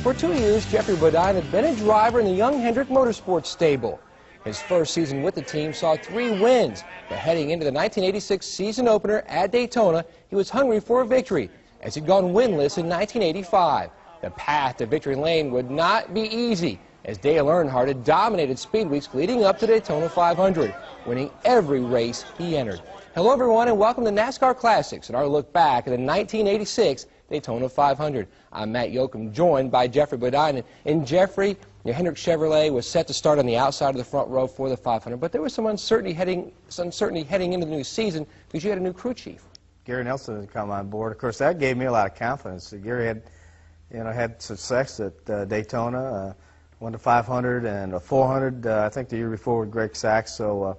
For 2 years, Jeffrey Bodine had been a driver in the Young Hendrick Motorsports stable. His first season with the team saw 3 wins, but heading into the 1986 season opener at Daytona, he was hungry for a victory, as he'd gone winless in 1985. The path to victory lane would not be easy, as Dale Earnhardt had dominated speed weeks leading up to Daytona 500, winning every race he entered. Hello everyone, and welcome to NASCAR Classics and our look back at the 1986 Daytona 500. I'm Matt Yoakum, joined by Jeffrey Bodine. And Jeffrey, your Hendrick Chevrolet was set to start on the outside of the front row for the 500, but there was some uncertainty heading into the new season because you had a new crew chief. Gary Nelson had come on board. Of course, that gave me a lot of confidence. Gary had success at Daytona, won the 500 and a 400, I think the year before with Greg Sachs. So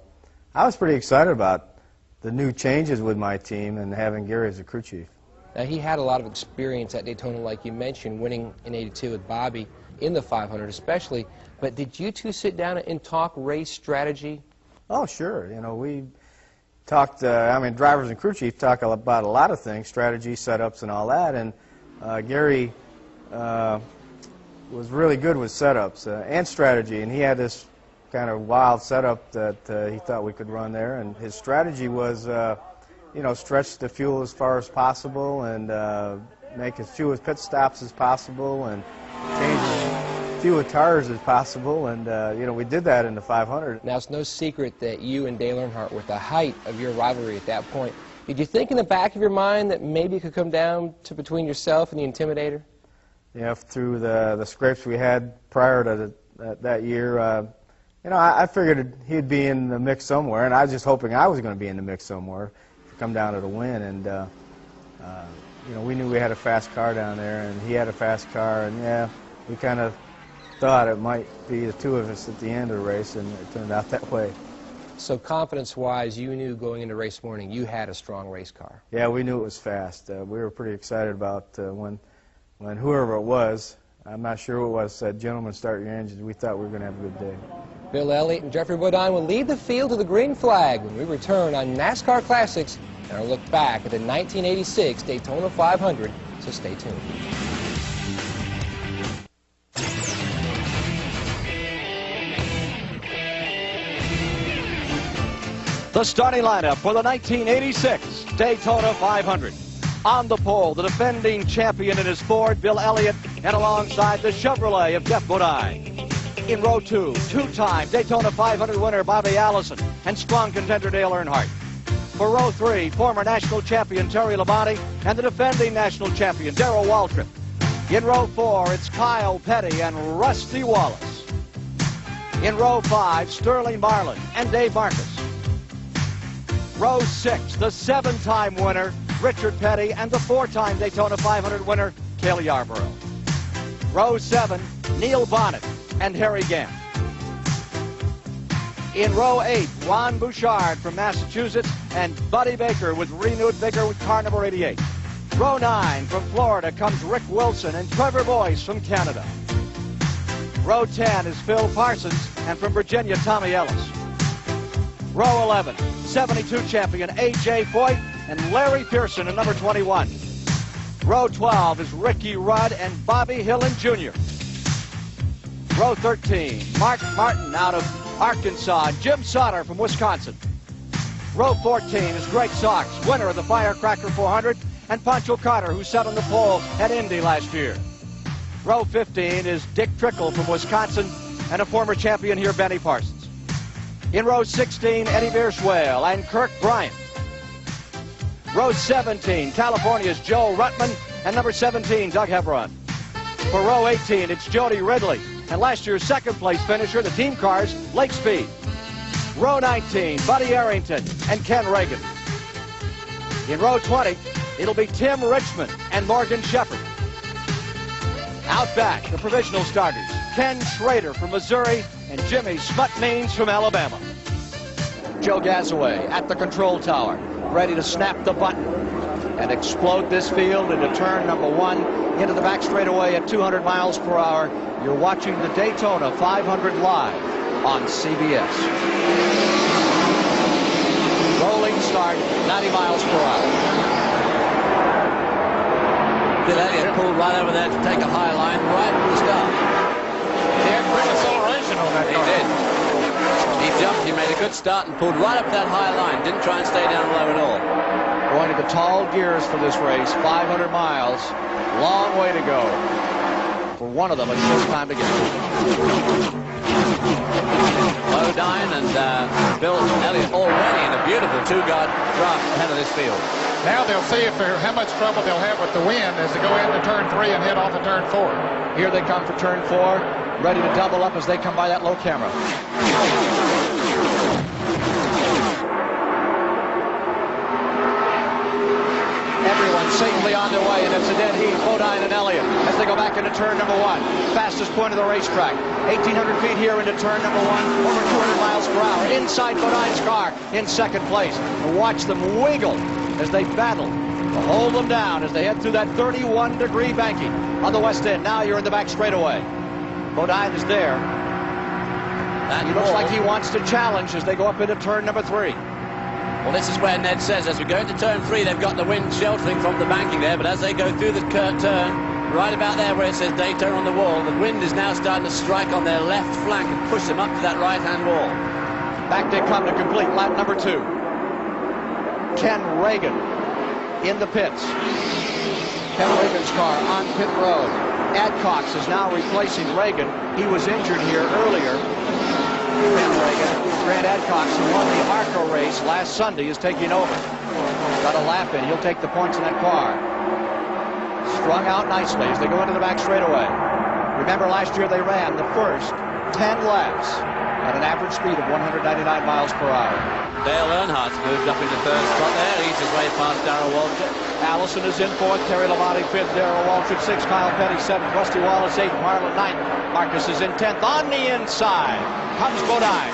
I was pretty excited about the new changes with my team and having Gary as a crew chief. Now, he had a lot of experience at Daytona, like you mentioned, winning in '82 with Bobby in the 500 especially. But did you two sit down and talk race strategy? Oh, sure. You know, we talked, drivers and crew chief talk about a lot of things, strategy, setups, and all that. And Gary was really good with setups and strategy. And he had this kind of wild setup that he thought we could run there. And his strategy was stretch the fuel as far as possible and make as few pit stops as possible and change as few tires as possible. And, we did that in the 500. Now, it's no secret that you and Dale Earnhardt were at the height of your rivalry at that point. Did you think in the back of your mind that maybe it could come down to between yourself and the Intimidator? Yeah, through the scrapes we had prior to that year, I figured he'd be in the mix somewhere, and I was just hoping I was going to be in the mix somewhere. Come down to the win, and we knew we had a fast car down there, and he had a fast car, and yeah, we kind of thought it might be the two of us at the end of the race, and it turned out that way. So confidence-wise, you knew going into race morning you had a strong race car. Yeah, we knew it was fast. We were pretty excited about when whoever it was, I'm not sure who it was, said, "Gentlemen, start your engines." We thought we were going to have a good day. Bill Elliott and Jeffrey Bodine will lead the field to the green flag when we return on NASCAR Classics and our look back at the 1986 Daytona 500, so stay tuned. The starting lineup for the 1986 Daytona 500. On the pole, the defending champion in his Ford, Bill Elliott, and alongside the Chevrolet of Jeff Bodine. In row 2, two-time Daytona 500 winner Bobby Allison and strong contender Dale Earnhardt. For row 3, former national champion Terry Labonte and the defending national champion Darrell Waltrip. In row 4, it's Kyle Petty and Rusty Wallace. In row 5, Sterling Marlin and Dave Marcus. Row 6, the 7-time winner Richard Petty and the 4-time Daytona 500 winner Cale Yarborough. Row 7, Neil Bonnet and Harry Gant. In row 8, Ron Bouchard from Massachusetts and Buddy Baker with renewed vigor with car number 88. Row 9, from Florida comes Rick Wilson and Trevor Boyce from Canada. Row 10 is Phil Parsons, and from Virginia, Tommy Ellis. Row 11, 72 champion A.J. Foyt and Larry Pearson in number 21. Row 12 is Ricky Rudd and Bobby Hillin Jr. Row 13, Mark Martin out of Arkansas and Jim Sauter from Wisconsin. Row 14 is Greg Sox, winner of the Firecracker 400, and Pancho Carter, who sat on the pole at Indy last year. Row 15 is Dick Trickle from Wisconsin and a former champion here, Benny Parsons. In row 16, Eddie Bierswale and Kirk Bryant. Row 17, California's Joe Ruttman and number 17, Doug Hebron. For row 18, it's Jody Ridley and last year's second-place finisher, the team car's Lake Speed. Row 19, Buddy Arrington and Ken Reagan. In row 20, it'll be Tim Richmond and Morgan Shepherd. Out back, the provisional starters, Ken Schrader from Missouri and Jimmy Smut Means from Alabama. Joe Gasaway at the control tower, ready to snap the button and explode this field into turn number 1 into the back straightaway at 200 miles per hour. You're watching the Daytona 500 live on CBS. Rolling start, 90 miles per hour. Bill Elliott pulled right over there to take a high line, right jumped, he made a good start and pulled right up that high line. Didn't try and stay down low at all. Going to the tall gears for this race, 500 miles. Long way to go. For one of them, a short time to get. Bodine and Bill Elliott already in a beautiful two-guard draft ahead of this field. Now they'll see how much trouble they'll have with the wind as they go into turn 3 and head off of turn 4. Here they come for turn 4, ready to double up as they come by that low camera. Everyone safely on their way, and it's a dead heat. Bodine and Elliott as they go back into turn number 1. Fastest point of the racetrack. 1,800 feet here into turn number 1. Over 200 miles per hour. Inside Bodine's car in second place. And watch them wiggle as they battle to hold them down as they head through that 31-degree banking on the west end. Now you're in the back straightaway. Bodine is there. He looks like he wants to challenge as they go up into turn number 3. Well, this is where Ned says as we go into turn 3, they've got the wind sheltering from the banking there, but as they go through the turn, right about there where it says Daytona on the wall, the wind is now starting to strike on their left flank and push them up to that right-hand wall. Back they come to complete lap number 2. Ken Reagan in the pits. Ken Reagan's car on pit road. Adcox is now replacing Reagan. He was injured here earlier. Ken Reagan, Grant Adcox, who won the ARCA race last Sunday, is taking over. Got a lap in. He'll take the points in that car. Strung out nicely as they go into the back straightaway. Remember, last year they ran the first 10 laps at an average speed of 199 miles per hour. Dale Earnhardt's moved up into third spot there. He's his way past Darrell Waltrip. Allison is in 4th, Terry Labonte 5th, Darrell Waltrip 6th, Kyle Petty 7th, Rusty Wallace 8th, Marlon 9th. Marcus is in 10th. On the inside comes Bodine.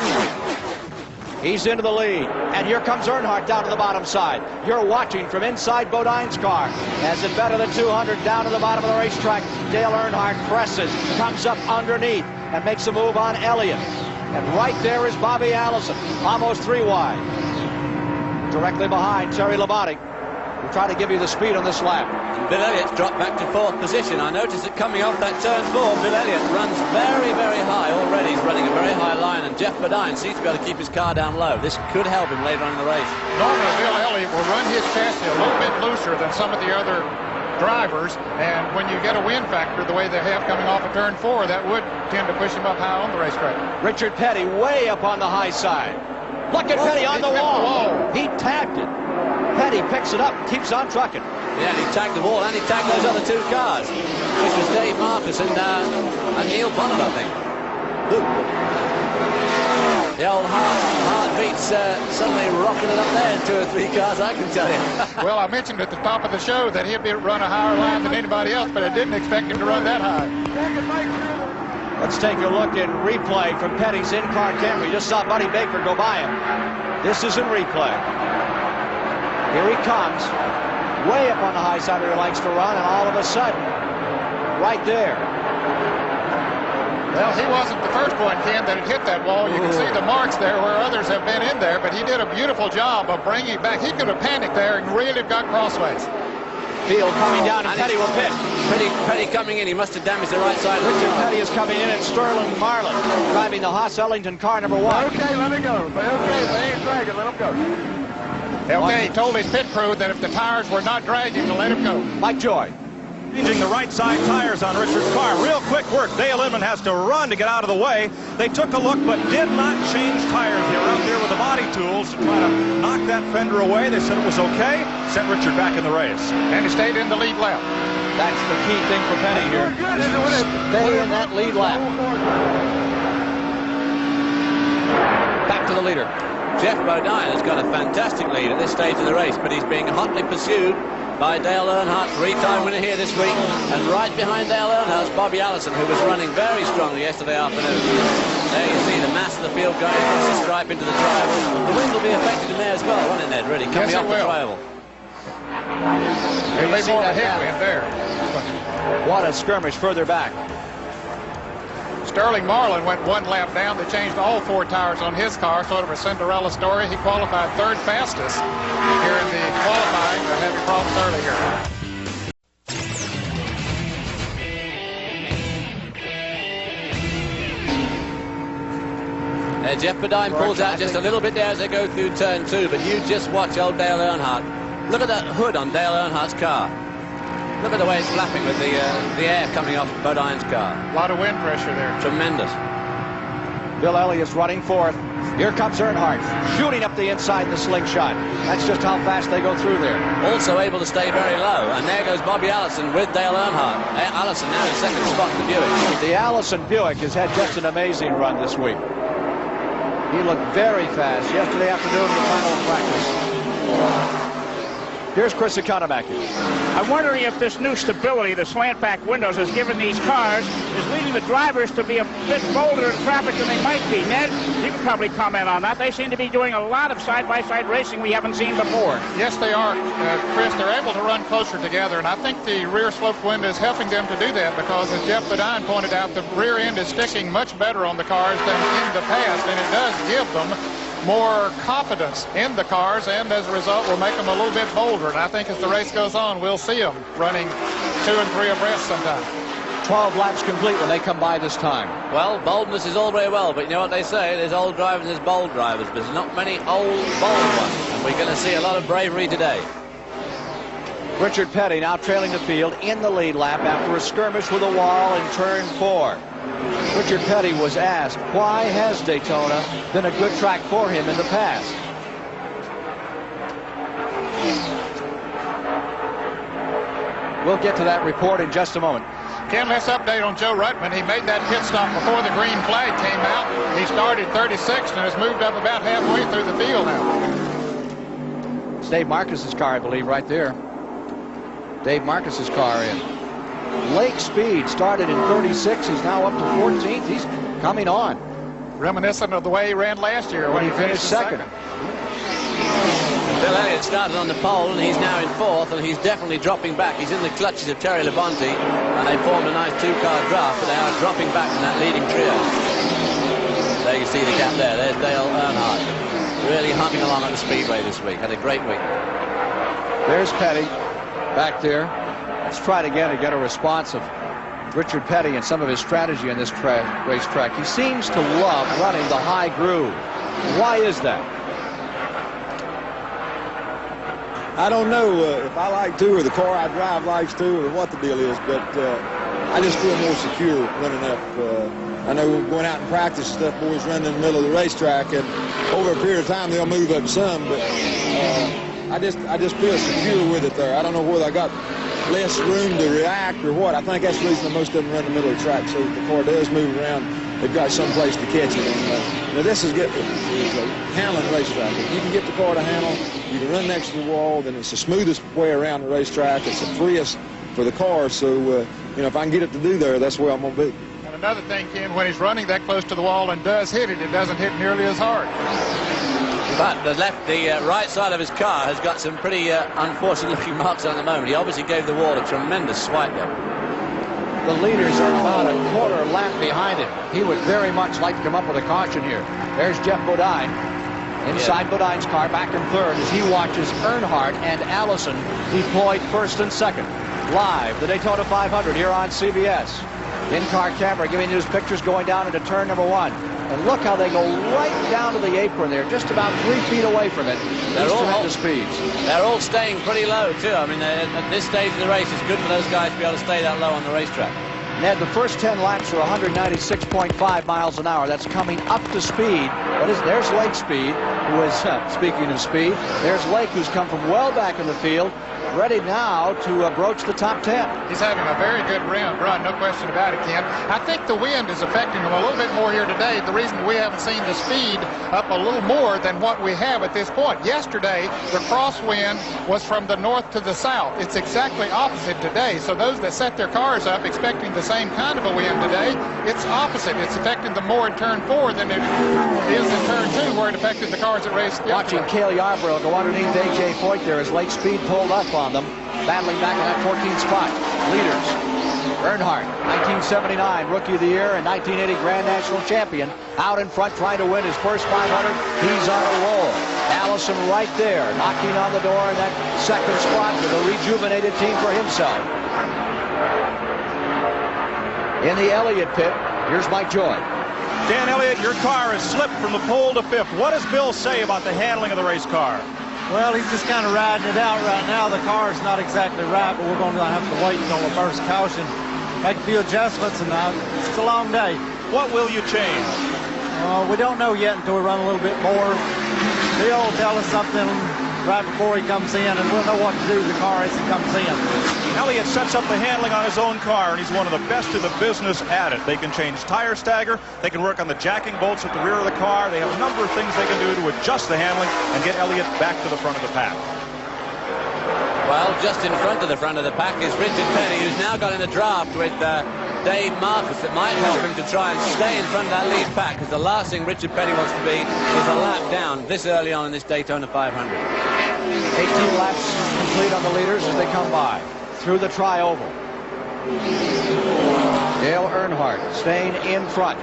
He's into the lead. And here comes Earnhardt down to the bottom side. You're watching from inside Bodine's car. As it better than 200 down to the bottom of the racetrack. Dale Earnhardt presses, comes up underneath, and makes a move on Elliott. And right there is Bobby Allison, almost 3 wide. Directly behind Terry Labonte. We'll try to give you the speed on this lap. And Bill Elliott's dropped back to 4th position. I noticed that coming off that turn 4, Bill Elliott runs very, very high already. He's running a very high line, and Jeff Bodine seems to be able to keep his car down low. This could help him later on in the race. Normally, Bill Elliott will run his chassis a little bit looser than some of the other drivers, and when you get a wind factor the way they have coming off of turn 4, that would tend to push him up high on the racetrack. Richard Petty way up on the high side. Look at Petty on the wall. He tagged it. Petty picks it up, keeps on trucking. Yeah, and he tagged the wall and he tagged those other 2 cars, which was Dave Marcus and Neil Bonnet, I think. The old heartbeats suddenly rocking it up there in 2 or 3 cars, I can tell you. Well, I mentioned at the top of the show that he'd run a higher line than anybody else, but I didn't expect him to run that high. Let's take a look in replay from Petty's in-car camera. You just saw Buddy Baker go by him. This is in replay. Here he comes, way up on the high side where he likes to run, and all of a sudden, right there. Well, he wasn't the first one, Ken, that had hit that wall. You can see the marks there where others have been in there, but he did a beautiful job of bringing it back. He could have panicked there and really got crossways. Field coming down, and Petty will pit. Petty coming in. He must have damaged the right side of the Richard car. Petty is coming in, and Sterling Marlin driving the Haas Ellington car number 1. Okay, let it go. Okay, they ain't dragging. Let them go. Okay, he told his pit crew that if the tires were not dragging, to let him go. Mike Joy. Changing the right side tires on Richard's car. Real quick work. Dale Inman has to run to get out of the way. They took a look but did not change tires. They were out there with the body tools to try to knock that fender away. They said it was okay. Sent Richard back in the race. And he stayed in the lead lap. That's the key thing for Petty here. Stay in that lead lap. Back to the leader. Jeff Bodine has got a fantastic lead at this stage of the race, but he's being hotly pursued by Dale Earnhardt, 3-time winner here this week. And right behind Dale Earnhardt is Bobby Allison, who was running very strongly yesterday afternoon. There you see the mass of the field going across the stripe into the drivers. The wind will be affected in there as well, won't it, Ned, really, coming off the tribal. There'll be more of a headwind there. What a skirmish further back. Sterling Marlin went 1 lap down. They changed all 4 tires on his car, sort of a Cinderella story. He qualified 3rd fastest here in the qualifying. They're having problems early here. Jeff Bodine pulls out just a little bit there as they go through turn 2, but you just watch old Dale Earnhardt. Look at that hood on Dale Earnhardt's car. Look at the way it's flapping with the air coming off Bodine's car. A lot of wind pressure there. Tremendous. Bill Elliott's running fourth. Here comes Earnhardt, shooting up the inside in the slingshot. That's just how fast they go through there. Also able to stay very low. And there goes Bobby Allison with Dale Earnhardt. Allison now in second spot in the Buick. The Allison Buick has had just an amazing run this week. He looked very fast yesterday afternoon in the final practice. Here's Chris Economaki. I'm wondering if this new stability, the slant back windows, has given these cars, is leading the drivers to be a bit bolder in traffic than they might be. Ned, you can probably comment on that. They seem to be doing a lot of side-by-side racing we haven't seen before. Yes, they are, Chris. They're able to run closer together, and I think the rear sloped window is helping them to do that because, as Jeff Bodine pointed out, the rear end is sticking much better on the cars than in the past, and it does give them more confidence in the cars, and as a result will make them a little bit bolder. And I think as the race goes on, we'll see them running 2 and 3 abreast sometime. 12 laps complete when they come by this time. Well, boldness is all very well, but you know what they say, there's old drivers and there's bold drivers, but there's not many old bold ones, and we're going to see a lot of bravery today. Richard Petty now trailing the field in the lead lap after a skirmish with a wall in turn 4. Richard Petty was asked, why has Daytona been a good track for him in the past? We'll get to that report in just a moment. Ken, let's update on Joe Ruttman. He made that pit stop before the green flag came out. He started 36th and has moved up about halfway through the field now. It's Dave Marcus's car, I believe, right there. Dave Marcus's car in. Lake Speed started in 36. He's now up to 14th. He's coming on. Reminiscent of the way he ran last year when he finished second. Bill Elliott started on the pole and he's now in 4th, and he's definitely dropping back. He's in the clutches of Terry Labonte, and they formed a nice 2-car draft, but they are dropping back from that leading trio. There you can see the gap there. There's Dale Earnhardt, really humming along at the speedway this week. Had a great week. There's Petty back there. Let's try it again to get a response of Richard Petty and some of his strategy on this racetrack. He seems to love running the high groove. Why is that? I don't know if I like to, or the car I drive likes to, or what the deal is, but I just feel more secure running up. I know going out and practice and stuff, boys run in the middle of the racetrack, and over a period of time they'll move up some, but I just feel secure with it there. I don't know whether I got less room to react or what. I think that's the reason most of them run in the middle of the track, so the car does move around. They've got some place to catch it. And, now this is a handling racetrack. If you can get the car to handle, you can run next to the wall, then it's the smoothest way around the racetrack. It's the freest for the car. So, you know, if I can get it to do there, that's where I'm going to be. And another thing, Ken, when he's running that close to the wall and does hit it, it doesn't hit nearly as hard. But the right side of his car has got some pretty unfortunate-looking marks on at the moment. He obviously gave the wall a tremendous swipe there. The leaders are about a quarter lap behind him. He would very much like to come up with a caution here. There's Jeff Bodine inside Bodine's car, back in 3rd, as he watches Earnhardt and Allison deployed 1st and 2nd. Live, the Daytona 500 here on CBS. In-car camera giving you his pictures going down into turn number 1. And look how they go right down to the apron there, just about 3 feet away from it. They're all tremendous speeds. They're all staying pretty low, too. I mean, at this stage of the race, it's good for those guys to be able to stay that low on the racetrack. Ned, the first 10 laps are 196.5 miles an hour. That's coming up to speed. There's Lake Speed, who is, speaking of speed, there's Lake, who's come from well back in the field, ready now to broach the top 10. He's having a very good run, no question about it, Ken. I think the wind is affecting him a little bit more here today. The reason we haven't seen the speed up a little more than what we have at this point. Yesterday, the crosswind was from the north to the south. It's exactly opposite today. So those that set their cars up expecting the same kind of a wind today, it's opposite. It's affecting them more in turn 4 than it is in turn 2, where it affected the cars that raced yesterday. Watching Cale Yarborough go underneath A.J. Foyt there as Lake Speed pulled up on them, battling back in that 14th spot. Leaders, Earnhardt, 1979 Rookie of the Year and 1980 Grand National Champion, out in front trying to win his first 500. He's on a roll. Allison right there, knocking on the door in that 2nd spot with a rejuvenated team for himself. In the Elliott pit, here's Mike Joy. Dan Elliott, your car has slipped from the pole to fifth. What does Bill say about the handling of the race car? Well, he's just kind of riding it out right now. The car is not exactly right, but we're going to have to wait until the first caution, make a few adjustments, and it's a long day. What will you change? We don't know yet until we run a little bit more. Bill will tell us something right before he comes in, and we'll know what to do with the car as he comes in. Elliott sets up the handling on his own car, and he's one of the best in the business at it. They can change tire stagger. They can work on the jacking bolts at the rear of the car. They have a number of things they can do to adjust the handling and get Elliott back to the front of the pack. Well, just in front of the pack is Richard Petty, who's now got in the draft with Dave Marcus. That might help him to try and stay in front of that lead pack, because the last thing Richard Petty wants to be is a lap down this early on in this Daytona 500. 18 laps complete on the leaders as they come by through the tri-oval. Dale Earnhardt staying in front,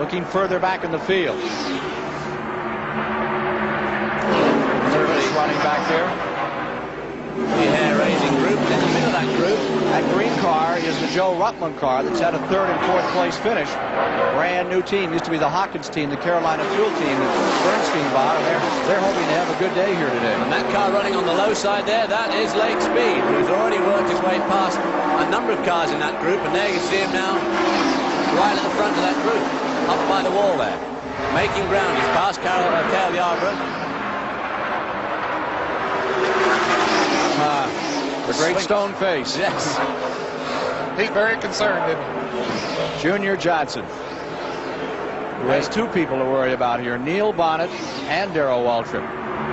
looking further back in the field. Nervous running back there. The hair-raising group in the middle of that group. That green car is the Joe Rutland car that's had a 3rd and 4th place finish. Brand new team. Used to be the Hawkins team, the Carolina Fuel team that Bernstein bought. They're hoping to have a good day here today. And that car running on the low side there, that is Lake Speed, who's already worked his way past a number of cars in that group. And there you see him now, right at the front of that group, up by the wall there, making ground. He's past Cale Yarborough. The great stone face. Yes. He's very concerned, isn't he? Junior Johnson, who has 2 people to worry about here, Neil Bonnet and Darrell Waltrip.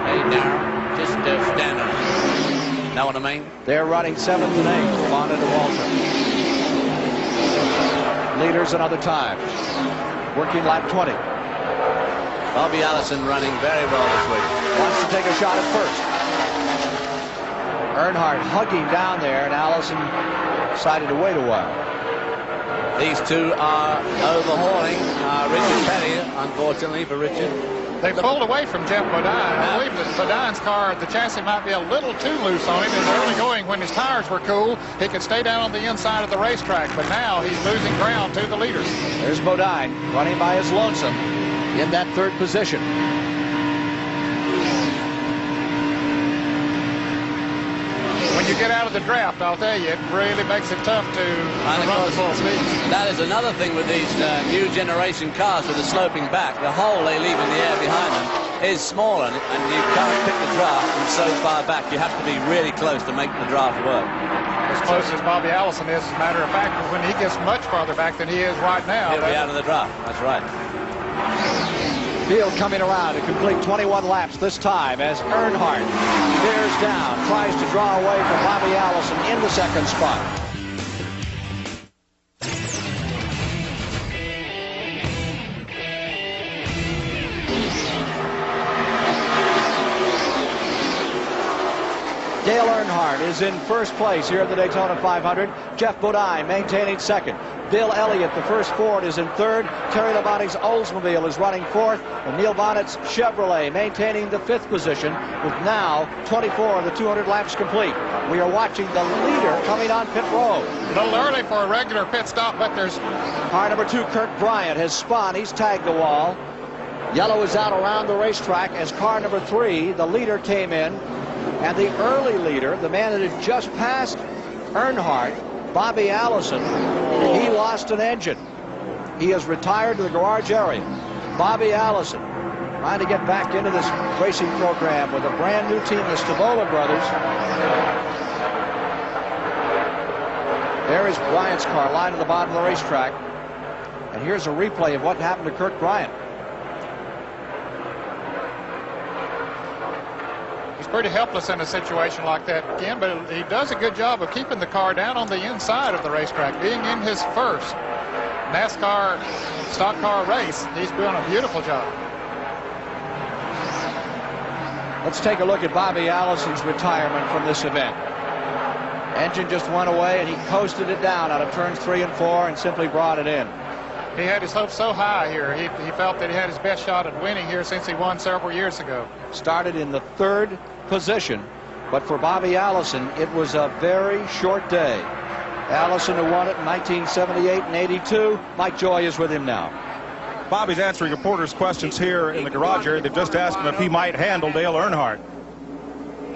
Hey, Darrell, just stand on. Know what I mean? They're running 7th and 8th, Bonnet and Waltrip. Leaders another time. Working lap 20. Bobby Allison running very well this week. Wants to take a shot at first. Earnhardt hugging down there, and Allison decided to wait a while. These two are overhauling Richard Petty, unfortunately for Richard. They pulled away from Jeff Bodine. I believe that Bodine's car, the chassis might be a little too loose on him in the early going. When his tires were cool, he could stay down on the inside of the racetrack, but now he's losing ground to the leaders. There's Bodine running by his lonesome in that 3rd position. When you get out of the draft, I'll tell you, it really makes it tough to run the full speed. That is another thing with these new generation cars with the sloping back. The hole they leave in the air behind them is smaller, and you can't pick the draft from so far back. You have to be really close to make the draft work. As close as Bobby Allison is, as a matter of fact, when he gets much farther back than he is right now. He'll be out of the draft. That's right. Field coming around to complete 21 laps this time as Earnhardt bears down, tries to draw away from Bobby Allison in the 2nd spot. Dale Earnhardt is in 1st place here at the Daytona 500. Jeff Bodine maintaining 2nd. Bill Elliott, the first Ford, is in 3rd. Terry Labonte's Oldsmobile is running 4th. And Neil Bonnet's Chevrolet maintaining the 5th position with now 24 of the 200 laps complete. We are watching the leader coming on pit road. A little early for a regular pit stop, but there's... Car number 2, Kirk Bryant, has spun. He's tagged the wall. Yellow is out around the racetrack as car number 3, the leader, came in. And the early leader, the man that had just passed Earnhardt, Bobby Allison, he lost an engine. He has retired to the garage area. Bobby Allison trying to get back into this racing program with a brand new team, the Stavola brothers. There is Bryant's car lying at the bottom of the racetrack. And here's a replay of what happened to Kirk Bryant. He's pretty helpless in a situation like that, Ken, but he does a good job of keeping the car down on the inside of the racetrack. Being in his first NASCAR stock car race, he's doing a beautiful job. Let's take a look at Bobby Allison's retirement from this event. Engine just went away, and he coasted it down out of turns 3 and 4 and simply brought it in. He had his hopes so high here. He felt that he had his best shot at winning here since he won several years ago. Started in the 3rd position, but for Bobby Allison, it was a very short day. Allison, who won it in 1978 and 82, Mike Joy is with him now. Bobby's answering reporters' questions here in the garage area. They've just asked him if he might handle Dale Earnhardt.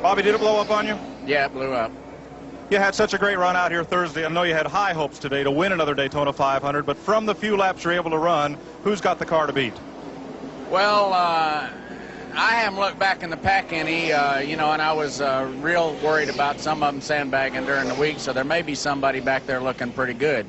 Bobby, did it blow up on you? Yeah, it blew up. You had such a great run out here Thursday. I know you had high hopes today to win another Daytona 500, but from the few laps you're able to run, who's got the car to beat? Well, I haven't looked back in the pack any, you know, and I was real worried about some of them sandbagging during the week, so there may be somebody back there looking pretty good.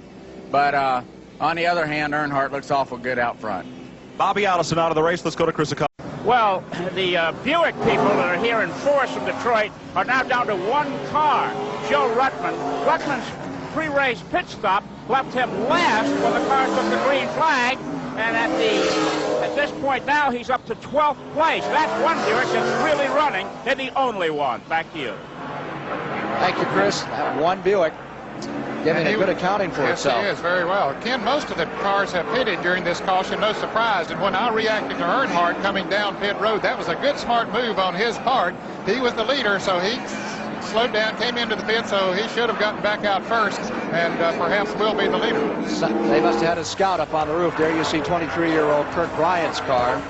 But on the other hand, Earnhardt looks awful good out front. Bobby Allison out of the race. Let's go to Chris Acosta. Well, the Buick people that are here in force from Detroit are now down to one car, Joe Ruttman. Ruttman's pre-race pit stop left him last when the car took the green flag, and at this point now he's up to 12th place. That's one Buick that's really running, and the only one. Back to you. Thank you, Chris. That one Buick giving a good accounting for itself. Yes, he is, very well. Ken, most of the cars have pitted during this caution, no surprise. And when I reacted to Earnhardt coming down pit road, that was a good, smart move on his part. He was the leader, so he slowed down, came into the pit, so he should have gotten back out first, and perhaps will be the leader. They must have had a scout up on the roof. There you see 23-year-old Kirk Bryant's car.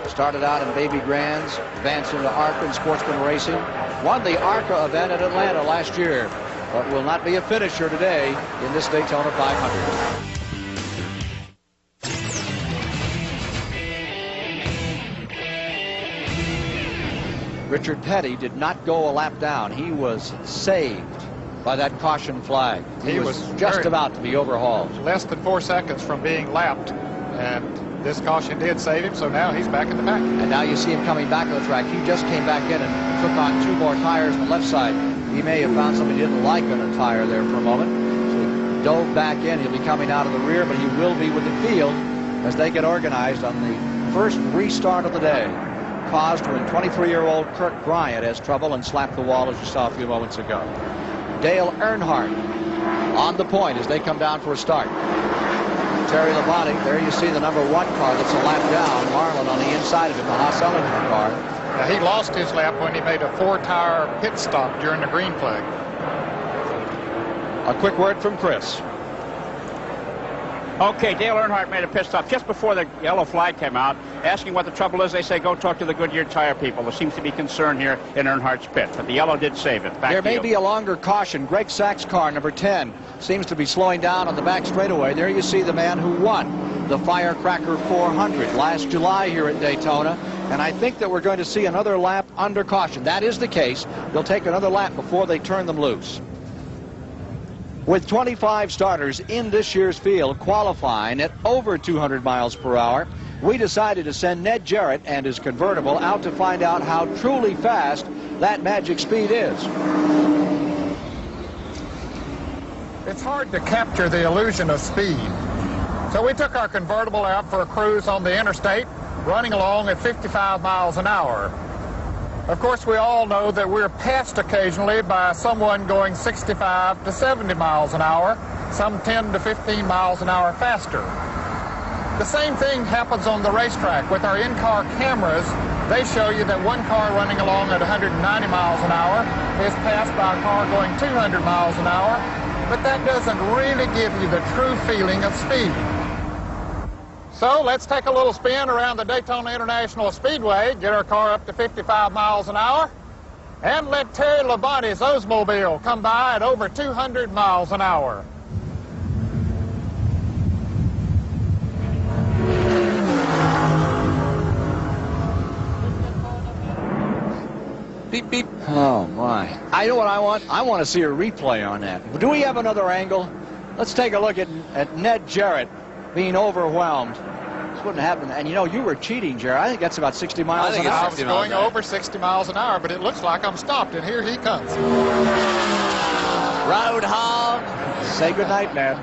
Started out in Baby Grands, advanced into ARCA and Sportsman Racing. Won the ARCA event at Atlanta last year, but will not be a finisher today in this Daytona 500. Richard Petty did not go a lap down. He was saved by that caution flag. He was just about to be overhauled. Less than 4 seconds from being lapped, and this caution did save him, so now he's back in the pack. And now you see him coming back on the track. He just came back in and took on 2 more tires on the left side. He may have found something he didn't like on a tire there for a moment. So he dove back in. He'll be coming out of the rear, but he will be with the field as they get organized on the first restart of the day, caused when 23-year-old Kirk Bryant has trouble and slapped the wall, as you saw a few moments ago. Dale Earnhardt on the point as they come down for a start. Terry Labonte, there you see the number 1 car that's a lap down. Marlin on the inside of him, the Haas Ellington car. Now, he lost his lap when he made a 4-tire pit stop during the green flag. A quick word from Chris. Okay, Dale Earnhardt made a pit stop just before the yellow flag came out, asking what the trouble is. They say, go talk to the Goodyear tire people. There seems to be concern here in Earnhardt's pit, but the yellow did save it. Back there to you. may be a longer caution. Greg Sachs' car, number 10, seems to be slowing down on the back straightaway. There you see the man who won the Firecracker 400 last July here at Daytona. And I think that we're going to see another lap under caution. That is the case. They'll take another lap before they turn them loose. With 25 starters in this year's field qualifying at over 200 miles per hour, we decided to send Ned Jarrett and his convertible out to find out how truly fast that magic speed is. It's hard to capture the illusion of speed. So we took our convertible out for a cruise on the interstate, running along at 55 miles an hour. Of course, we all know that we're passed occasionally by someone going 65 to 70 miles an hour, some 10 to 15 miles an hour faster. The same thing happens on the racetrack. With our in-car cameras, they show you that one car running along at 190 miles an hour is passed by a car going 200 miles an hour, but that doesn't really give you the true feeling of speed. So let's take a little spin around the Daytona International Speedway, get our car up to 55 miles an hour, and let Terry Labonte's Oldsmobile come by at over 200 miles an hour. Beep, beep. Oh, my. I know what I want. I want to see a replay on that. Do we have another angle? Let's take a look at Ned Jarrett being overwhelmed. This wouldn't happen. And, you know, you were cheating, Jarrett. I think that's about 60 miles an hour. I was going over 60 miles an hour, but it looks like I'm stopped, and here he comes. Road hog. Say goodnight, man.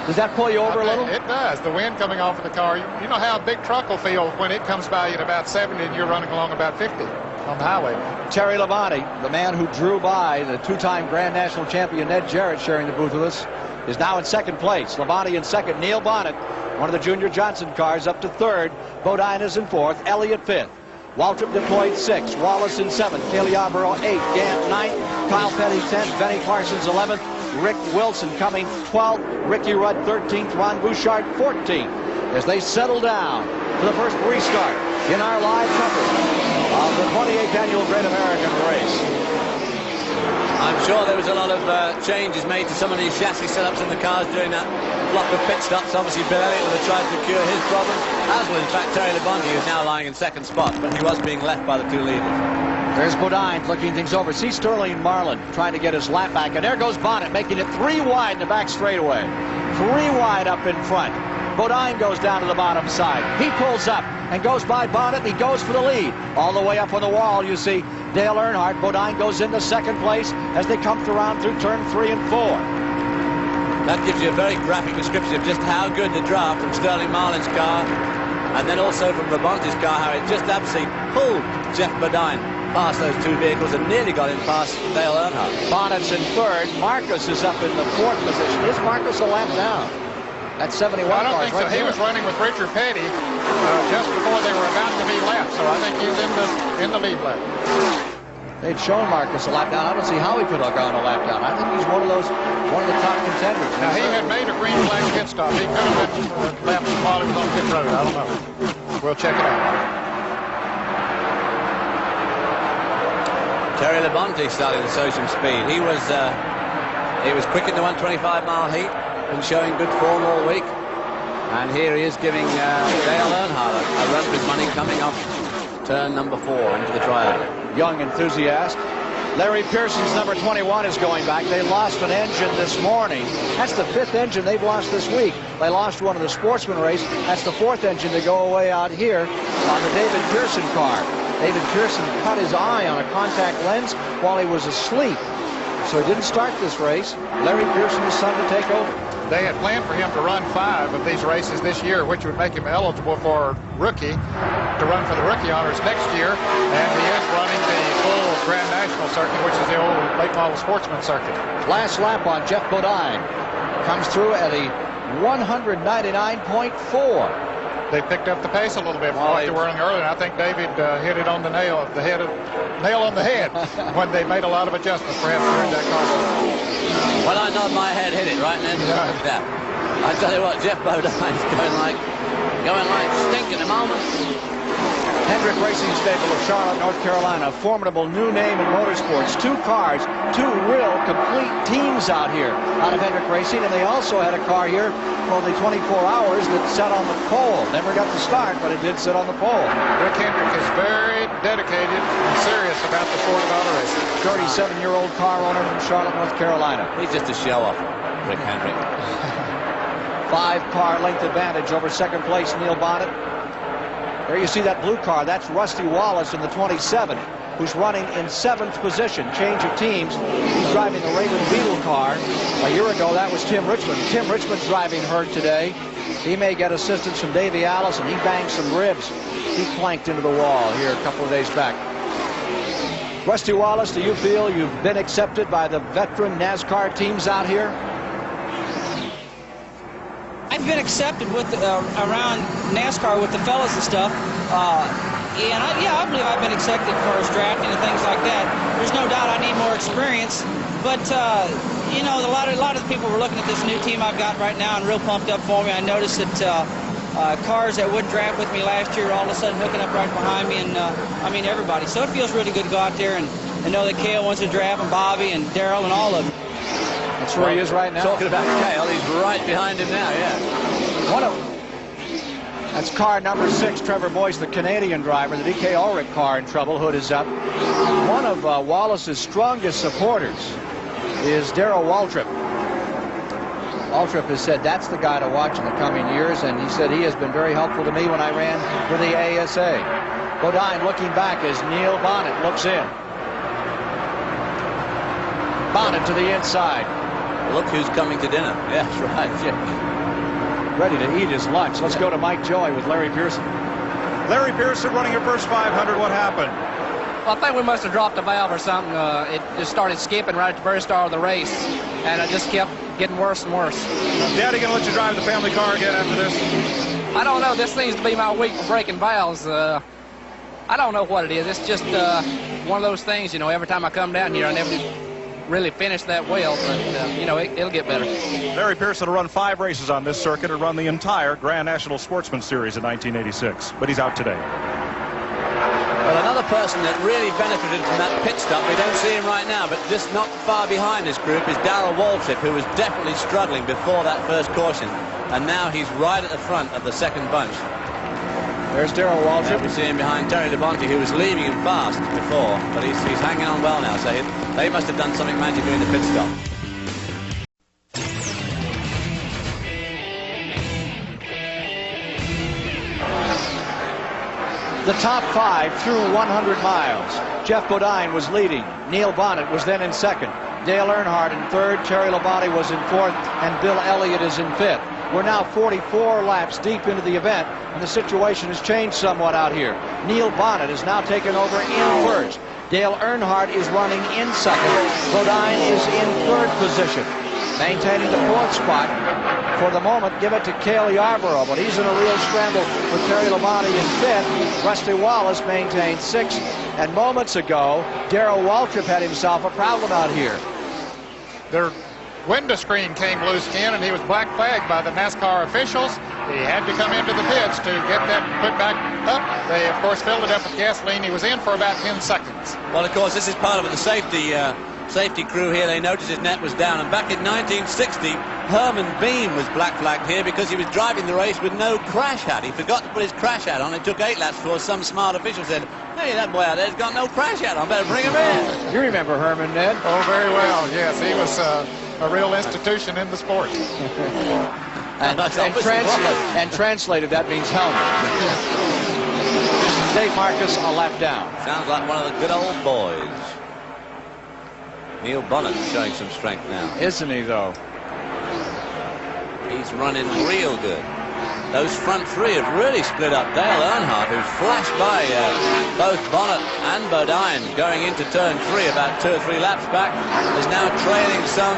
Does that pull you over a little? It does. The wind coming off of the car. You know how a big truck will feel when it comes by you at about 70 and you're running along about 50 on the highway. Terry Labonte, the man who drew by the 2-time Grand National champion Ned Jarrett, sharing the booth with us, is now in 2nd place. Labonte in 2nd. Neil Bonnet, one of the Junior Johnson cars, up to 3rd. Bodine is in 4th. Elliott 5th. Waltrip deployed 6th. Wallace in 7th. Cale Yarborough 8th. Gant 9th. Kyle Petty 10th. Benny Parsons 11th. Rick Wilson coming 12th, Ricky Rudd 13th, Ron Bouchard 14th. As they settle down for the first restart in our live coverage of the 28th annual Great American Race. I'm sure there was a lot of changes made to some of these chassis setups in the cars during that block of pit stops. Obviously, Bill Elliott would have tried to cure his problems, as well, in fact, Terry Labonte, who's now lying in second spot, but he was being left by the two leaders. There's Bodine looking things over. See Sterling Marlin trying to get his lap back, and there goes Bonnet, making it 3 wide in the back straightaway. 3 wide up in front. Bodine goes down to the bottom side. He pulls up and goes by Bonnet, and he goes for the lead. All the way up on the wall, you see Dale Earnhardt. Bodine goes into second place as they come around through turn 3 and 4. That gives you a very graphic description of just how good the draft from Sterling Marlin's car, and then also from Labonte's car, how it just absolutely pulled Jeff Bodine past those two vehicles and nearly got him past Dale Earnhardt. Bonnet's in third. Marcus is up in the 4th position. Is Marcus a lap down? That's 71 I don't cars think so. right He there. was running with Richard Petty just before they were about to be lapped, so I think he's in the lead lap. They'd shown Marcus a lap down. I don't see how he could have gone a lap down. I think he's one of the top contenders. Now, he had made a green flag pit stop. He could have been lapped while he was on pit road. I don't know. We'll check it out. Terry Labonte started to show some speed. He was quick in the 125-mile heat and showing good form all week. And here he is giving Dale Earnhardt a run for his money coming off turn number 4 into the triangle. Young enthusiast. Larry Pearson's number 21 is going back. They lost an engine this morning. That's the 5th engine they've lost this week. They lost one in the Sportsman race. That's the 4th engine to go away out here on the David Pearson car. David Pearson cut his eye on a contact lens while he was asleep, so he didn't start this race. Larry Pearson's son to take over. They had planned for him to run 5 of these races this year, which would make him eligible for rookie, to run for the rookie honors next year. And he is running the full Grand National circuit, which is the old late model sportsman circuit. Last lap on Jeff Bodine comes through at a 199.4. They picked up the pace a little bit from what they were running earlier. And I think David hit it on the nail on the head when they made a lot of adjustments perhaps during that crossing. Well, I nod my head, hit it right, and then yeah. I tell you what, Jeff Bodine's going like stink at the moment. Hendrick Racing Stable of Charlotte, North Carolina, a formidable new name in motorsports. 2 cars, 2 real complete teams out here out of Hendrick Racing, and they also had a car here for the 24 hours that sat on the pole. Never got to start, but it did sit on the pole. Rick Hendrick is very dedicated and serious about the sport of auto racing. 37-year-old car owner from Charlotte, North Carolina. He's just a show-off, Rick Hendrick. 5-car length advantage over second place Neil Bonnet. There you see that blue car. That's Rusty Wallace in the 27, who's running in 7th position. Change of teams. He's driving the Raven Beetle car. A year ago, that was Tim Richmond. Tim Richmond's driving her today. He may get assistance from Davey Allison. He banged some ribs. He clanked into the wall here a couple of days back. Rusty Wallace, do you feel you've been accepted by the veteran NASCAR teams out here? I've been accepted with around NASCAR with the fellas and stuff, I believe I've been accepted as far as drafting and things like that. There's no doubt I need more experience, but you know, a lot of the people were looking at this new team I've got right now and real pumped up for me. I noticed that cars that wouldn't draft with me last year are all of a sudden hooking up right behind me, and I mean everybody. So it feels really good to go out there and know that Cale wants to draft, and Bobby and Darrell and all of them. That's where he is right now. Talking about Cale, he's right behind him now, yeah. That's car number 6, Trevor Boyce, the Canadian driver. The DK Ulrich car in trouble. Hood is up. One of Wallace's strongest supporters is Darrell Waltrip. Waltrip has said that's the guy to watch in the coming years, and he said he has been very helpful to me when I ran for the ASA. Bodine looking back as Neil Bonnet looks in. Bonnet to the inside. Look who's coming to dinner. Yeah, that's right, Jim. Ready to eat his lunch. Let's go to Mike Joy with Larry Pearson. Larry Pearson running your first 500. What happened? Well, I think we must have dropped a valve or something. It just started skipping right at the very start of the race, and it just kept getting worse and worse. Daddy gonna let you drive the family car again after this? I don't know. This seems to be my week for breaking valves. I don't know what it is. It's just one of those things, you know. Every time I come down here, I never really finish that well, but, you know, it'll get better. Larry Pearson will run 5 races on this circuit and run the entire Grand National Sportsman Series in 1986, but he's out today. Well, another person that really benefited from that pit stop, we don't see him right now, but just not far behind this group is Darrell Waltrip, who was definitely struggling before that first caution, and now he's right at the front of the second bunch. There's Darrell Waltrip. We see him behind Terry Labonte, who was leaving him fast before, but he's hanging on well now, so they must have done something magic during the pit stop. The top 5 through 100 miles. Jeff Bodine was leading. Neil Bonnet was then in second. Dale Earnhardt in third. Terry Labonte was in fourth. And Bill Elliott is in fifth. We're now 44 laps deep into the event, and the situation has changed somewhat out here. Neil Bonnet is now taken over in first. Dale Earnhardt is running in second. Bodine is in third position. Maintaining the fourth spot. For the moment, give it to Cale Yarborough, but he's in a real scramble with Terry Labonte in fifth. Rusty Wallace maintains sixth, and moments ago, Darrell Waltrip had himself a problem out here. Their window screen came loose, Ken, and he was black flagged by the NASCAR officials. He had to come into the pits to get that put back up. They, of course, filled it up with gasoline. He was in for about 10 seconds. Well, of course, this is part of the safety crew here. They noticed his net was down, and back in 1960, Herman Beam was black flagged here because he was driving the race with no crash hat. He forgot to put his crash hat on. It took 8 laps before some smart official said, "Hey, that boy out there's got no crash hat on. Better bring him in." You remember Herman, Ned? Oh, very well. Yes, he was a real institution in the sport. and translated, that means helmet. Dave Marcus a lap down. Sounds like one of the good old boys. Neil Bonnet showing some strength now. Isn't he, though? He's running real good. Those front 3 have really split up. Dale Earnhardt, who's flashed by both Bonnet and Bodine going into turn 3 about 2 or 3 laps back, is now trailing some,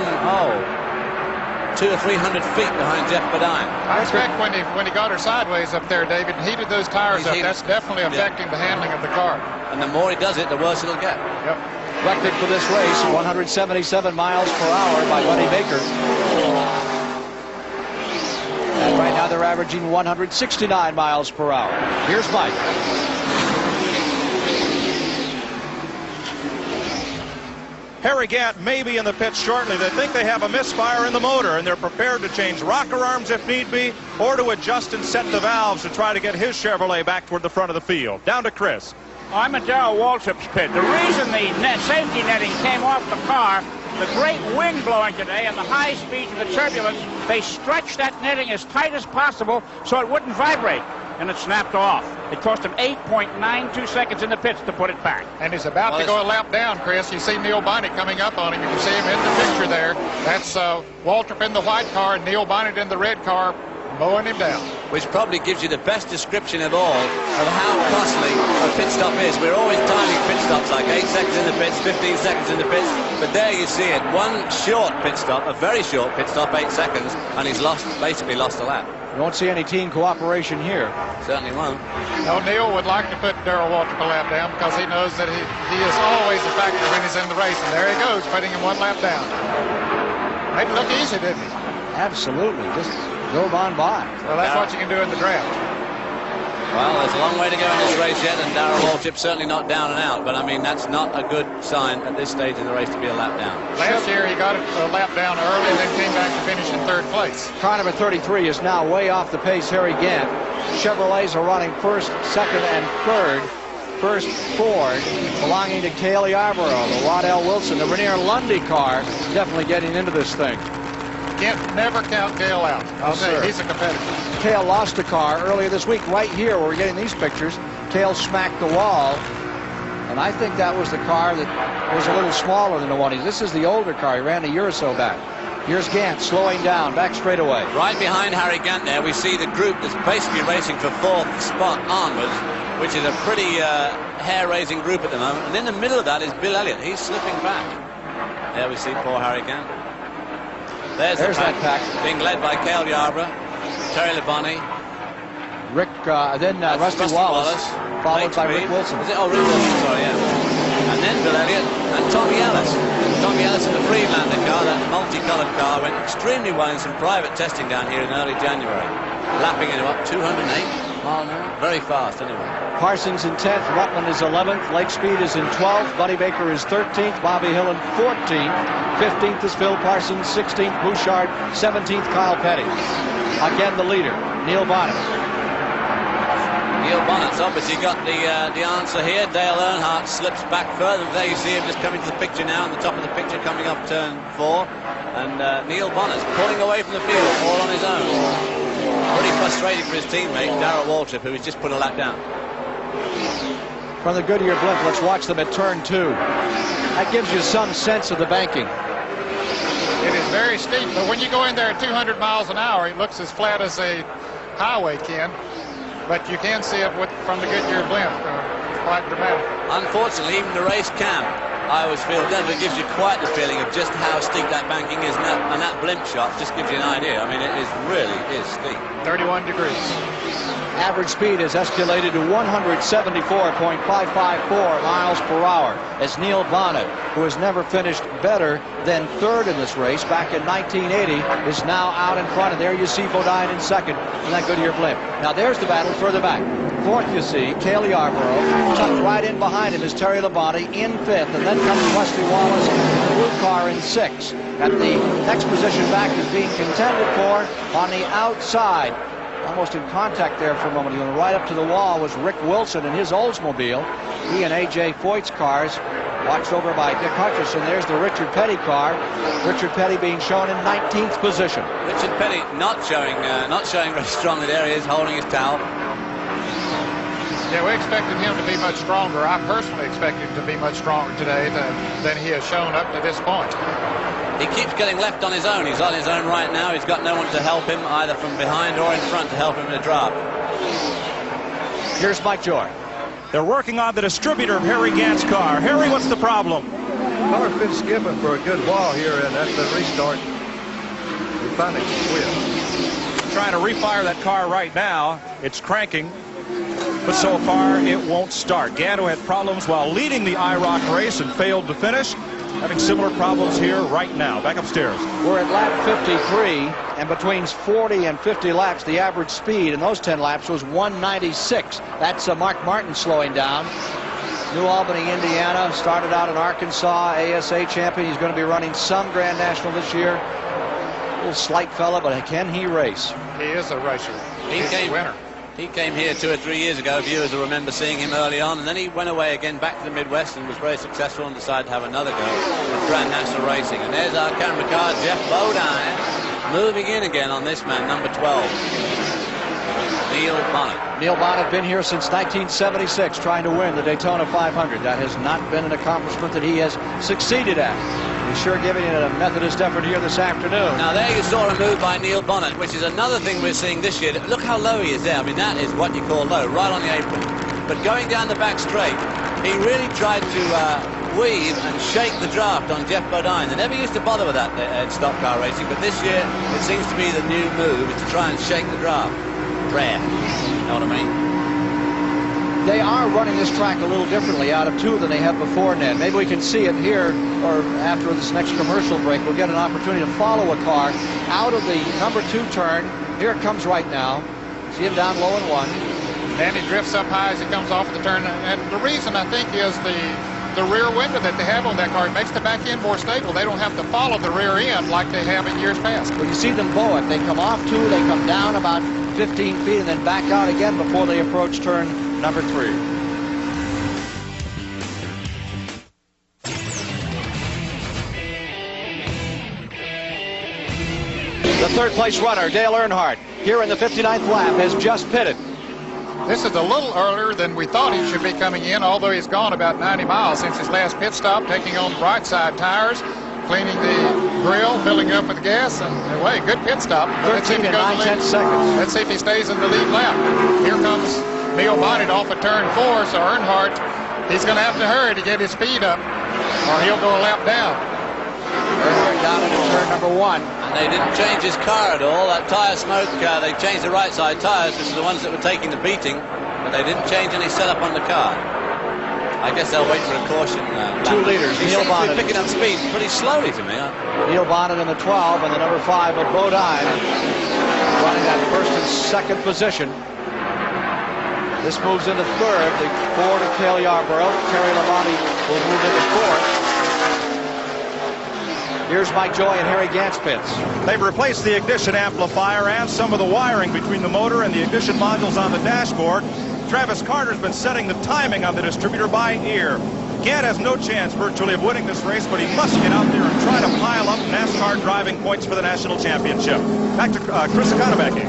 200 or 300 feet behind Jeff Bodine. I expect when he got her sideways up there, David, and heated those tires up, that's definitely affecting the handling of the car. And the more he does it, the worse it'll get. Yep. Record for this race, 177 miles per hour by Buddy Baker. And right now they're averaging 169 miles per hour. Here's Mike. Harry Gant may be in the pits shortly. They think they have a misfire in the motor, and they're prepared to change rocker arms if need be, or to adjust and set the valves to try to get his Chevrolet back toward the front of the field. Down to Chris. I'm at Darrell Waltrip's pit. The reason the safety netting came off the car, the great wind blowing today and the high speeds of the turbulence, they stretched that netting as tight as possible so it wouldn't vibrate, and it snapped off. It cost him 8.92 seconds in the pits to put it back. And he's about to go a lap down, Chris. You see Neil Bonnet coming up on him. You can see him in the picture there. That's Waltrip in the white car and Neil Bonnet in the red car, mowing him down. Which probably gives you the best description of all of how costly a pit stop is. We're always timing pit stops like 8 seconds in the pits, 15 seconds in the pits, but there you see it. One short pit stop, a very short pit stop, 8 seconds, and he's basically lost a lap. You won't see any team cooperation here. Certainly won't. No, Neil would like to put Darrell Waltrip a lap down because he knows that he is always a factor when he's in the race, and there he goes, putting him 1 lap down. Made it look easy, didn't he? Absolutely. Just drove on by. Well, that's what you can do in the draft. Well, there's a long way to go in this race yet, and Darrell Waltrip's certainly not down and out, but I mean, that's not a good sign at this stage in the race to be a lap down. Last year, he got a lap down early and then came back to finish in 3rd place. Car number 33 is now way off the pace, Harry Gant. Chevrolets are running first, second, and third. First Ford belonging to Cale Yarborough, the Waddell Wilson, the Renier Lundy car definitely getting into this thing. Can't never count Cale out. I'll say he's a competitor. Cale lost a car earlier this week right here where we're getting these pictures. Cale smacked the wall, and I think that was the car that was a little smaller than the one. This is the older car. He ran a year or so back. Here's Gant slowing down, back straightaway. Right behind Harry Gant there, we see the group that's basically racing for 4th spot onwards, which is a pretty hair-raising group at the moment. And in the middle of that is Bill Elliott. He's slipping back. There we see poor Harry Gant. There's that pack being led by Cale Yarborough, Terry Labonte, Rick, then Rusty Wallace, followed by Rick Wilson. Is it? Oh, Rick Wilson, sorry, yeah. And then Bill Elliott and Tommy Ellis. Tommy Ellison, the Freelander car, that multicolored car, went extremely well in some private testing down here in early January. Lapping it up 208 miles an hour. Very fast, anyway. Parsons in 10th, Rutland is 11th, Lake Speed is in 12th, Buddy Baker is 13th, Bobby Hill in 14th, 15th is Phil Parsons, 16th Bouchard, 17th Kyle Petty. Again the leader, Neil Bonnet. Neil Bonnet's obviously got the answer here. Dale Earnhardt slips back further. There you see him just coming to the picture now, on the top of the picture, coming up turn 4. And Neil Bonnet's pulling away from the field, all on his own. Pretty frustrating for his teammate, Darrell Waltrip, who has just put a lap down. From the Goodyear blimp, let's watch them at turn 2. That gives you some sense of the banking. It is very steep, but when you go in there at 200 miles an hour, it looks as flat as a highway, Ken. But you can see it from the Goodyear blimp. Quite dramatic. Unfortunately, even the race cam, I always feel, never gives you quite the feeling of just how steep that banking is, and that blimp shot just gives you an idea. I mean, it really is steep. 31 degrees. Average speed has escalated to 174.554 miles per hour as Neil Bonnet, who has never finished better than 3rd in this race back in 1980, is now out in front. And there you see Bodine in 2nd in that Goodyear blimp. Now there's the battle further back. 4th you see Cale Yarborough. Tucked right in behind him is Terry Labonte in 5th. And then comes Wesley Wallace in the blue car in 6th. And the next position back is being contended for on the outside. Almost in contact there for a moment. He went right up to the wall was Rick Wilson in his Oldsmobile. He and A.J. Foyt's cars, watched over by Dick Hutcherson. There's the Richard Petty car. Richard Petty being shown in 19th position. Richard Petty not showing very strongly there. He is holding his towel. Yeah, we expected him to be much stronger. I personally expected him to be much stronger today than he has shown up to this point. He keeps getting left on his own. He's on his own right now. He's got no one to help him, either from behind or in front, to help him in the draft. Here's Mike Joy. They're working on the distributor of Harry Gant's car. Harry, what's the problem? The car's been skipping for a good while here, and at the restart, we finally quit. Trying to refire that car right now. It's cranking, but so far it won't start. Ganto had problems while leading the IROC race and failed to finish. Having similar problems here right now. Back upstairs. We're at lap 53, and between 40 and 50 laps, the average speed in those 10 laps was 196. That's Mark Martin slowing down. New Albany, Indiana, started out in Arkansas, ASA champion. He's going to be running some Grand National this year. A little slight fella, but can he race? He is a racer. He's a winner. He came here 2 or 3 years ago. Viewers will remember seeing him early on, and then he went away again back to the Midwest and was very successful and decided to have another go at Grand National Racing. And there's our camera car, Jeff Bodine, moving in again on this man, number 12, Neil Bonnet. Neil Bonnet been here since 1976 trying to win the Daytona 500. That has not been an accomplishment that he has succeeded at. He's sure giving it a Methodist effort here this afternoon. Now there you saw a move by Neil Bonnet, which is another thing we're seeing this year. Look how low he is there. I mean, that is what you call low, right on the apron. But going down the back straight, he really tried to weave and shake the draft on Jeff Bodine. They never used to bother with that at stock car racing, but this year it seems to be the new move, is to try and shake the draft. Rare. You know what I mean? They are running this track a little differently out of 2 than they have before, Ned. Maybe we can see it here, or after this next commercial break, we'll get an opportunity to follow a car out of the number 2 turn. Here it comes right now. See him down low in 1. And he drifts up high as he comes off the turn. And the reason, I think, is the rear window that they have on that car. It makes the back end more stable. They don't have to follow the rear end like they have in years past. Well, you see them bow it. They come off 2, they come down about 15 feet, and then back out again before they approach turn number 3. The 3rd place runner, Dale Earnhardt, here in the 59th lap, has just pitted. This is a little earlier than we thought he should be coming in, although he's gone about 90 miles since his last pit stop, taking on bright side tires, cleaning the grill, filling up with gas, and away, good pit stop. 13 and 9/10 seconds. Let's see if he stays in the lead lap. Here comes Neil Bonnet off of turn 4, so Earnhardt, he's going to have to hurry to get his speed up, or he'll go a lap down. Earnhardt down into turn number 1. And they didn't change his car at all. That tire smoke, they changed the right side tires, which are the ones that were taking the beating, but they didn't change any setup on the car. I guess they'll wait for a caution. Two leaders, He Neil seems to Bonnet. be picking up speed pretty slowly to me. Neil Bonnet in the 12 and the number 5 of Bodine running that first and second position. This moves into third. The 4 to Cale Yarborough. Terry Labonte will move into fourth. Here's Mike Joy and Harry Gant's pits. They've replaced the ignition amplifier and some of the wiring between the motor and the ignition modules on the dashboard. Travis Carter's been setting the timing on the distributor by ear. Gant has no chance virtually of winning this race, but he must get out there and try to pile up NASCAR driving points for the national championship. Back to Chris Economaki.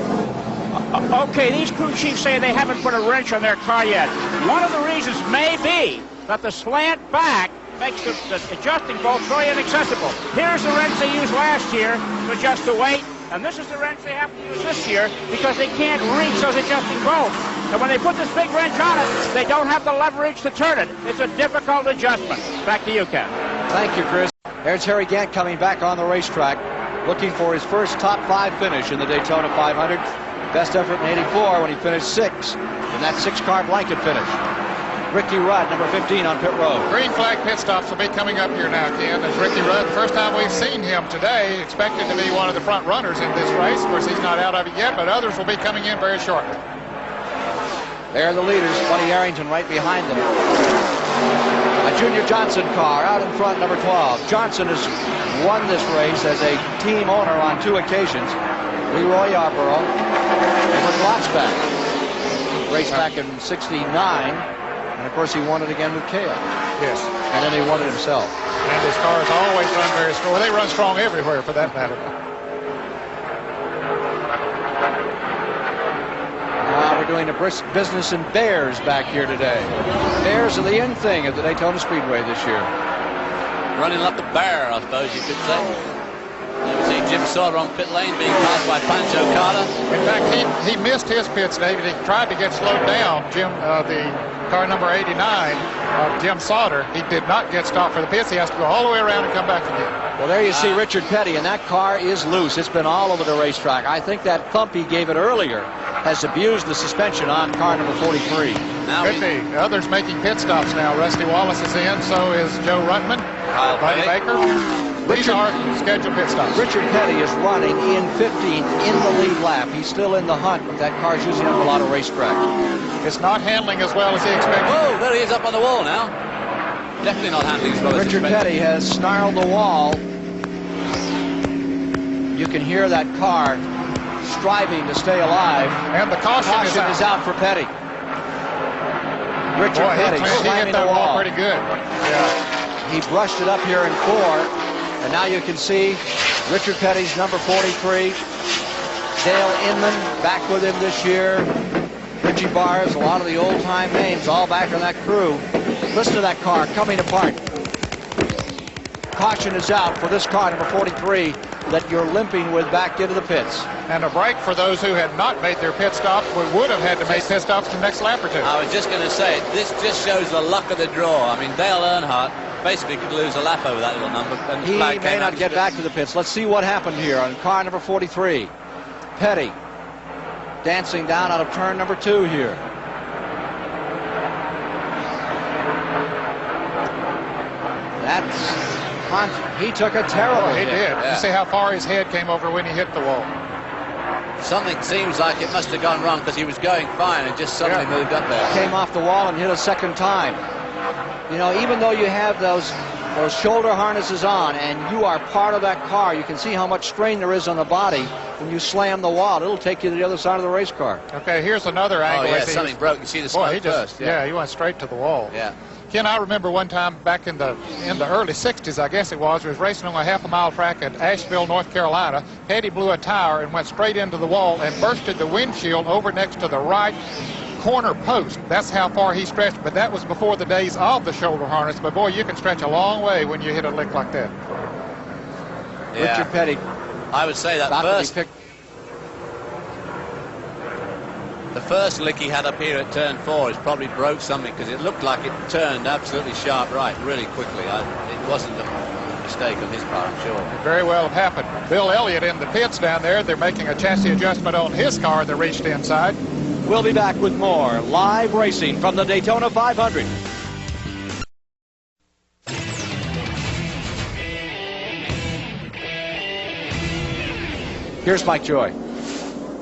Okay, these crew chiefs say they haven't put a wrench on their car yet. One of the reasons may be that the slant back makes the adjusting bolt very inaccessible. Here's the wrench they used last year to adjust the weight, and this is the wrench they have to use this year because they can't reach those adjusting bolts. And when they put this big wrench on it, they don't have the leverage to turn it. It's a difficult adjustment. Back to you, Ken. Thank you, Chris. There's Harry Gant coming back on the racetrack, looking for his first top 5 finish in the Daytona 500. Best effort in '84 when he finished 6th in that 6-car blanket finish. Ricky Rudd, number 15 on pit road. Green flag pit stops will be coming up here now, Ken. As Ricky Rudd, the first time we've seen him today, expected to be one of the front runners in this race. Of course, he's not out of it yet, but others will be coming in very shortly. There are the leaders, Buddy Arrington right behind them. A Junior Johnson car out in front, number 12. Johnson has won this race as a team owner on 2 occasions. Leroy Yarborough and with Lotsback. Raced back in '69, and of course he won it again with Cale. Yes. And then he won it himself. And his cars always run very strong. Well, they run strong everywhere for that matter. We're doing a brisk business in bears back here today. Bears are the in thing at the Daytona Speedway this year. Running like a bear, I suppose you could say. You see Jim Sauter on pit lane being passed by Pancho Carter. In fact, he missed his pits, David. He tried to get slowed down. Jim, the car number 89, Jim Sauter, he did not get stopped for the pits. He has to go all the way around and come back again. Well, there you see Richard Petty, and that car is loose. It's been all over the racetrack. I think that thump he gave it earlier has abused the suspension on car number 43. Could be. Others making pit stops now. Rusty Wallace is in, so is Joe Ruttman, Buddy Baker. These are scheduled pit stops. Richard Petty is running in 15 in the lead lap. He's still in the hunt, but that car's using up a lot of racetrack. It's not handling as well as he expected. Oh, there he is up on the wall now. Definitely not handling as well as Richard Petty has snarled the wall. You can hear that car striving to stay alive. And the caution is out for Petty. Richard Petty he slamming hit that the wall. wall pretty good. Yeah. He brushed it up here in 4. And now you can see Richard Petty's number 43. Dale Inman back with him this year. Richie Bars, a lot of the old-time names all back on that crew. Listen to that car coming apart. Caution is out for this car, number 43, that you're limping with back into the pits. And a break for those who had not made their pit stops. We would have had to make pit stops the next lap or 2. I was just going to say, this just shows the luck of the draw. I mean, Dale Earnhardt basically could lose a lap over that little number. And He may not get back to the pits. Let's see what happened here on car number 43. Petty dancing down out of turn number 2 here. He took a terrible hit. He did. Yeah. You see how far his head came over when he hit the wall. Something seems like it must have gone wrong because he was going fine and just suddenly moved up there. Came off the wall and hit a second time. You know, even though you have those shoulder harnesses on and you are part of that car, you can see how much strain there is on the body when you slam the wall. It'll take you to the other side of the race car. Okay, here's another angle. Oh, yeah, something broke. You see the smoke first. Yeah, he went straight to the wall. Yeah. Ken, I remember one time back in the early 60s, I guess it was racing on a half-a-mile track at Asheville, North Carolina. Petty blew a tire and went straight into the wall and bursted the windshield over next to the right corner post. That's how far he stretched, but that was before the days of the shoulder harness. But boy, you can stretch a long way when you hit a lick like that. Yeah. Richard Petty. I would say that the first lick he had up here at turn 4 is probably broke something because it looked like it turned absolutely sharp right really quickly. It wasn't a mistake on his part, I'm sure. It very well have happened. Bill Elliott in the pits down there. They're making a chassis adjustment on his car that reached inside. We'll be back with more live racing from the Daytona 500. Here's Mike Joy.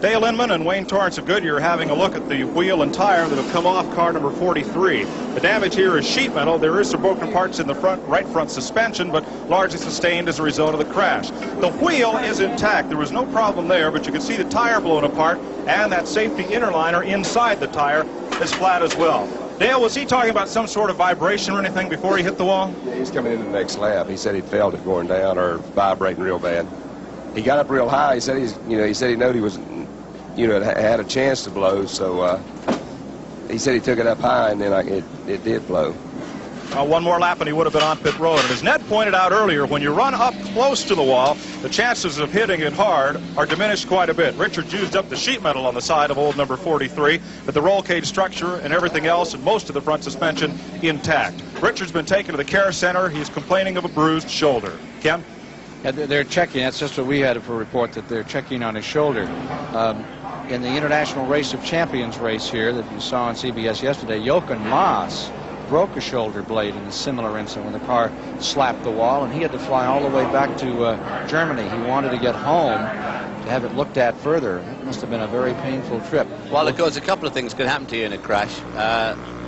Dale Inman and Wayne Torrance of Goodyear having a look at the wheel and tire that have come off car number 43. The damage here is sheet metal. There is some broken parts in the right front suspension, but largely sustained as a result of the crash. The wheel is intact. There was no problem there, but you can see the tire blown apart, and that safety inner liner inside the tire is flat as well. Dale, was he talking about some sort of vibration or anything before he hit the wall? Yeah, he's coming into the next lap. He said he felt it going down or vibrating real bad. He got up real high. He said he said he knew he was, had a chance to blow. So he said he took it up high, and then it did blow. One more lap and he would have been on pit road. And as Ned pointed out earlier, when you run up close to the wall, the chances of hitting it hard are diminished quite a bit. Richards used up the sheet metal on the side of old number 43, but the roll cage structure and everything else and most of the front suspension intact. Richards been taken to the care center. He's complaining of a bruised shoulder. Ken? Yeah, they're checking. That's just what we had for a report, that they're checking on his shoulder. In the International Race of Champions race here that you saw on CBS yesterday, Jochen Maas broke a shoulder blade in a similar incident when the car slapped the wall, and he had to fly all the way back to Germany. He wanted to get home to have it looked at further. It must have been a very painful trip. Well, of course, a couple of things could happen to you in a crash.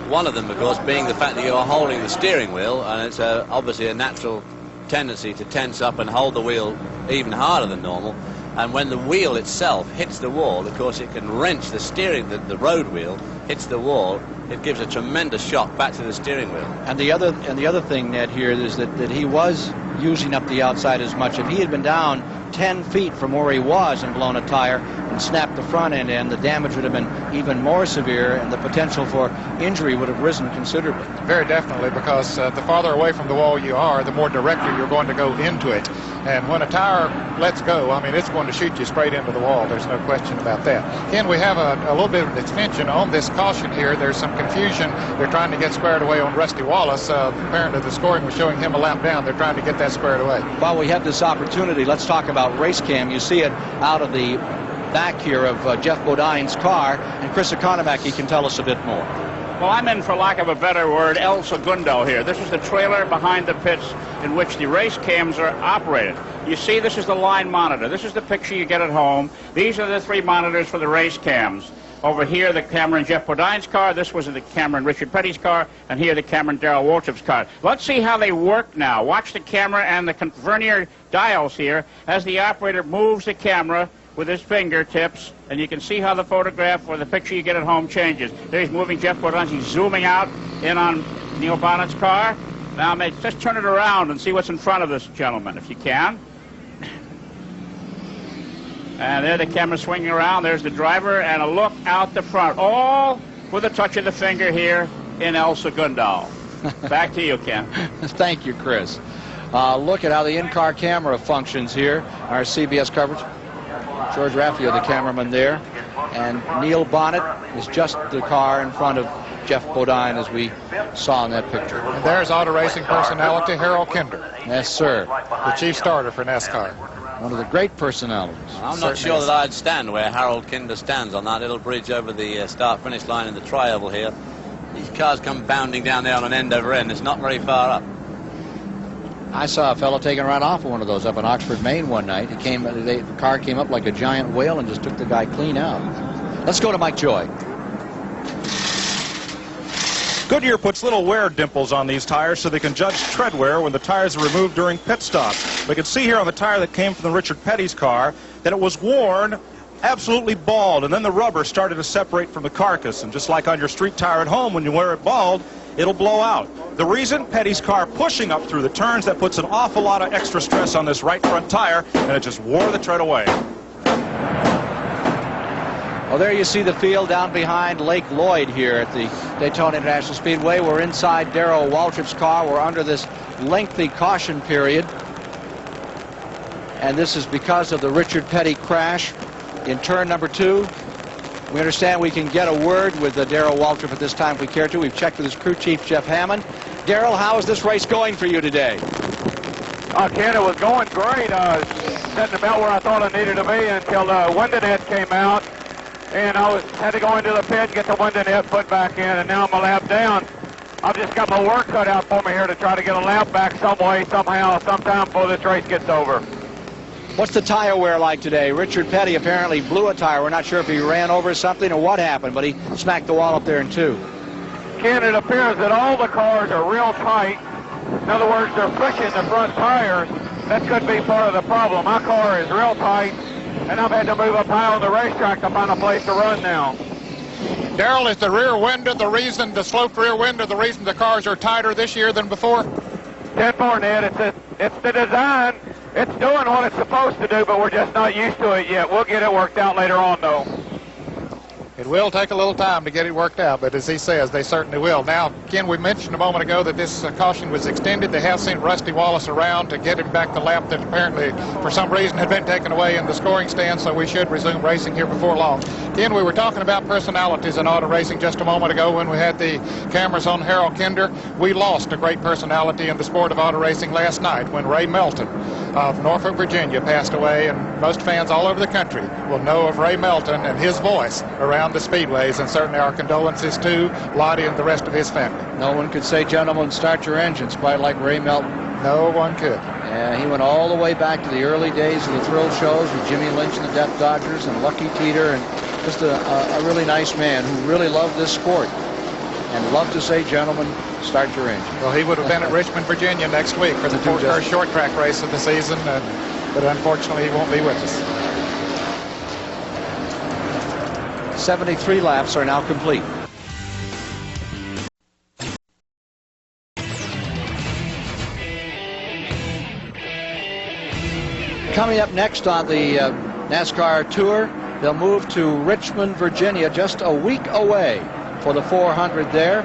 One of them, of course, being the fact that you're holding the steering wheel, and it's obviously a natural tendency to tense up and hold the wheel even harder than normal. And when the wheel itself hits the wall, of course, it can wrench the steering, the road wheel hits the wall. It gives a tremendous shock back to the steering wheel. And the other thing, Ned, here is that he was using up the outside as much. If he had been down 10 feet from where he was and blown a tire and snapped the front end, the damage would have been even more severe, and the potential for injury would have risen considerably. Very definitely, because the farther away from the wall you are, the more directly you're going to go into it. And when a tire lets go, I mean, it's going to shoot you straight into the wall. There's no question about that. Ken, we have a little bit of an extension on this caution here. There's some confusion. They're trying to get squared away on Rusty Wallace. Apparently the scoring was showing him a lap down. They're trying to get that squared away. While we have this opportunity, let's talk about race cam. You see it out of the back here of Jeff Bodine's car, and Chris Economaki can tell us a bit more. Well, I'm in, for lack of a better word, El Segundo here. This is the trailer behind the pits in which the race cams are operated. You see, this is the line monitor. This is the picture you get at home. These are the three monitors for the race cams. Over here, the camera in Jeff Bodine's car. This was the camera in Richard Petty's car. And here, the camera in Darrell Waltrip's car. Let's see how they work now. Watch the camera and the vernier dials here as the operator moves the camera with his fingertips, and you can see how the photograph or the picture you get at home changes. There he's moving Jeff Bodine. He's zooming out in on Neil Bonnet's car. Now, just turn it around and see what's in front of this gentleman, if you can. And there the camera swinging around. There's the driver, and a look out the front, all with a touch of the finger here in El Segundo. Back to you, Ken. Thank you, Chris. Look at how the in-car camera functions here. Our CBS coverage. George Raffio, the cameraman there, and Neil Bonnet is just the car in front of Jeff Bodine, as we saw in that picture. And there's auto racing personality Harold Kinder. Yes, sir. The chief starter for NASCAR. One of the great personalities. I'm not sure that I'd stand where Harold Kinder stands on that little bridge over the start-finish line in the tri-oval here. These cars come bounding down there on an end over end. It's not very far up. I saw a fellow taking right off of one of those up in Oxford, Maine one night. The car came up like a giant whale and just took the guy clean out. Let's go to Mike Joy. Goodyear puts little wear dimples on these tires so they can judge tread wear when the tires are removed during pit stops. We can see here on the tire that came from the Richard Petty's car that it was worn absolutely bald, and then the rubber started to separate from the carcass. And just like on your street tire at home, when you wear it bald, it'll blow out. The reason, Petty's car pushing up through the turns, that puts an awful lot of extra stress on this right front tire, and it just wore the tread away. Well, there you see the field down behind Lake Lloyd here at the Daytona International Speedway. We're inside Darrell Waltrip's car. We're under this lengthy caution period. And this is because of the Richard Petty crash in turn number 2. We understand we can get a word with Darrell Waltrip at this time if we care to. We've checked with his crew chief, Jeff Hammond. Darrell, how is this race going for you today? Ken, it was going great. Sitting about where I thought I needed to be until the window net came out. And I had to go into the pit, get the window net put back in, and now I'm a lap down. I've just got my work cut out for me here to try to get a lap back some way, somehow, sometime before this race gets over. What's the tire wear like today? Richard Petty apparently blew a tire. We're not sure if he ran over something or what happened, but he smacked the wall up there in two. Ken, it appears that all the cars are real tight. In other words, they're pushing the front tires. That could be part of the problem. My car is real tight, and I've had to move up high on the racetrack to find a place to run now. Darrell, is the rear window the reason, the sloped rear window, the reason the cars are tighter this year than before? 10-4, Ned. It's the design. It's doing what it's supposed to do, but we're just not used to it yet. We'll get it worked out later on, though. It will take a little time to get it worked out, but as he says, they certainly will. Now, Ken, we mentioned a moment ago that this caution was extended. They have sent Rusty Wallace around to get him back the lap that apparently, for some reason, had been taken away in the scoring stand, so we should resume racing here before long. Ken, we were talking about personalities in auto racing just a moment ago when we had the cameras on Harold Kinder. We lost a great personality in the sport of auto racing last night when Ray Melton of Norfolk, Virginia passed away, and most fans all over the country will know of Ray Melton and his voice around the speedways, and certainly our condolences to Lottie and the rest of his family. No one could say, gentlemen, start your engines quite like Ray Melton. No one could. Yeah, he went all the way back to the early days of the thrill shows with Jimmy Lynch and the Death Dodgers and Lucky Teeter, and just a really nice man who really loved this sport and loved to say, gentlemen, start your engine. Well, he would have been at Richmond, Virginia next week for the first short track race of the season, but unfortunately he won't be with us. 73 laps are now complete. Coming up next on the NASCAR Tour, they'll move to Richmond, Virginia, just a week away for the 400 there.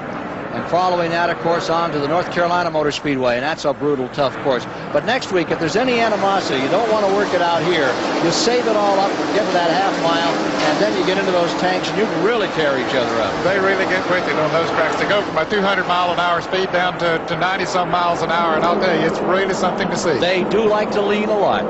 And following that, of course, on to the North Carolina Motor Speedway, and that's a brutal, tough course. But next week, if there's any animosity, you don't want to work it out here. You save it all up, get to that half mile, and then you get into those tanks, and you can really tear each other up. They really get with it on those tracks. They go from a 200-mile-an-hour speed down to 90-some miles an hour, and I'll tell you, it's really something to see. They do like to lean a lot.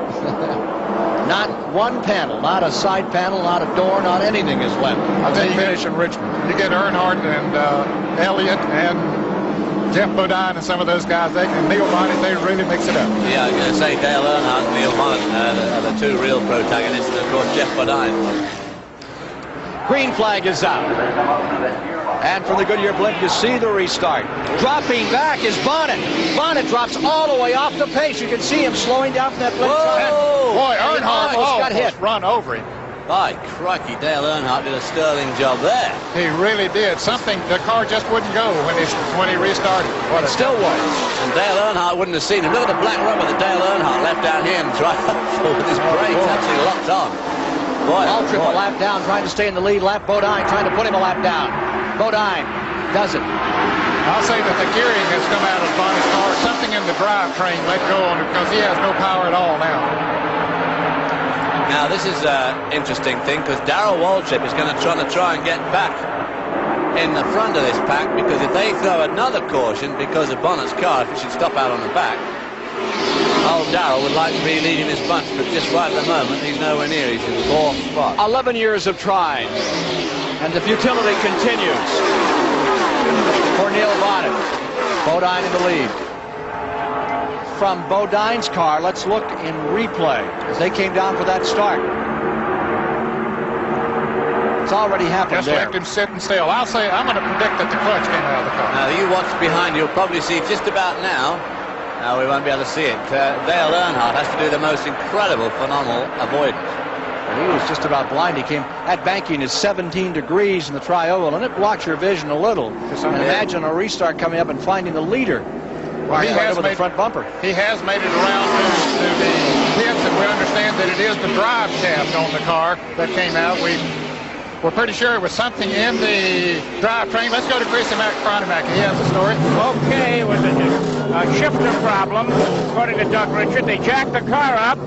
Not one panel, not a side panel, not a door, not anything is left. I'll tell you, finish in Richmond. You get Earnhardt and Elliott and Jeff Bodine and some of those guys, and Neil Bonnet, they really mix it up. Yeah, I was going to say Dale Earnhardt and Neil Bonnet are the two real protagonists, and of course Jeff Bodine. Green flag is out. And from the Goodyear blimp, you see the restart. Dropping back is Bonnet. Bonnet drops all the way off the pace. You can see him slowing down from that blimp. Boy, Earnhardt got hit. Run over him. By crikey, Dale Earnhardt did a sterling job there. He really did. The car just wouldn't go when he restarted. It still won't. And Dale Earnhardt wouldn't have seen him. Look at the black rubber that Dale Earnhardt left down here and tried with his brakes actually locked on. Boy, Waltrip a lap down, trying to stay in the lead. Bodine trying to put him a lap down. Bodine does it. I'll say that the gearing has come out of Bonnet's car. Something in the drivetrain let go on it because he has no power at all now. Now this is an interesting thing because Darrell Waltrip is going to try and get back in the front of this pack, because if they throw another caution because of Bonnet's car, if it should stop out on the back, old Darrell would like to be leading this bunch, but just right at the moment he's nowhere near. He's in the fourth spot. 11 years of trying, and the futility continues for Neil Bonnet. Bodine in the lead. From Bodine's car, let's look in replay as they came down for that start. It's already happened. Just left him sitting still. I'm going to predict that the clutch came out of the car. Now you watch behind, you'll probably see just about now. Now we won't be able to see it. Dale Earnhardt has to do the most incredible, phenomenal avoidance. He was just about blind. That banking is 17 degrees in the tri-oval, and it blocks your vision a little. And imagine a restart coming up and finding the leader. Well, he has over the front bumper. He has made it around to the pits, and we understand that it is the drive shaft on the car that came out. We're pretty sure it was something in the drivetrain. Let's go to Chrissy Cronimac. He has the story. Okay, it was a shifter problem, according to Doug Richard. They jacked the car up,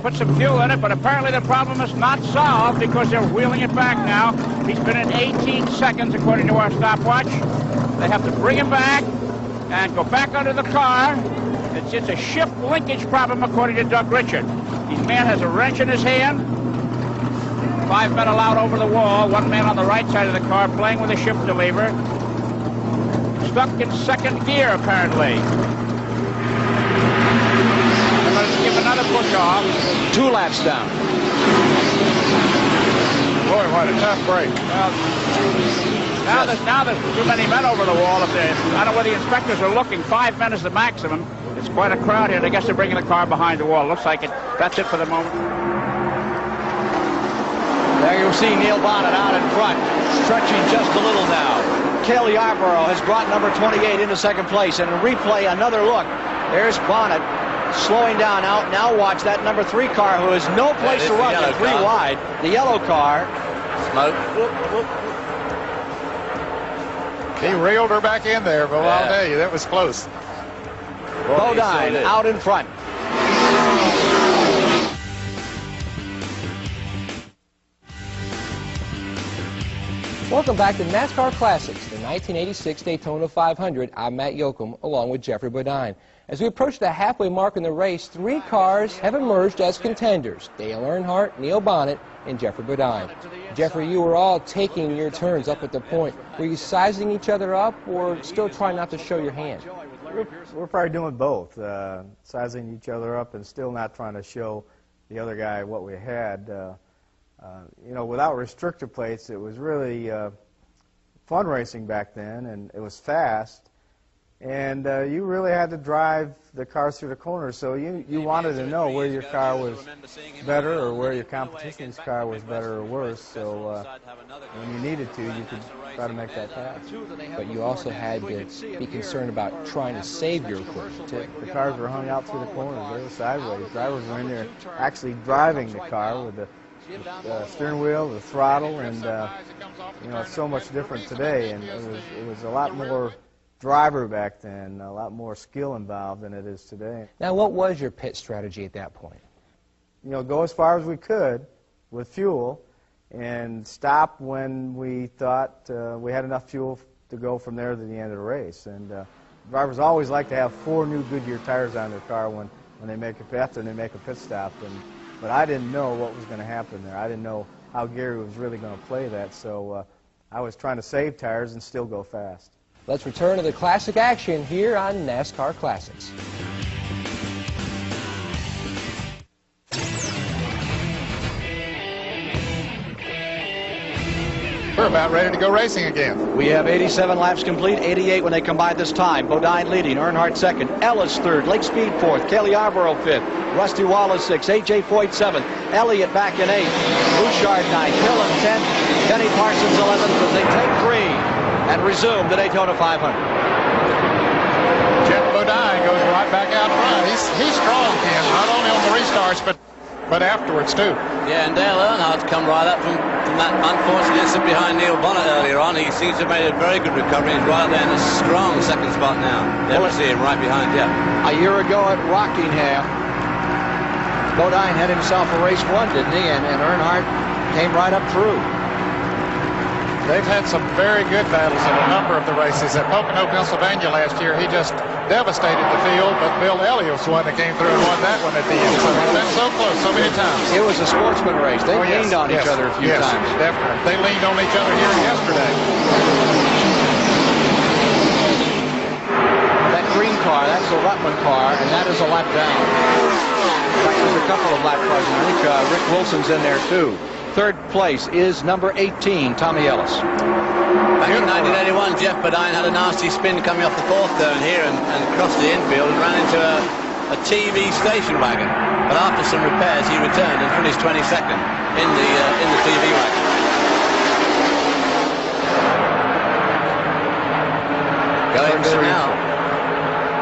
put some fuel in it, but apparently the problem is not solved because they're wheeling it back now. He's been in 18 seconds, according to our stopwatch. They have to bring him back and go back under the car. It's a shift linkage problem, according to Doug Richard. The man has a wrench in his hand. 5 men allowed over the wall. 1 man on the right side of the car playing with a shifter lever. Stuck in second gear, apparently. They're going to give another push off. 2 laps down. Boy, what a tough break. Well, now there's too many men over the wall. I don't know where the inspectors are looking. 5 men is the maximum. It's quite a crowd here. I guess they're bringing the car behind the wall. Looks like it. That's it for the moment. There you'll see Neil Bonnet out in front, stretching just a little now. Cale Yarborough has brought number 28 into second place. And in replay, another look. There's Bonnet slowing down out. Now watch that number 3 car who has no place to run. They're 3 wide. The yellow car. Smoke. He reeled her back in there, but I'll tell you, that was close. Bodine out in front. Welcome back to NASCAR Classics, the 1986 Daytona 500. I'm Matt Yoakum, along with Jeffrey Bodine. As we approach the halfway mark in the race, 3 cars have emerged as contenders: Dale Earnhardt, Neil Bonnet, and Jeffrey Bodine. Jeffrey, you were all taking your turns up at the point. Were you sizing each other up or still trying not to show your hand? We're probably doing both, sizing each other up and still not trying to show the other guy what we had. You know, without restrictor plates, it was really fun racing back then, and it was fast. And you really had to drive the cars through the corners, so you wanted to know where your car was better or where your competition's car was better or worse. So when you needed to, you could try to make that pass. But you also had to be concerned about trying to save your equipment, too. The cars were hung out through the corners. They were sideways. Drivers were in there actually driving the car with the steering wheel, the throttle, and you know, it's so much different today, and it was a lot more driver back then, a lot more skill involved than it is today. Now, what was your pit strategy at that point? You know, go as far as we could with fuel and stop when we thought we had enough fuel to go from there to the end of the race. And drivers always like to have 4 new Goodyear tires on their car when they make after they make a pit stop. But I didn't know what was going to happen there. I didn't know how Gary was really going to play that, so I was trying to save tires and still go fast. Let's return to the classic action here on NASCAR Classics. We're about ready to go racing again. We have 87 laps complete, 88 when they come by this time. Bodine leading, Earnhardt second, Ellis third, Lake Speed fourth, Cale Yarborough fifth, Rusty Wallace sixth, A.J. Foyt seventh, Elliott back in eighth, Bouchard ninth, Hill in 10th, Kenny Parsons 11th as they take 3 and resume the Daytona 500. Jeff Bodine goes right back out front. He's strong, Ken, not only on the restarts, but afterwards, too. Yeah, and Dale Earnhardt's come right up from that unfortunate incident behind Neil Bonnet earlier on. He seems to have made a very good recovery. He's right there in a strong second spot now. There we see him right behind Jeff. A year ago at Rockingham, Bodine had himself a race won, didn't he? And Earnhardt came right up through. They've had some very good battles in a number of the races. At Pocono, Pennsylvania last year, he just devastated the field, but Bill Elliott was the one that came through and won that one at the end. So they've been so close so many times. It was a sportsman race. They leaned on each other a few times. Definitely. They leaned on each other here yesterday. That green car, that's the Rutland car, and that is a lap down. In fact, there's a couple of lap cars, and I think Rick Wilson's in there too. Third place is number 18, Tommy Ellis. Back in 1981, Jeff Bodine had a nasty spin coming off the 4th turn here and crossed the infield and ran into a TV station wagon. But after some repairs, he returned and finished 22nd in the TV wagon. Going to now.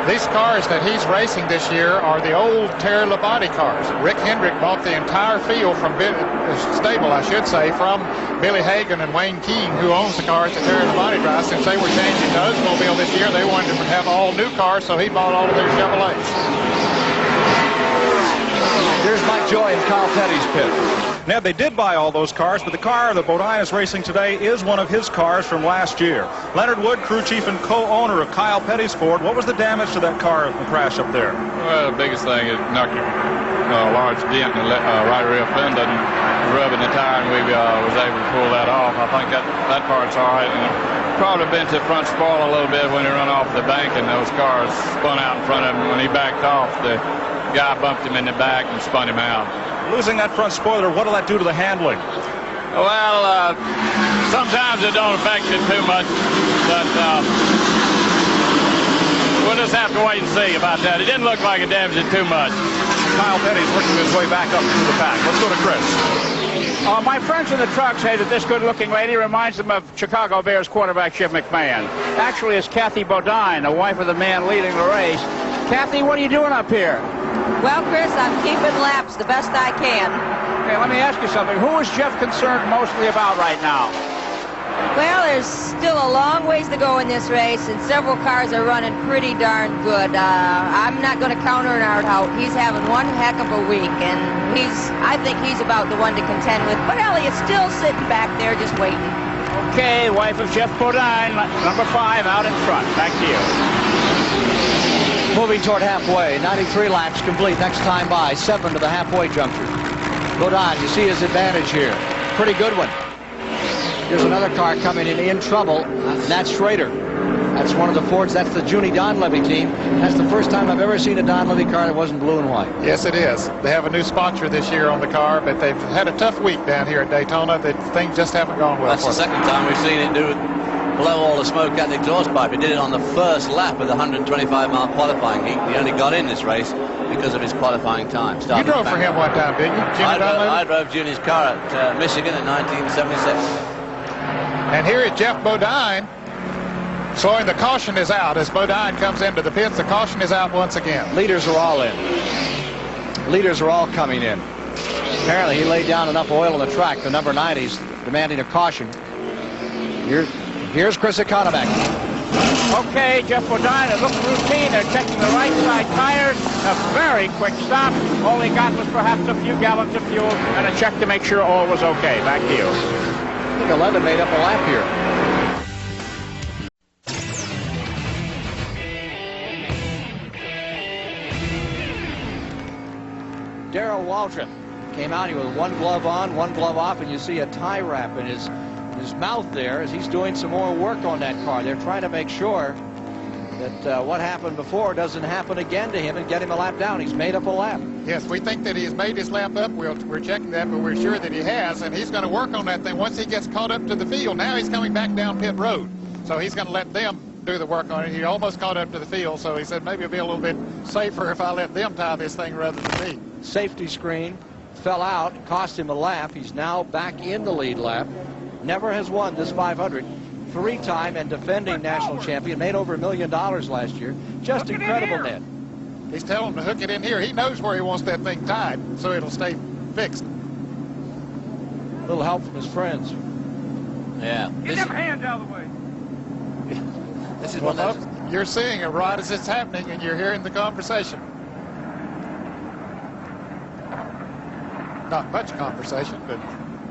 These cars that he's racing this year are the old Terry Labonte cars. Rick Hendrick bought the entire field from stable, I should say, from Billy Hagan and Wayne Keene, who owns the cars that Terry Labonte drives. Since they were changing to Oldsmobile this year, they wanted to have all new cars, so he bought all of their Chevrolets. Here's Mike Joy in Carl Petty's pit. Ned, they did buy all those cars, but the car that Bodine is racing today is one of his cars from last year. Leonard Wood, crew chief and co-owner of Kyle Petty's Ford. What was the damage to that car in the crash up there? Well, the biggest thing is knocked a large dent in the right rear fender and rubbing the tire, and we was able to pull that off. I think that part's all right. And probably bent to the front spoiler a little bit when he run off the bank, and those cars spun out in front of him. When he backed off, the guy bumped him in the back and spun him out. Losing that front spoiler, what'll that do to the handling? Well, sometimes it don't affect it too much, but we'll just have to wait and see about that. It didn't look like it damaged it too much. Kyle Petty's working his way back up through the pack. Let's go to Chris. My friends in the truck say that this good-looking lady reminds them of Chicago Bears quarterback Jim McMahon. Actually, it's Kathy Bodine, the wife of the man leading the race. Kathy, what are you doing up here? Well, Chris, I'm keeping laps the best I can. Okay, let me ask you something. Who is Jeff concerned mostly about right now? Well, there's still a long ways to go in this race, and several cars are running pretty darn good. I'm not going to counter Art out. He's having one heck of a week, and I think he's about the one to contend with. But Elliott's still sitting back there just waiting. Okay, wife of Jeff Bodine, number 5 out in front. Back to you. Moving toward halfway, 93 laps complete, next time by, 7 to the halfway juncture. Bodine, you see his advantage here. Pretty good one. Here's another car coming in trouble, and that's Schrader. That's one of the Fords. That's the Junie Donlevy team. That's the first time I've ever seen a Donlevy car that wasn't blue and white. Yes, it is. They have a new sponsor this year on the car, but they've had a tough week down here at Daytona. Things just haven't gone well. That's the second time we've seen it blow all the smoke out the exhaust pipe. He did it on the first lap of the 125-mile qualifying heat. He only got in this race because of his qualifying time. You drove for him one time, didn't you? I drove Junie's car at Michigan in 1976. And here is Jeff Bodine showing the caution is out. As Bodine comes into the pits, the caution is out once again. Leaders are all in. Leaders are all coming in. Apparently he laid down enough oil on the track. The number 90's demanding a caution. Here's Chris Economac. Okay, Jeff Bodine, it looks routine. They're checking the right side tires. A very quick stop. All he got was perhaps a few gallons of fuel and a check to make sure all was okay. Back to you. I think 11 made up a lap here. Darrell Waltrip came out here with one glove on, one glove off, and you see a tie wrap in his mouth there as he's doing some more work on that car. They're trying to make sure that what happened before doesn't happen again to him and get him a lap down. He's made up a lap. Yes, we think that he's made his lap up. We're checking that, but we're sure that he has, and he's going to work on that thing once he gets caught up to the field. Now he's coming back down pit road, so he's going to let them do the work on it. He almost caught up to the field, so he said maybe it'll be a little bit safer if I let them tie this thing rather than me. Safety screen fell out, cost him a lap. He's now back in the lead lap. Never has won this 500. 3-time and defending national champion. Made over $1 million last year. Just incredible, Ned. He's telling him to hook it in here. He knows where he wants that thing tied, so it'll stay fixed. A little help from his friends. Yeah. Get them hands out of the way. This is well, folks, you're seeing it right as it's happening, and you're hearing the conversation. Not much conversation, but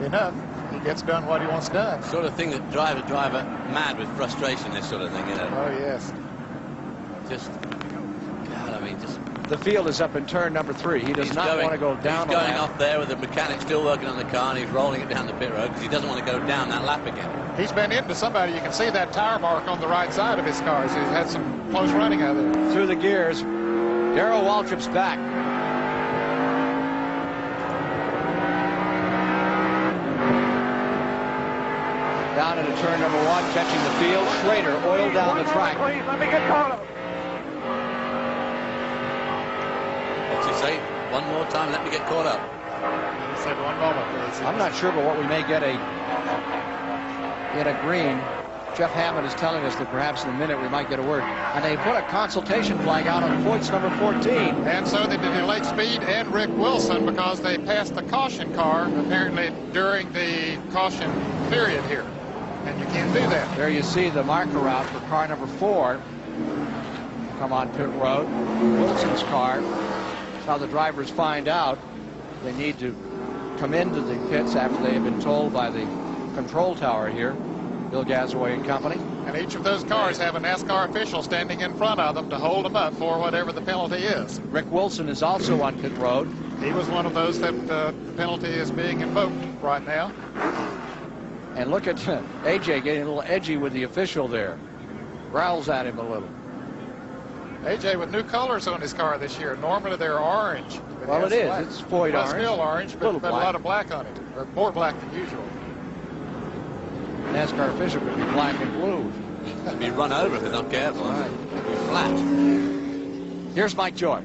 enough. He gets done what he wants done. Sort of thing that drive a driver mad with frustration, this sort of thing, you know. Oh, yes. Just, God, I mean, just... The field is up in turn number 3. He does not want to go down. He's going off there with the mechanic still working on the car, and he's rolling it down the pit road because he doesn't want to go down that lap again. He's been into somebody. You can see that tire mark on the right side of his car. So he's had some close running out there. Through the gears. Darrell Waltrip's back. Down into turn number 1, catching the field. Schrader oiled down the track. Please, let me get caught up. What's he say? One more time, let me get caught up. He said one moment, please. I'm not sure, but what we may get in a green. Jeff Hammond is telling us that perhaps in a minute we might get a word. And they put a consultation flag out on points number 14. And so they did Lake Speed and Rick Wilson because they passed the caution car apparently during the caution period here. And you can't do that. There you see the marker out for car number 4. Come on pit road. Wilson's car. That's how the drivers find out they need to come into the pits after they have been told by the control tower here. Bill Gasaway and company. And each of those cars have a NASCAR official standing in front of them to hold them up for whatever the penalty is. Rick Wilson is also on pit road. He was one of those that the penalty is being invoked right now. And look at AJ getting a little edgy with the official there. Growls at him a little. AJ, with new colors on his car this year. Normally they're orange. Well, it is. It's void orange. Still orange, but a lot of black on it, or more black than usual. NASCAR official could be black and blue. Could be run over if they're not careful. Right. Could be flat. Here's Mike Joy.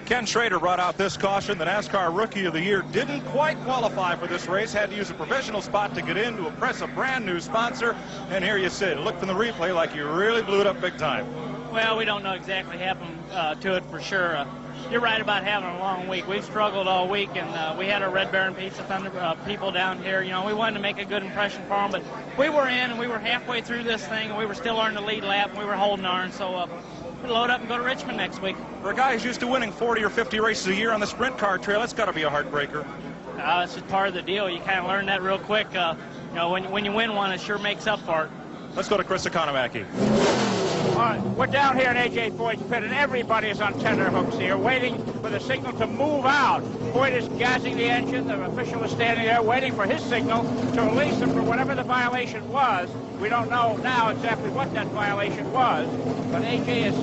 Ken Schrader brought out this caution. The NASCAR Rookie of the Year didn't quite qualify for this race. Had to use a professional spot to get in to impress a brand new sponsor. And here you sit. It looked from the replay like you really blew it up big time. Well, we don't know exactly what happened to it for sure. You're right about having a long week. We've struggled all week, and we had our Red Baron Pizza Thunder people down here. You know, we wanted to make a good impression for them, but we were in, and we were halfway through this thing, and we were still on the lead lap, and we were holding on. So we'll load up and go to Richmond next week. For a guy who's used to winning 40 or 50 races a year on the sprint car trail, it's got to be a heartbreaker. It's just part of the deal. You kind of learn that real quick. You know, when you win one, it sure makes up for it. Let's go to Chris Economaki. All right, we're down here in A.J. Foyt's pit, and everybody is on tender hooks here, waiting for the signal to move out. Foyt is gassing the engine. The official is standing there waiting for his signal to release him for whatever the violation was. We don't know now exactly what that violation was, but A.J. is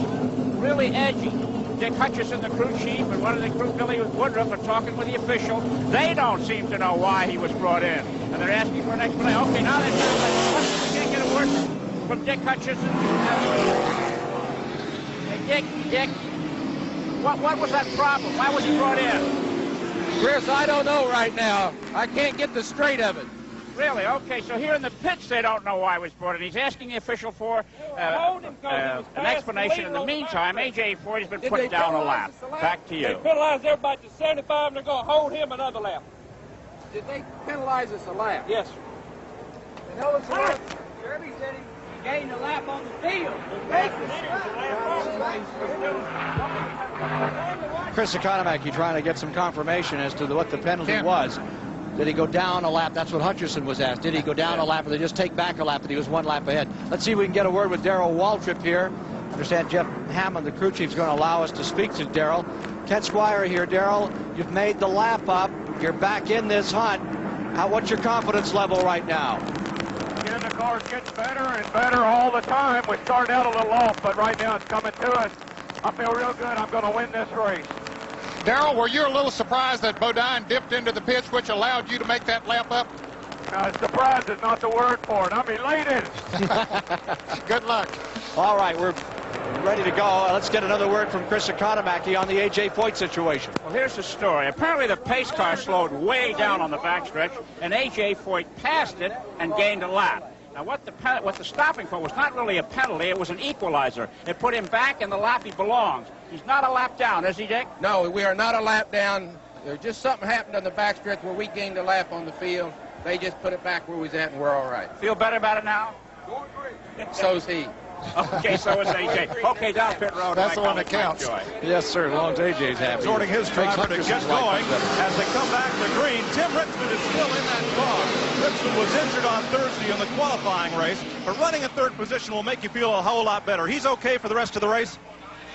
really edgy. Dick Hutchison, the crew chief, and one of the crew, Billy Woodruff, are talking with the official. They don't seem to know why he was brought in, and they're asking for an explanation. Okay, now they're we can't get a word from Dick Hutchison. Hey, Dick, what was that problem? Why was he brought in? Chris, I don't know right now. I can't get the straight of it. Really? Okay, so here in the pits, they don't know why he was brought in. He's asking the official for an explanation. In the meantime, A.J. Foyt has been put down a lap. Back to you. They penalized everybody to 75, and they're going to hold him another lap. Did they penalize us a lap? Yes, sir. They held us a lap. Kirby said he gained a lap on the field. Chris Economaki trying to get some confirmation as to what the penalty was. Did he go down a lap? That's what Hutchison was asked. Did he go down a lap, or did they just take back a lap that he was one lap ahead? Let's see if we can get a word with Darrell Waltrip here. I understand Jeff Hammond, the crew chief, is going to allow us to speak to Darrell. Ken Squire here. Darrell, you've made the lap up. You're back in this hunt. What's your confidence level right now? Yeah, the car's getting better and better all the time. We started out a little off, but right now it's coming to us. I feel real good. I'm going to win this race. Darrell, were you a little surprised that Bodine dipped into the pits, which allowed you to make that lap up? Surprised is not the word for it. I'm elated. Good luck. All right, we're ready to go. Let's get another word from Chris Economaki on the A.J. Foyt situation. Well, here's the story. Apparently the pace car slowed way down on the backstretch, and A.J. Foyt passed it and gained a lap. Now, what the stopping for was not really a penalty. It was an equalizer. It put him back in the lap he belongs. He's not a lap down, is he, Dick? No, we are not a lap down. There's just something happened on the backstretch where we gained a lap on the field. They just put it back where we was at, and we're all right. Feel better about it now? So's he. Okay, so is A.J. Okay, down pit road. That's the one that counts. Yes, sir, as long as A.J.'s happy. Exhorting his driver to get going as they come back to green. Tim Richmond is still in that car. Richmond was injured on Thursday in the qualifying race, but running in third position will make you feel a whole lot better. He's okay for the rest of the race?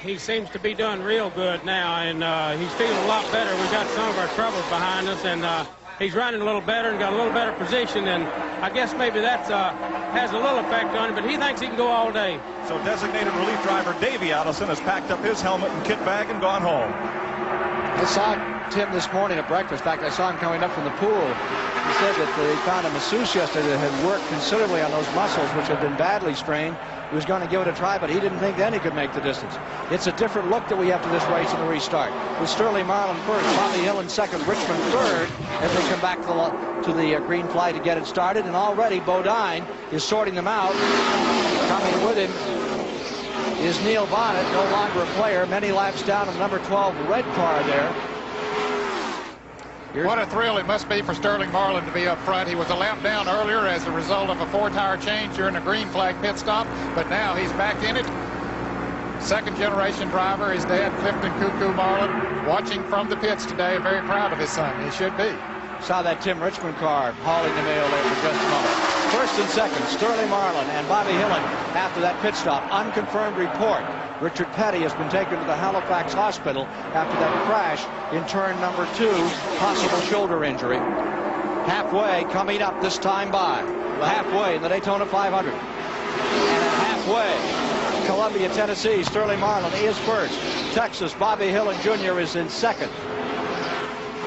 He seems to be doing real good now, and he's feeling a lot better. We got some of our troubles behind us, and he's running a little better and got a little better position, and I guess maybe that has a little effect on him, but he thinks he can go all day. So designated relief driver Davey Allison has packed up his helmet and kit bag and gone home. I saw Tim this morning at breakfast. In fact, I saw him coming up from the pool. He said that they found a masseuse yesterday that had worked considerably on those muscles, which had been badly strained. He was going to give it a try, but he didn't think then he could make the distance. It's a different look that we have to this race in the restart. With Sterling Marlin first, Bobby Hill in second, Richmond third, as they come back to the green flag to get it started. And already Bodine is sorting them out. Coming with him is Neil Bonnet, no longer a player, many laps down in the number 12 red car there. What a thrill it must be for Sterling Marlin to be up front. He was a lap down earlier as a result of a four-tire change during a green flag pit stop, but now he's back in it. Second-generation driver, his dad, Clifton Cuckoo Marlin, watching from the pits today, very proud of his son. He should be. Saw that Tim Richmond car hauling the mail there for just a moment. First and second, Sterling Marlin and Bobby Hillen after that pit stop. Unconfirmed report. Richard Petty has been taken to the Halifax Hospital after that crash in turn number 2, possible shoulder injury. Halfway, coming up this time by. Halfway in the Daytona 500. And at halfway. Columbia, Tennessee, Sterling Marlin is first. Texas, Bobby Hillin Jr. is in second.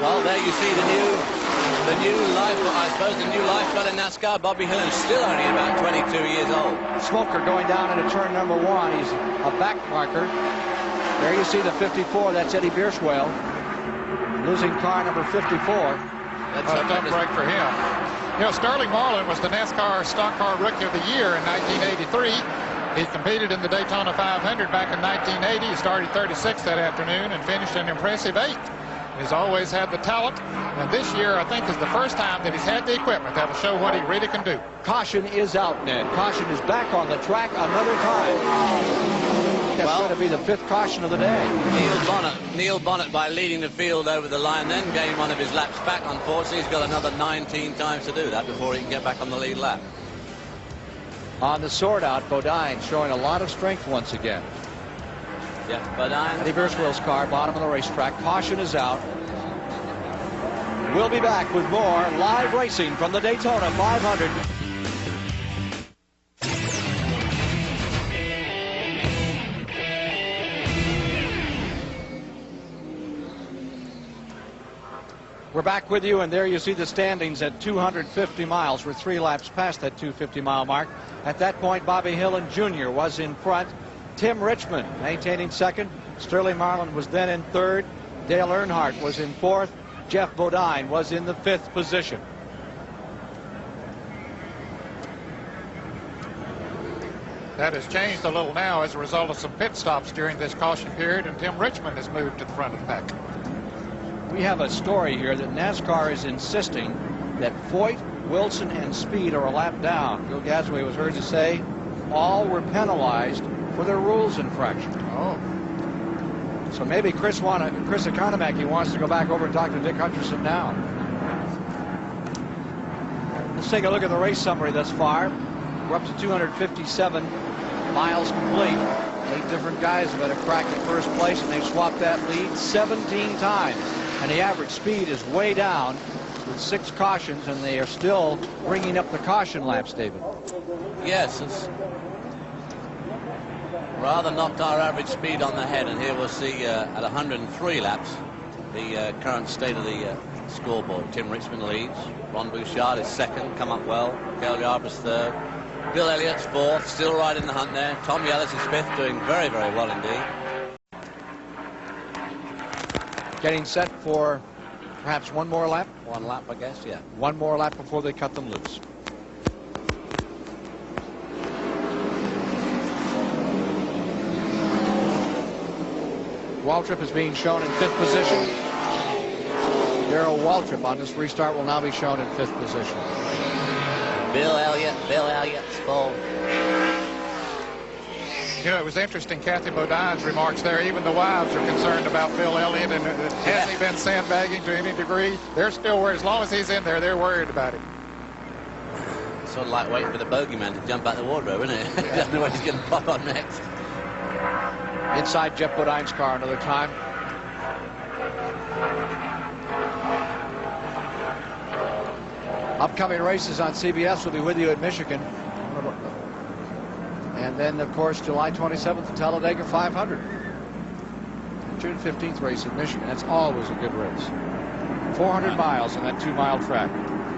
Well, there you see the new life, I suppose, the new lifeblood in NASCAR. Bobby Hillin still only about 22 years old. Smoker going down into turn number 1. He's a back marker. There you see the 54. That's Eddie Bierswell. Losing car number 54. That's a tough break for him. You know, Sterling Marlin was the NASCAR Stock Car Rookie of the Year in 1983. He competed in the Daytona 500 back in 1980. He started 36th that afternoon and finished an impressive 8th. He's always had the talent, and this year I think is the first time that he's had the equipment that'll show what he really can do. Caution is out, Ned. Caution is back on the track another time. That's going to be the 5th caution of the day. Neil Bonnet, by leading the field over the line, then gained one of his laps back. Unfortunately, he's got another 19 times to do that before he can get back on the lead lap. On the sort out, Bodine showing a lot of strength once again. Yeah, Bodine. Eddie Bierswell's car, bottom of the racetrack. Caution is out. We'll be back with more live racing from the Daytona 500. We're back with you, and there you see the standings at 250 miles. We're 3 laps past that 250-mile mark. At that point, Bobby Hillin Jr. was in front. Tim Richmond maintaining second. Sterling Marlin was then in third. Dale Earnhardt was in fourth. Jeff Bodine was in the 5th position. That has changed a little now as a result of some pit stops during this caution period, and Tim Richmond has moved to the front of the pack. We have a story here that NASCAR is insisting that Foyt, Wilson, and Speed are a lap down. Bill Gasway was heard to say all were penalized for their rules infraction. Oh. So maybe Chris Economaki wants to go back over and talk to Dick Hutcherson now. Let's take a look at the race summary thus far. We're up to 257 miles complete. 8 different guys have had a crack at first place, and they've swapped that lead 17 times. And the average speed is way down with 6 cautions, and they are still bringing up the caution laps, David. Yes, it's rather knocked our average speed on the head, and here we'll see at 103 laps the current state of the scoreboard. Tim Richmond leads. Ron Bouchard is second, come up well. Cale Yarborough's third. Bill Elliott's fourth, still right in the hunt there. Tom Yellis is fifth, doing very, very well indeed. Getting set for perhaps one more lap? One lap, I guess, yeah. One more lap before they cut them loose. Waltrip is being shown in 5th position. Darrell Waltrip on this restart will now be shown in 5th position. Bill Elliott's full. You know, it was interesting, Kathy Bodine's remarks there. Even the wives are concerned about Bill Elliott, and has he been sandbagging to any degree? They're still worried. As long as he's in there, they're worried about him. Sort of like waiting for the bogeyman to jump out the wardrobe, isn't it? You don't know what he's going to pop on next. Inside Jeff Bodine's car another time. Upcoming races on CBS will be with you at Michigan. And then, of course, July 27th, the Talladega 500. June 15th race at Michigan. That's always a good race. 400 miles on that 2-mile track.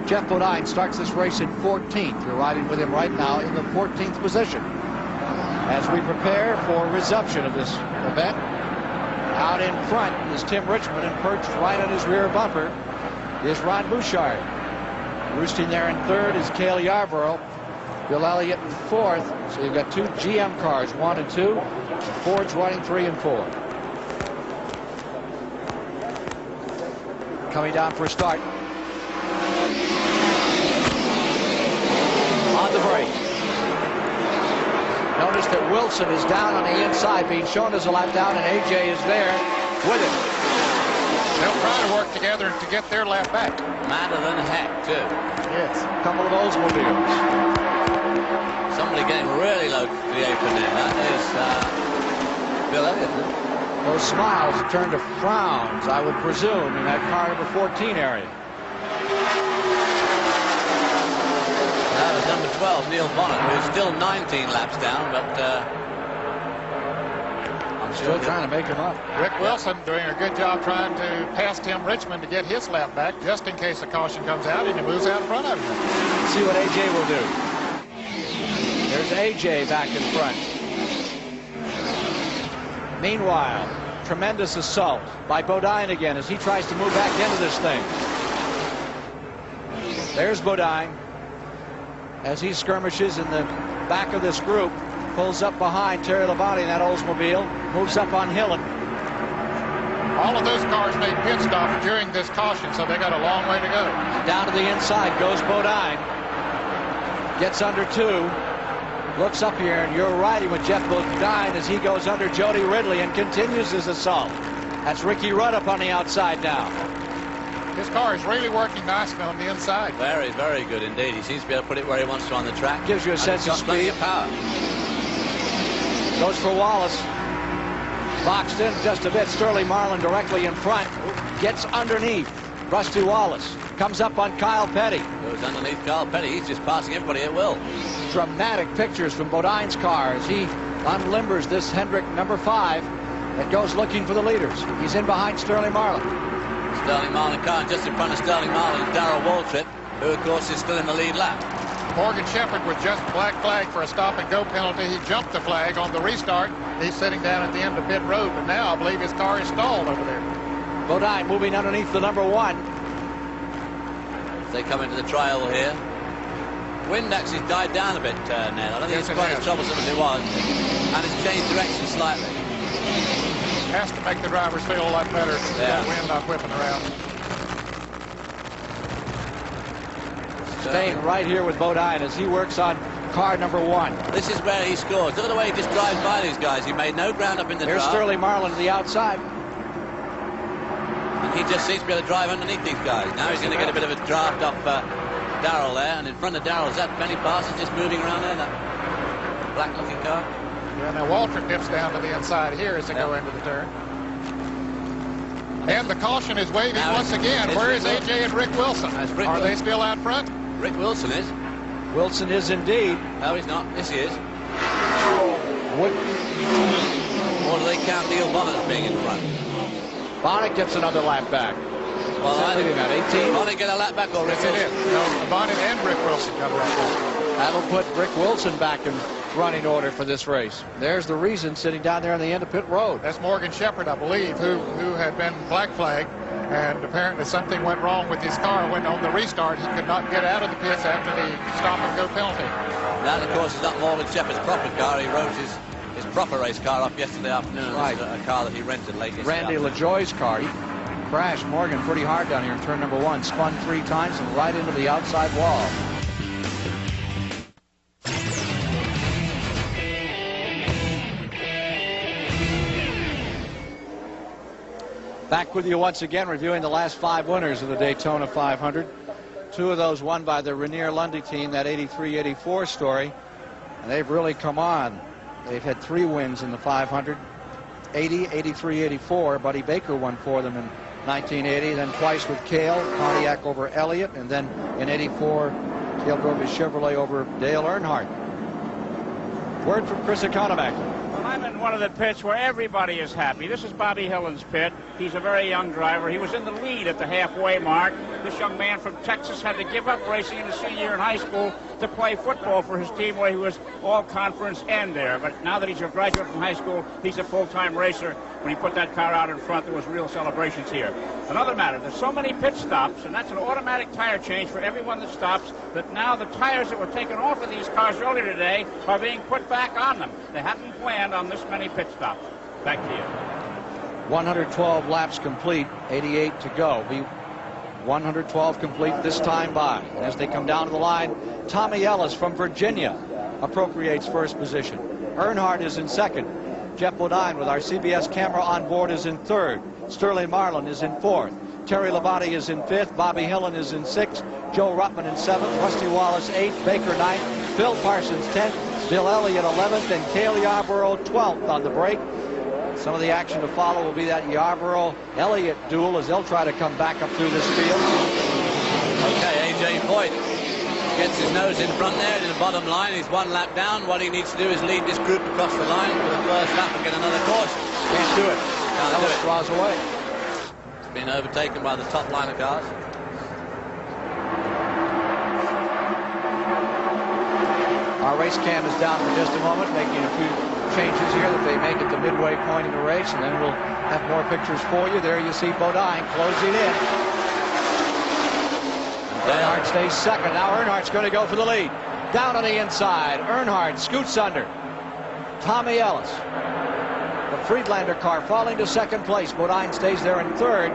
Jeff Bodine starts this race in 14th. You're riding with him right now in the 14th position. As we prepare for resumption of this event, out in front is Tim Richmond, and perched right on his rear bumper is Ron Bouchard. Roosting there in 3rd is Cale Yarborough. Bill Elliott in 4th. So you've got 2 GM cars, 1 and 2. Ford's running 3 and 4. Coming down for a start. On the break. Notice that Wilson is down on the inside, being shown as a lap down, and AJ is there with him. They'll try to work together to get their lap back. Madder than heck, too. Yes, a couple of Oldsmobiles. Somebody getting really low to the apron there. That is Bill Elliott. Those smiles have turned to frowns, I would presume, in that car number 14 area. That was number 12, Neil Bonnet, who's still 19 laps down, but I'm still trying to make him up. Rick Wilson doing a good job trying to pass Tim Richmond to get his lap back, just in case a caution comes out and he moves out in front of him. See what AJ will do. There's AJ back in front. Meanwhile, tremendous assault by Bodine again as he tries to move back into this thing. There's Bodine as he skirmishes in the back of this group, pulls up behind Terry Labonte in that Oldsmobile, moves up on Hillen. All of those cars made pit stops during this caution, so they got a long way to go. Down to the inside goes Bodine. Gets under 2. Looks up here, and you're riding with Jeff Bodine as he goes under Jody Ridley and continues his assault. That's Ricky Rudd up on the outside now. His car is really working nicely on the inside. Very, very good indeed. He seems to be able to put it where he wants to on the track. Gives you a sense of speed. Of power. Goes for Wallace. Boxed in just a bit. Sterling Marlin directly in front. Gets underneath. Rusty Wallace. Comes up on Kyle Petty. Goes underneath Kyle Petty. He's just passing everybody at will. Dramatic pictures from Bodine's car as he unlimbers this Hendrick number 5 that goes looking for the leaders. He's in behind Sterling Marlin. Sterling Marlin car, just in front of Sterling Marlin, Darrell Waltrip, who of course is still in the lead lap. Morgan Shepherd with just black flag for a stop-and-go penalty. He jumped the flag on the restart. He's sitting down at the end of pit road, but now I believe his car is stalled over there. Bodine moving underneath the number 1. As they come into the trial here. Wind actually died down a bit, Ned. I don't think it's quite as troublesome as it was. And it's changed direction slightly. Has to make the drivers feel a lot better. That wind not whipping around. Staying right here with Bodine as he works on car number 1. This is where he scores. Look at the way he just drives by these guys. He made no ground up in the Here's draft. Sterling Marlin to the outside. And he just seems to be able to drive underneath these guys. Now he's going to get a bit of a draft off Darrell there. And in front of Darrell is that Benny Parsons just moving around there, that black-looking car. Yeah, now Waltrip dips down to the inside here as they go into the turn. And the caution is waving now once again. Where is AJ and Rick Wilson? Are they still out front? Rick Wilson is. Wilson is indeed. No, he's not. Yes, he is. What? Or do they count Neil Bonnet as being in front? Bonnet gets another lap back. Well, I think about 18. Bonnet get a lap back or Rick Wilson? No, Bonnet and Rick Wilson come right back. That'll put Rick Wilson back in running order for this race. There's the reason sitting down there on the end of pit road. That's Morgan Shepherd, I believe, who had been black flagged, and apparently something went wrong with his car. When on the restart, he could not get out of the pits after the stop-and-go penalty. That, of course, is not Morgan Shepherd's proper car. He wrote his proper race car up yesterday afternoon. Right. This is a car that he rented late yesterday. Randy LaJoie's car. He crashed Morgan pretty hard down here in turn number 1. Spun 3 times and right into the outside wall. Back with you once again, reviewing the last 5 winners of the Daytona 500. 2 of those won by the Rainier Lundy team, that 83-84 story. And they've really come on. They've had 3 wins in the 500. 80, 83, 84. Buddy Baker won for them in 1980. Then twice with Cale, Pontiac over Elliott. And then in 84, Cale drove his Chevrolet over Dale Earnhardt. Word from Chris Economac. Well, I'm in one of the pits where everybody is happy. This is Bobby Hillen's pit. He's a very young driver. He was in the lead at the halfway mark. This young man from Texas had to give up racing in his senior year in high school to play football for his team, where he was all-conference end there. But now that he's a graduate from high school, he's a full-time racer. When he put that car out in front, there was real celebrations here. Another matter, there's so many pit stops, and that's an automatic tire change for everyone that stops, that now the tires that were taken off of these cars earlier today are being put back on them. They hadn't planned on this many pit stops. Back to you. 112 laps complete, 88 to go. Be 112 complete this time by. And as they come down to the line, Tommy Ellis from Virginia appropriates first position. Earnhardt is in second. Jeff Bodine with our CBS camera on board is in third. Sterling Marlin is in fourth. Terry Labonte is in fifth. Bobby Hillen is in sixth. Joe Ruttman in seventh. Rusty Wallace eighth. Baker ninth. Phil Parsons 10th. Bill Elliott 11th. And Cale Yarborough 12th on the break. Some of the action to follow will be that Yarborough-Elliott duel as they'll try to come back up through this field. Okay, A.J. Foyt gets his nose in front there in the bottom line. He's 1 lap down. What he needs to do is lead this group across the line for the first lap and get another caution. Can't do it. Ellis draws away. It's been overtaken by the top line of cars. Our race cam is down for just a moment, making a few changes here that they make at the midway point in the race, and then we'll have more pictures for you. There you see Bodine closing in. Earnhardt stays second. Now Earnhardt's going to go for the lead. Down on the inside. Earnhardt scoots under. Tommy Ellis. The Friedlander car falling to second place. Bodine stays there in third.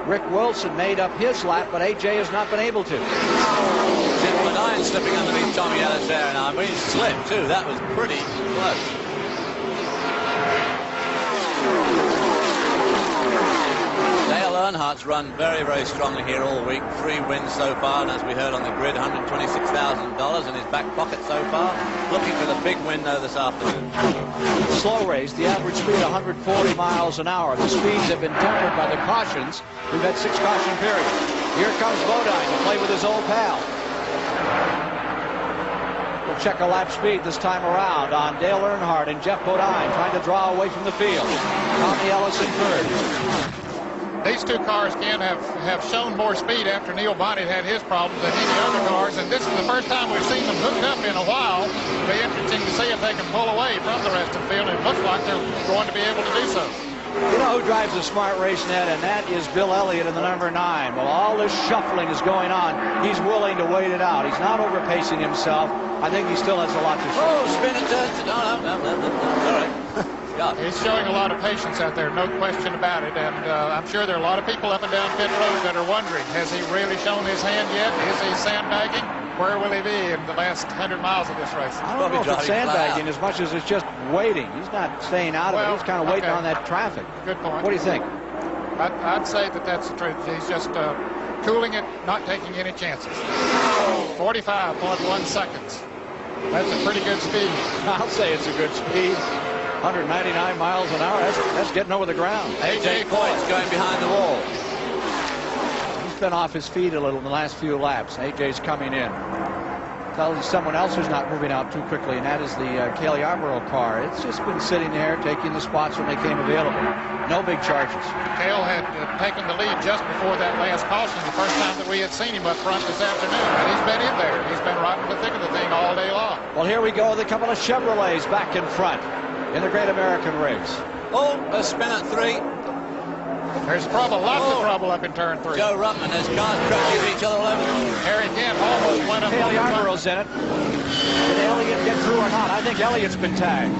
Rick Wilson made up his lap, but AJ has not been able to. Bodine slipping underneath Tommy Ellis there now. I mean, he slipped too. That was pretty close. Dale Earnhardt's run very, very strongly here all week. 3 wins so far, and as we heard on the grid, $126,000 in his back pocket so far. Looking for the big win though this afternoon. Slow race, the average speed 140 miles an hour. The speeds have been tempered by the cautions. We've had 6 caution periods. Here comes Bodine to play with his old pal. We'll check a lap speed this time around on Dale Earnhardt and Jeff Bodine trying to draw away from the field. Tommy Ellis in third. These 2 cars, Ken, have shown more speed after Neil Bonnet had his problems than any other cars, and this is the first time we've seen them hooked up in a while. It'll be interesting to see if they can pull away from the rest of the field, and it looks like they're going to be able to do so. You know who drives a smart race, Ned, and that is Bill Elliott in the number 9. Well, all this shuffling is going on. He's willing to wait it out. He's not overpacing himself. I think he still has a lot to show. Oh, spin and turn. No. All right. He's showing a lot of patience out there, no question about it. And I'm sure there are a lot of people up and down pit road that are wondering, has he really shown his hand yet? Is he sandbagging? Where will he be in the last 100 miles of this race? I don't know if it's sandbagging as much as it's just waiting. He's not staying out of it. He's kind of waiting on that traffic. Good point. What do you think? I'd say that that's the truth. He's just cooling it, not taking any chances. 45.1 seconds. That's a pretty good speed. I'll say it's a good speed. 199 miles an hour. That's getting over the ground. AJ Foyt's going behind the wall. He's been off his feet a little in the last few laps. AJ's coming in. Tells you someone else who's not moving out too quickly, and that is the Cale Yarborough car. It's just been sitting there, taking the spots when they came available. No big charges. Cale had taken the lead just before that last caution, the first time that we had seen him up front this afternoon. And he's been in there. He's been right in the thick of the thing all day long. Well, here we go with a couple of Chevrolets back in front in the Great American Race. Oh, a spin at 3. There's trouble, lots of trouble up in turn 3. Joe Ruttman, as cars crashing each other all over. Harry Gant almost went up. Cale Yarborough's in it. Did Elliott get through or not? I think Elliott's been tagged.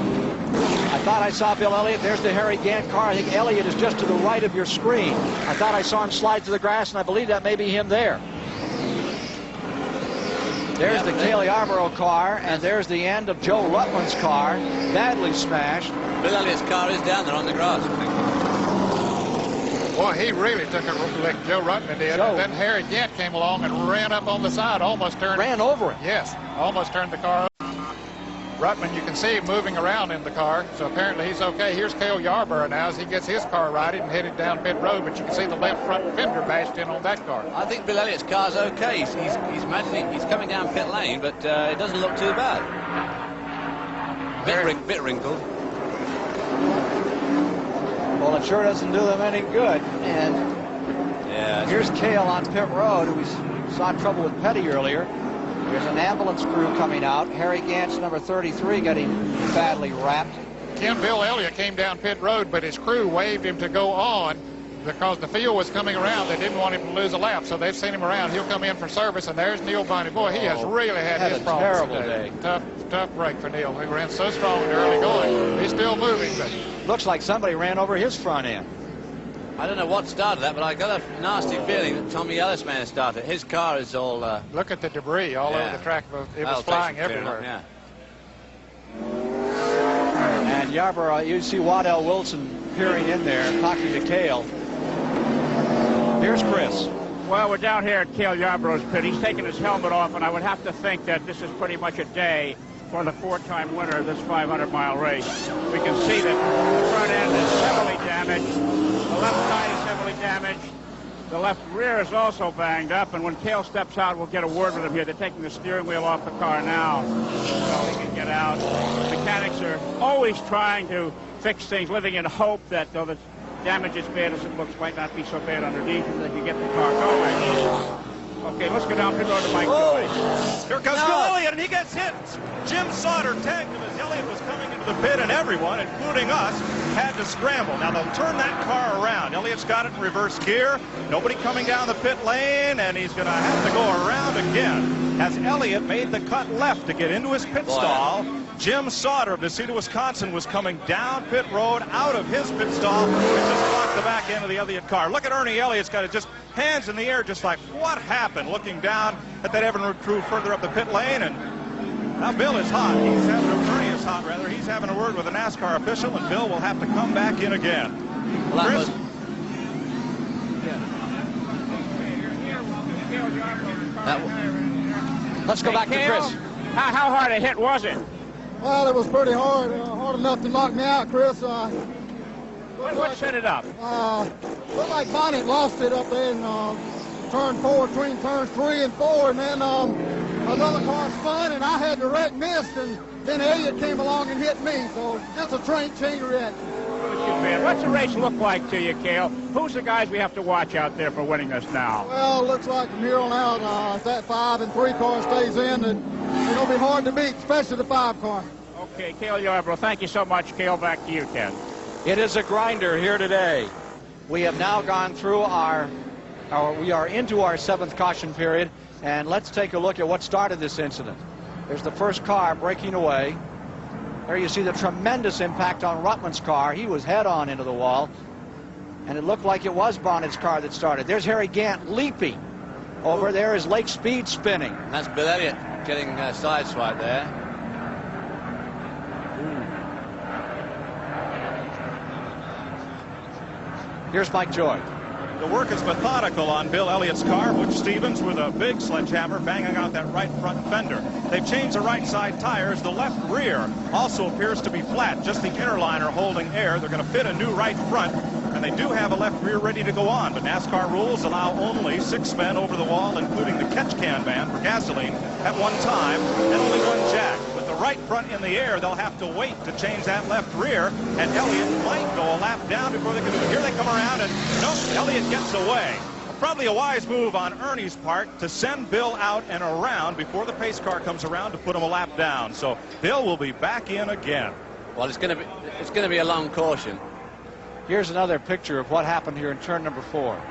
I thought I saw Bill Elliott. There's the Harry Gant car. I think Elliott is just to the right of your screen. I thought I saw him slide to the grass, and I believe that may be him there. There's the Cale Yarborough car, and there's the end of Joe Ruttman's car, badly smashed. Bill Elliott's car is down there on the grass, I think. Boy, he really took a lick, Joe Ruttman did. And then Harry Gant came along and ran up on the side, almost turned. Ran over it. Yes, almost turned the car up. Ruttman, you can see him moving around in the car, so apparently he's okay. Here's Cale Yarborough now as he gets his car righted and headed down pit road, but you can see the left front fender bashed in on that car. I think Bill Elliott's car's okay. He's coming down pit lane, but it doesn't look too bad. Bit wrinkled. Well, it sure doesn't do them any good. And here's Cale on pit road, who we saw trouble with Petty earlier. There's an ambulance crew coming out. Harry Gant's number 33 getting badly wrapped. Ken, Bill Elliott came down pit road, but his crew waved him to go on because the field was coming around. They didn't want him to lose a lap, so they've seen him around. He'll come in for service, and there's Neil Bonnet. Boy, he has really had his problems today. Tough break for Neil. He ran so strong in the early going. He's still moving, but looks like somebody ran over his front end. I don't know what started that, but I got a nasty feeling that Tommy Ellis may have started. His car is all... look at the debris all over the track. It was flying everywhere. Yeah. And Yarborough, you see Waddell Wilson peering in there, talking to Cale. Here's Chris. Well, we're down here at Cale Yarborough's pit. He's taken his helmet off, and I would have to think that this is pretty much a day for the 4-time winner of this 500-mile race. We can see that the front end is heavily damaged. The left side is heavily damaged. The left rear is also banged up, and when Cale steps out, we'll get a word with him here. They're taking the steering wheel off the car now so he can get out. Mechanics are always trying to fix things, living in hope that though the damage is bad as it looks, might not be so bad underneath, and they can get the car going. Okay, let's go down to Mike Joy. Here comes Bill Elliott, and he gets hit. Jim Sauter tagged him as Elliott was coming into the pit, and everyone, including us, had to scramble. Now they'll turn that car around. Elliott's got it in reverse gear. Nobody coming down the pit lane, and he's going to have to go around again. As Elliott made the cut left to get into his pit stall, Jim Sauter of Necedah, Wisconsin, was coming down pit road out of his pit stall, which just blocked the back end of the Elliott car. Look at Ernie Elliott's got it just hands in the air, just like, what happened? Looking down at that Evan crew further up the pit lane, and now Bill is hot. Ernie is hot, rather. He's having a word with a NASCAR official, and Bill will have to come back in again. Well, Chris? Let's go back to Chris. How hard a hit was it? Well, it was pretty hard, hard enough to knock me out, Chris. What set it up? Looked like Bonnet lost it up there in turn 4, between turns 3 and 4, and then another car spun, and I had the wreck missed, and then Elliott came along and hit me, so just a chain reaction. What's the race look like to you, Cale? Who's the guys we have to watch out there for winning this now? Well, it looks like from here on out, if that 5 and 3 car stays in, it'll be hard to beat, especially the 5 car. Okay, Cale Yarborough, thank you so much. Cale, back to you, Ken. It is a grinder here today. We have now gone through we are into our 7th caution period, and let's take a look at what started this incident. There's the first car breaking away. There you see the tremendous impact on Rutland's car. He was head-on into the wall, and it looked like it was Bonnet's car that started. There's Harry Gant leaping. Over there is Lake Speed spinning. And that's Bill Elliott getting sideswiped there. Here's Mike Joy. The work is methodical on Bill Elliott's car. Butch Stevens with a big sledgehammer banging out that right front fender. They've changed the right side tires. The left rear also appears to be flat, just the inner liner holding air. They're going to fit a new right front, and they do have a left rear ready to go on. But NASCAR rules allow only 6 men over the wall, including the catch can man for gasoline at one time, and only 1 jack. With the right front in the air, they'll have to wait to change that left rear, and Elliott might go a lap down before they can do it. Here they come around, and nope, Elliott gets away. Probably a wise move on Ernie's part to send Bill out and around before the pace car comes around to put him a lap down. So Bill will be back in again. Well, it's going to be a long caution. Here's another picture of what happened here in turn number 4. 1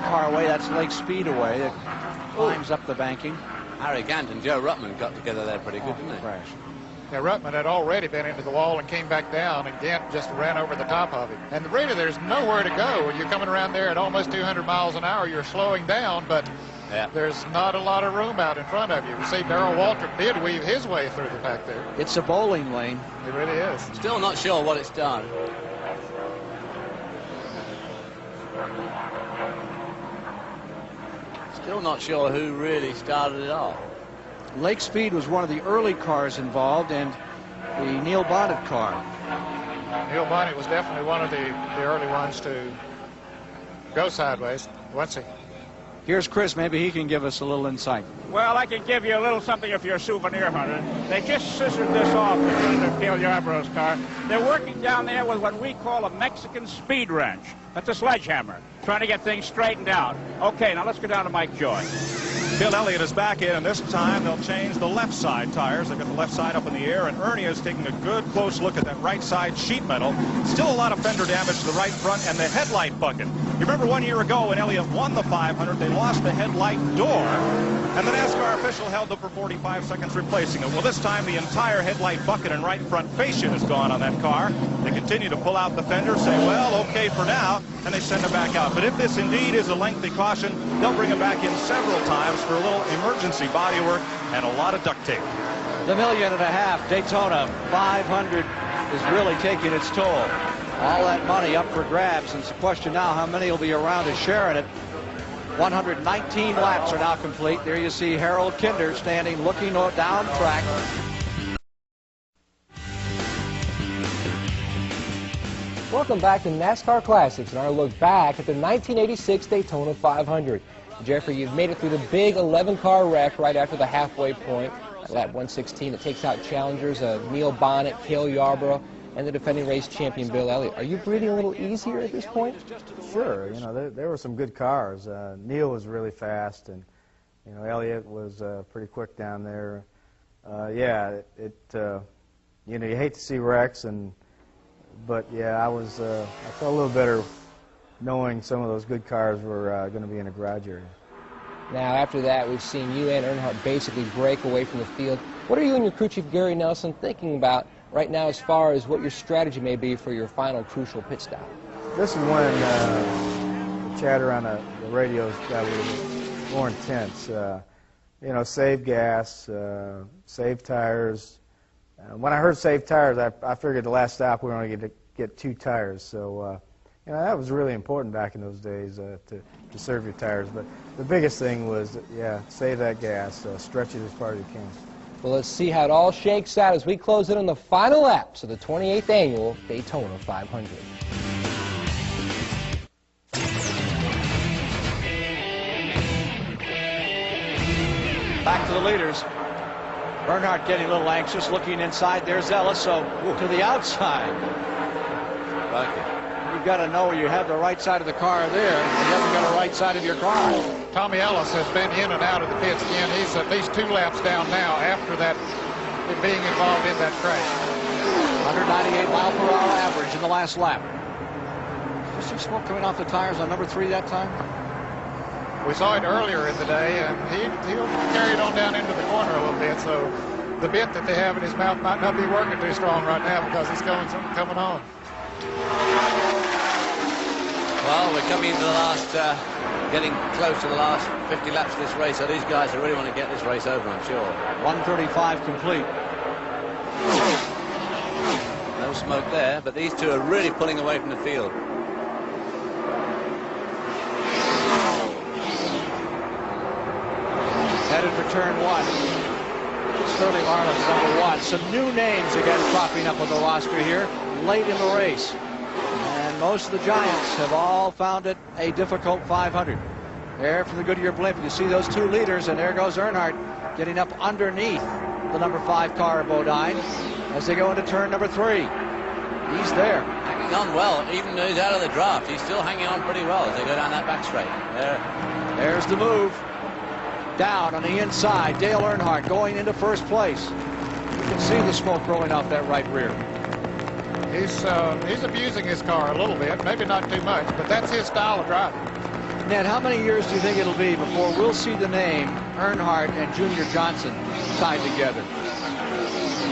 car away, that's Lake Speed away. It climbs up the banking. Harry Gant and Joe Ruttman got together there pretty good, didn't they? Crash. Yeah, Ruttman had already been into the wall and came back down, and Gant just ran over the top of him. And really, there's nowhere to go. When you're coming around there at almost 200 miles an hour, you're slowing down, but there's not a lot of room out in front of you. You see, Darrell Waltrip did weave his way through the pack there. It's a bowling lane. It really is. Still not sure what it's done. Still not sure who really started it off. Lake Speed was one of the early cars involved, and the Neil Bonnet car. Neil Bonnet was definitely one of the early ones to go sideways. What's he? Here's Chris. Maybe he can give us a little insight. Well, I can give you a little something if you're a souvenir hunter. They just scissored this off the front of Cale Yarborough's car. They're working down there with what we call a Mexican speed wrench. That's a sledgehammer, trying to get things straightened out. Okay, now let's go down to Mike Joy. Bill Elliott is back in, and this time they'll change the left side tires. They've got the left side up in the air, and Ernie is taking a good close look at that right side sheet metal. Still a lot of fender damage to the right front and the headlight bucket. You remember 1 year ago when Elliott won the 500, they lost the headlight door, and the NASCAR official held up for 45 seconds replacing it. Well, this time the entire headlight bucket and right front fascia is gone on that car. They continue to pull out the fender, say, well, okay for now, and they send it back out. But if this indeed is a lengthy caution, they'll bring it back in several times for a little emergency bodywork and a lot of duct tape. The $1.5 million Daytona 500 is really taking its toll. All that money up for grabs, and it's a question now how many will be around to share in it. 119 laps are now complete. There you see Harold Kinder standing looking down track. Welcome back to NASCAR Classics and our look back at the 1986 Daytona 500. Jeffrey, you've made it through the big 11-car wreck right after the halfway point at lap 116 that takes out challengers Neil Bonnet, Cale Yarborough, and the defending race champion Bill Elliott. Are you breathing a little easier at this point? Sure. You know, there were some good cars. Neil was really fast, and you know, Elliott was pretty quick down there. Yeah, you know, you hate to see wrecks, but yeah, I felt a little better knowing some of those good cars were going to be in a garage area. Now, after that, we've seen you and Earnhardt basically break away from the field. What are you and your crew chief, Gary Nelson, thinking about right now as far as what your strategy may be for your final crucial pit stop? This is when the chatter on the radios got a little more intense. You know, save gas, save tires. When I heard save tires, I figured the last stop we were going to get 2 tires. So, you know, that was really important back in those days to serve your tires. But the biggest thing was, yeah, save that gas, stretch it as far as you can. Well, let's see how it all shakes out as we close in on the final laps of the 28th annual Daytona 500. Back to the leaders. Earnhardt getting a little anxious, looking inside. There's Ellis, so to the outside. You've got to know you have the right side of the car there. You haven't got a right side of your car. Tommy Ellis has been in and out of the pits again. He's at least 2 laps down now after that being involved in that crash. 198 mile per hour average in the last lap. Was there smoke coming off the tires on number 3 that time? We saw it earlier in the day, and he'll carry it on down into the corner a little bit. So the bit that they have in his mouth might not be working too strong right now because he's coming on. Well, we're coming into the last, getting close to the last 50 laps of this race, so these guys really want to get this race over, I'm sure. 135 complete. No smoke there, but these two are really pulling away from the field. Headed for turn 1. Sterling Marlin's number 1. Some new names again cropping up on the roster here late in the race. And most of the Giants have all found it a difficult 500. There from the Goodyear blimp, you see those 2 leaders, and there goes Earnhardt getting up underneath the number 5 car of Bodine as they go into turn number 3. He's there. Hanging on well, even though he's out of the draft. He's still hanging on pretty well as they go down that back straight. There's the move. Down on the inside, Dale Earnhardt going into first place. You can see the smoke rolling off that right rear. He's abusing his car a little bit, maybe not too much, but that's his style of driving. Ned, how many years do you think it'll be before we'll see the name Earnhardt and Junior Johnson tied together?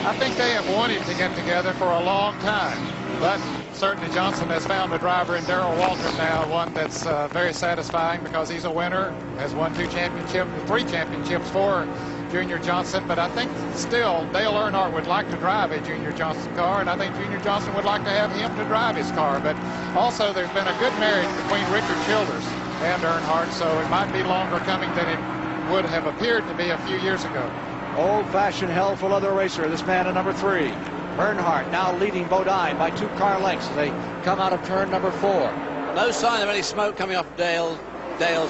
I think they have wanted to get together for a long time, but certainly Johnson has found a driver in Darrell Waltrip now, one that's very satisfying because he's a winner, has won 3 championships for Junior Johnson, but I think still Dale Earnhardt would like to drive a Junior Johnson car, and I think Junior Johnson would like to have him to drive his car, but also there's been a good marriage between Richard Childers and Earnhardt, so it might be longer coming than it would have appeared to be a few years ago. Old-fashioned hell for leather racer, this man at number 3. Earnhardt now leading Bodine by 2 car lengths as they come out of turn number 4. No sign of any smoke coming off Dale's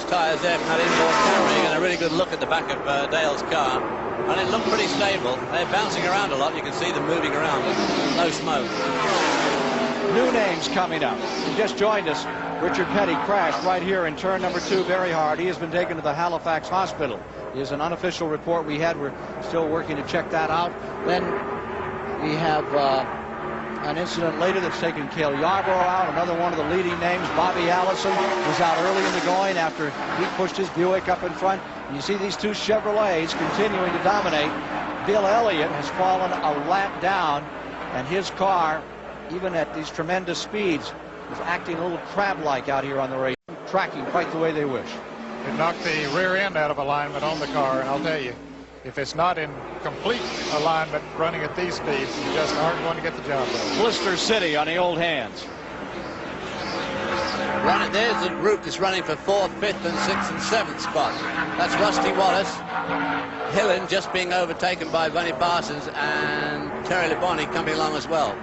tyres there from that inboard camera. You get a really good look at the back of Dale's car, and it looked pretty stable. They're bouncing around a lot. You can see them moving around, but no smoke. New names coming up. He just joined us. Richard Petty crashed right here in turn number 2 very hard. He has been taken to the Halifax hospital. Is an unofficial report we had. We're still working to check that out. Then we have an incident later that's taken Cale Yarborough out. Another one of the leading names, Bobby Allison, was out early in the going after he pushed his Buick up in front. And you see these 2 Chevrolets continuing to dominate. Bill Elliott has fallen a lap down, and his car, even at these tremendous speeds, is acting a little crab-like out here on the race, tracking quite the way they wish. It knocked the rear end out of alignment on the car, and I'll tell you, if it's not in complete alignment running at these speeds, you just aren't going to get the job done. Blister City on the old hands. There's the group that's running for 4th, 5th, and 6th and 7th spot. That's Rusty Wallace, Hillen just being overtaken by Bunny Parsons, and Terry Labonte coming along as well.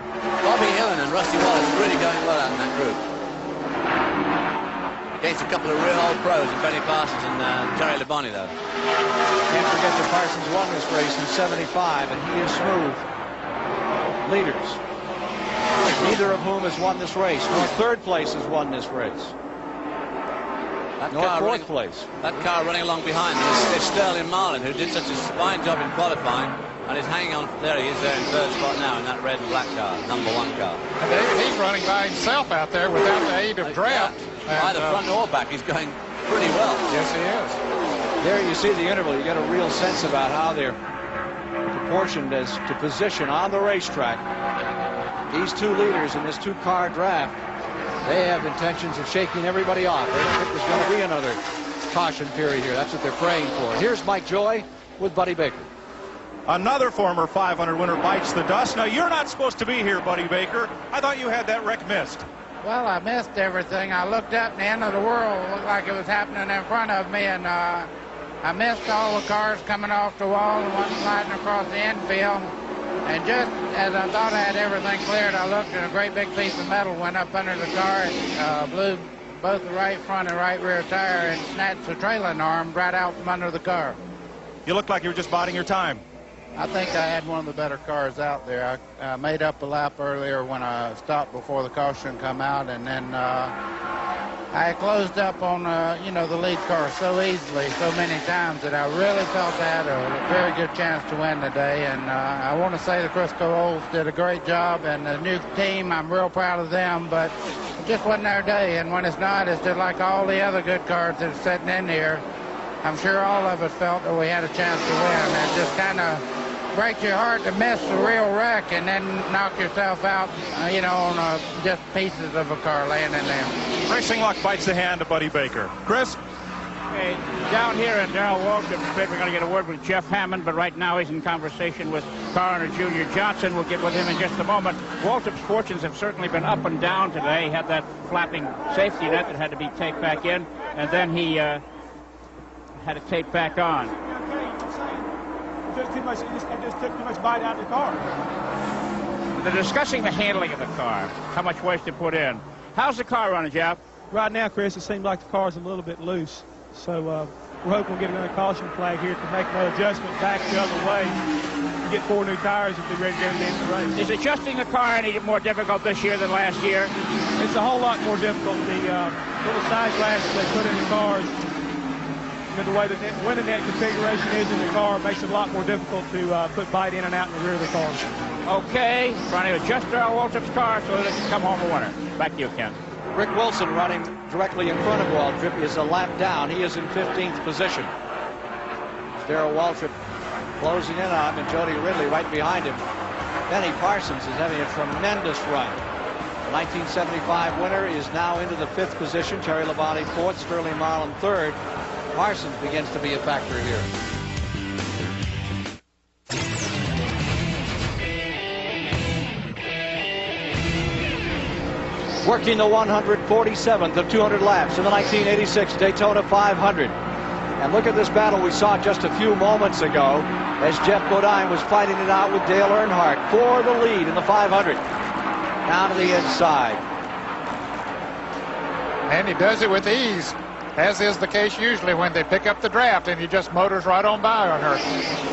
Bobby Hillen and Rusty Wallace really going well out in that group. Against a couple of real old pros, Benny Parsons and Terry Labonte, though. Can't forget that Parsons won this race in '75, and he is smooth. Leaders, neither of whom has won this race, nor 3rd place has won this race. Nor 4th place. That car running along behind is Sterling Marlin, who did such a fine job in qualifying, and is hanging on. There he is there in 3rd spot now in that red and black car, number 1 car. And he's running by himself out there without the aid of draft. Either front or back, he's going pretty well. Yes, he is. There you see the interval. You get a real sense about how they're proportioned as to position on the racetrack. These 2 leaders in this 2-car draft, they have intentions of shaking everybody off. They don't think there's going to be another caution period here. That's what they're praying for. Here's Mike Joy with Buddy Baker. Another former 500 winner bites the dust. Now, you're not supposed to be here, Buddy Baker. I thought you had that wreck missed. Well, I missed everything. I looked up and the end of the world looked like it was happening in front of me, and I missed all the cars coming off the wall and one sliding across the infield. And just as I thought I had everything cleared, I looked and a great big piece of metal went up under the car and blew both the right front and right rear tire and snatched the trailing arm right out from under the car. You looked like you were just biding your time. I think I had one of the better cars out there. I made up a lap earlier when I stopped before the caution come out, and then I closed up on the lead car so easily, so many times, that I really felt I had a very good chance to win today. And I want to say the Crisco Olds did a great job, and the new team, I'm real proud of them, but it just wasn't our day. And when it's not, it's just like all the other good cars that are sitting in here. I'm sure all of us felt that we had a chance to win. It just kind of breaks your heart to miss the real wreck and then knock yourself out, on just pieces of a car laying in there. Racing luck bites the hand of Buddy Baker. Chris? Okay, down here in Darrell Waltrip, we're going to get a word with Jeff Hammond, but right now he's in conversation with Coroner Junior Johnson. We'll get with him in just a moment. Waltrip's fortunes have certainly been up and down today. He had that flapping safety net that had to be taped back in, and then he had it taped back on. It just took too much bite out of the car. They're discussing the handling of the car, how much waste to put in. How's the car running, Jeff? Right now, Chris, it seems like the car's a little bit loose. So we're hoping we'll get another caution flag here to make another adjustment back the other way to get 4 new tires and be ready to go to the end of the race. Is adjusting the car any more difficult this year than last year? It's a whole lot more difficult. The little side glasses they put in the cars, the way the winning net configuration is in the car, makes it a lot more difficult to put bite in and out in the rear of the car. Okay, trying to adjust Darrell Waltrip's car so that it can come home a winner. Back to you, Ken. Rick Wilson running directly in front of Waltrip is a lap down. He is in 15th position. Darrell Waltrip closing in on him, and Jody Ridley right behind him. Benny Parsons is having a tremendous run. The 1975 winner is now into the 5th position. Terry Labonte 4th, Sterling Marlin 3rd. Parsons begins to be a factor here. Working the 147th of 200 laps in the 1986 Daytona 500. And look at this battle we saw just a few moments ago as Jeff Bodine was fighting it out with Dale Earnhardt for the lead in the 500. Down to the inside. And he does it with ease, as is the case usually when they pick up the draft, and he just motors right on by Earnhardt.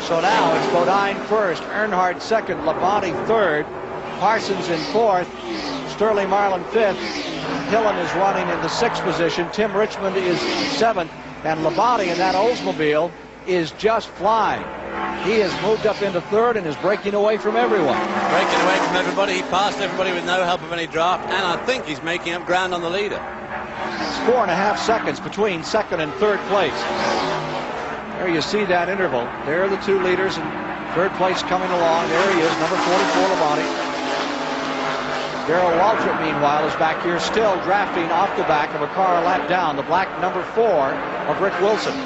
So now it's Bodine first, Earnhardt second, Labonte third, Parsons in 4th, Sterling Marlin 5th. Hillen is running in the 6th position. Tim Richmond is 7th. And Labonte in that Oldsmobile is just flying. He has moved up into 3rd and is breaking away from everyone. Breaking away from everybody. He passed everybody with no help of any draft. And I think he's making up ground on the leader. It's 4.5 seconds between 2nd and 3rd place. There you see that interval. There are the 2 leaders, and 3rd place coming along. There he is, number 44, Labonte. Darrell Waltrip, meanwhile, is back here still drafting off the back of a car a lap down, the black number 4 of Rick Wilson.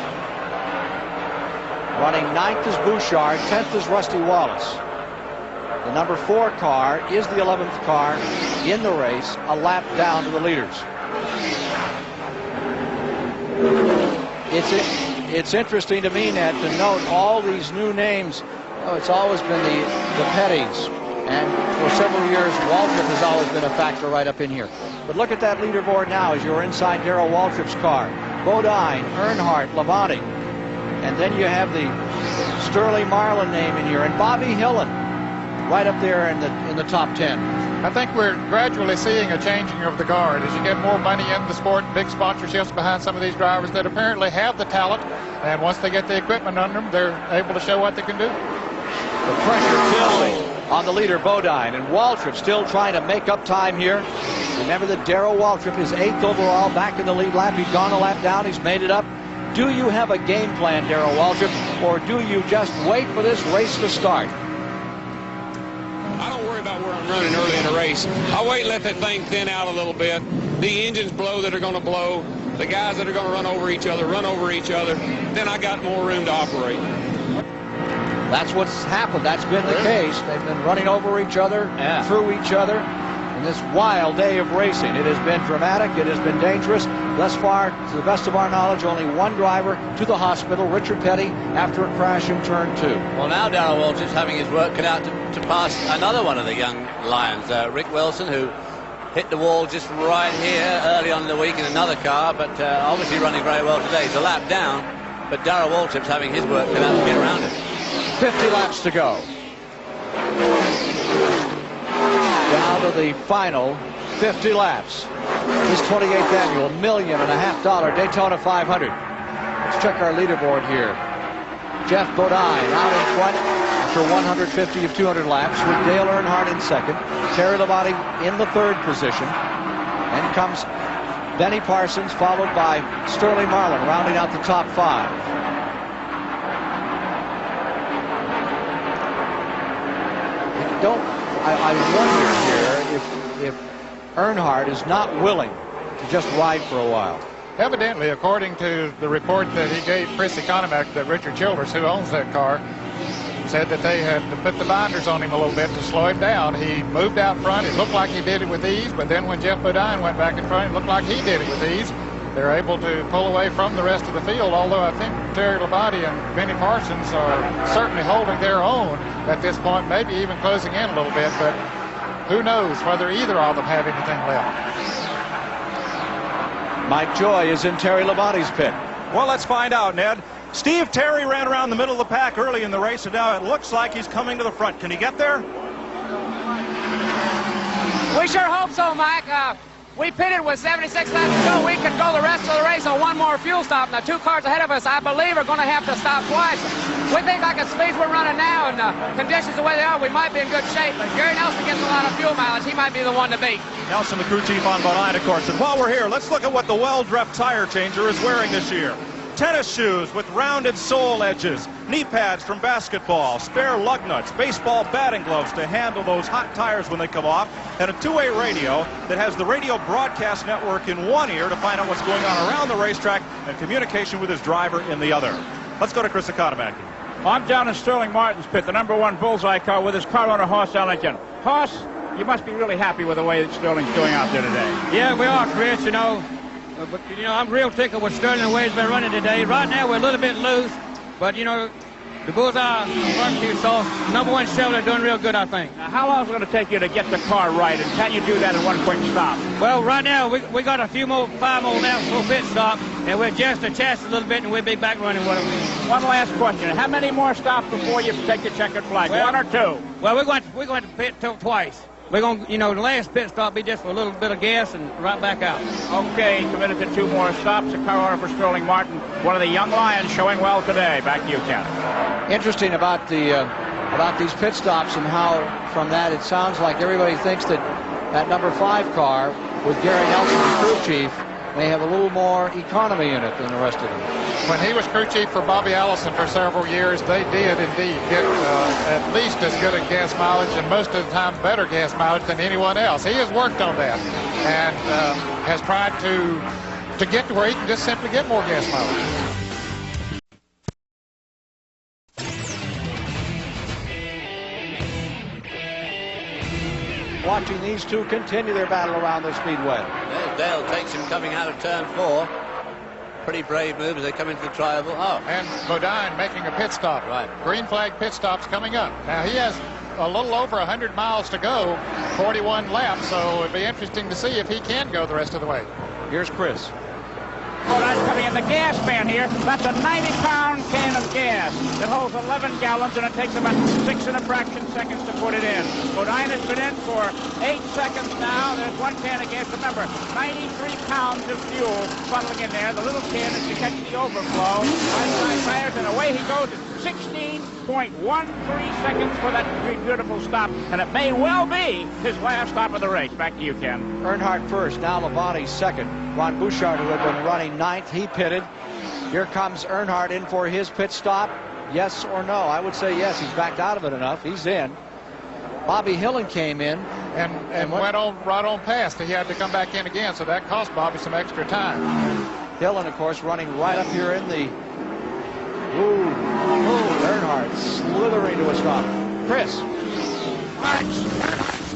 Running 9th is Bouchard, 10th is Rusty Wallace. The number 4 car is the 11th car in the race, a lap down to the leaders. It's interesting to me, Ned, to note all these new names. Oh, it's always been the Petties, and for several years, Waltrip has always been a factor right up in here. But look at that leaderboard now as you're inside Darrell Waltrip's car. Bodine, Earnhardt, Labonte, and then you have the Sterling Marlin name in here, and Bobby Hillin right up there in the top 10. I think we're gradually seeing a changing of the guard as you get more money in the sport, big sponsorships behind some of these drivers that apparently have the talent, and once they get the equipment under them, they're able to show what they can do. The pressure building on the leader, Bodine, and Waltrip still trying to make up time here. Remember that Darrell Waltrip is 8th overall, back in the lead lap. He's gone a lap down. He's made it up. Do you have a game plan, Darrell Waltrip, or do you just wait for this race to start? I don't worry about where I'm running early in the race. I'll wait and let that thing thin out a little bit. The engines blow that are going to blow. The guys that are going to run over each other. Then I got more room to operate. That's what's happened. That's been the case. They've been running over each other, through each other in this wild day of racing. It has been dramatic. It has been dangerous. Thus far, to the best of our knowledge, only one driver to the hospital, Richard Petty, after a crash in turn 2. Well, now Darrell Waltrip's having his work cut out to pass another one of the young Lions, Rick Wilson, who hit the wall just right here early on in the week in another car, but obviously running very well today. He's a lap down, but Darrell Waltrip's having his work cut out to get around it. 50 laps to go. Down to the final 50 laps. This 28th annual $1.5 million Daytona 500. Let's check our leaderboard here. Jeff Bodine out in front after 150 of 200 laps with Dale Earnhardt in second. Terry Labonte in the 3rd position. Then comes Benny Parsons, followed by Sterling Marlin, rounding out the top 5. I wonder here if Earnhardt is not willing to just ride for a while. Evidently, according to the report that he gave Chris Economac, that Richard Childress, who owns that car, said that they had to put the binders on him a little bit to slow him down. He moved out front. It looked like he did it with ease, but then when Jeff Bodine went back in front, it looked like he did it with ease. They're able to pull away from the rest of the field, although I think Terry Labonte and Benny Parsons are certainly holding their own at this point, maybe even closing in a little bit, but who knows whether either of them have anything left. Mike Joy is in Terry Labonte's pit. Well, let's find out, Ned. Steve Terry ran around the middle of the pack early in the race, and now it looks like he's coming to the front. Can he get there? We sure hope so, Mike. We pitted with 76 laps to go. We could go the rest of the race on one more fuel stop. And the 2 cars ahead of us, I believe, are going to have to stop twice. We think like at speeds we're running now and conditions the way they are, we might be in good shape. But Gary Nelson gets a lot of fuel mileage. He might be the one to beat. Nelson, the crew chief on Bodine, of course. And while we're here, let's look at what the Weldrep tire changer is wearing this year. Tennis shoes with rounded sole edges, knee pads from basketball, spare lug nuts, baseball batting gloves to handle those hot tires when they come off, and a 2-way radio that has the radio broadcast network in one ear to find out what's going on around the racetrack and communication with his driver in the other. Let's go to Chris Economac. I'm down in Sterling Martin's pit, the #1 bullseye car with his car owner, Hoss Ellington. Hoss, you must be really happy with the way that Sterling's doing out there today. Yeah, we are, Chris, you know. But, you know, I'm real tickled with Sterling the way he's been running today. Right now, we're a little bit loose, but, you know, the bullseye barbecue sauce, #1 Chevrolet, doing real good, I think. Now, how long is it going to take you to get the car right, and can you do that in one quick stop? Well, right now, we got a 5 more laps for pit stop, and we'll adjust the chassis a little bit, and we'll be back running what it is. One last question. How many more stops before you take the checkered flag? Well, 1 or 2? Well, we're going to pit twice. We're going to, you know, the last pit stop be just for a little bit of gas and right back out. Okay, committed to 2 more stops. A car order for Sterling Martin, one of the young Lions showing well today. Back to you, Ken. Interesting about these pit stops and how from that it sounds like everybody thinks that that #5 car with Gary Nelson, the crew chief, may have a little more economy in it than the rest of them. When he was crew chief for Bobby Allison for several years, they did indeed get at least as good a gas mileage and most of the time better gas mileage than anyone else. He has worked on that and has tried to get to where he can just simply get more gas mileage. Watching these two continue their battle around the speedway. There's Dale takes him coming out of turn 4. Pretty brave move as they come into the tri-oval. Oh. And Bodine making a pit stop. Right. Green flag pit stop's coming up. Now he has a little over 100 miles to go, 41 laps, so it'd be interesting to see if he can go the rest of the way. Here's Chris. That's coming in the gas pan here. That's a 90-pound can of gas. It holds 11 gallons, and it takes about 6 and a fraction seconds to put it in. Bodine has been in for 8 seconds now. There's 1 can of gas. Remember, 93 pounds of fuel funneling in there. The little can is to catch the overflow. Right-side tires, and away he goes. 16.13 seconds for that beautiful stop, and it may well be his last stop of the race. Back to you, Ken. Earnhardt first, now Labonte second. Ron Bouchard, who had been running ninth, he pitted. Here comes Earnhardt in for his pit stop. Yes or no? I would say yes. He's backed out of it enough. He's in. Bobby Hillen came in and went on right on past. He had to come back in again, so that cost Bobby some extra time. Hillen, of course, running right up here in the... Earnhardt slithering to a stop. Chris.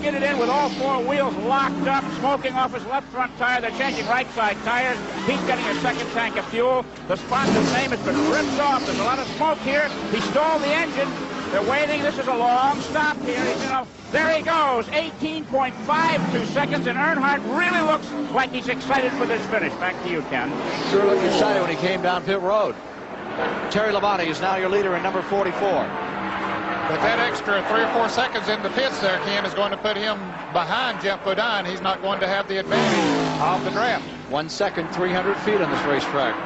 Get it in with all 4 wheels locked up, smoking off his left front tire. They're changing right side tires. He's getting a second tank of fuel. The sponsor's name has been ripped off. There's a lot of smoke here. He stalled the engine. They're waiting. This is a long stop here. There he goes. 18.52 seconds, and Earnhardt really looks like he's excited for this finish. Back to you, Ken. Sure looked excited when he came down pit road. Terry Labonte is now your leader in number 44. But that extra 3 or 4 seconds in the pits there, Ken, is going to put him behind Jeff Bodine. He's not going to have the advantage of the draft. 1 second, 300 feet on this racetrack.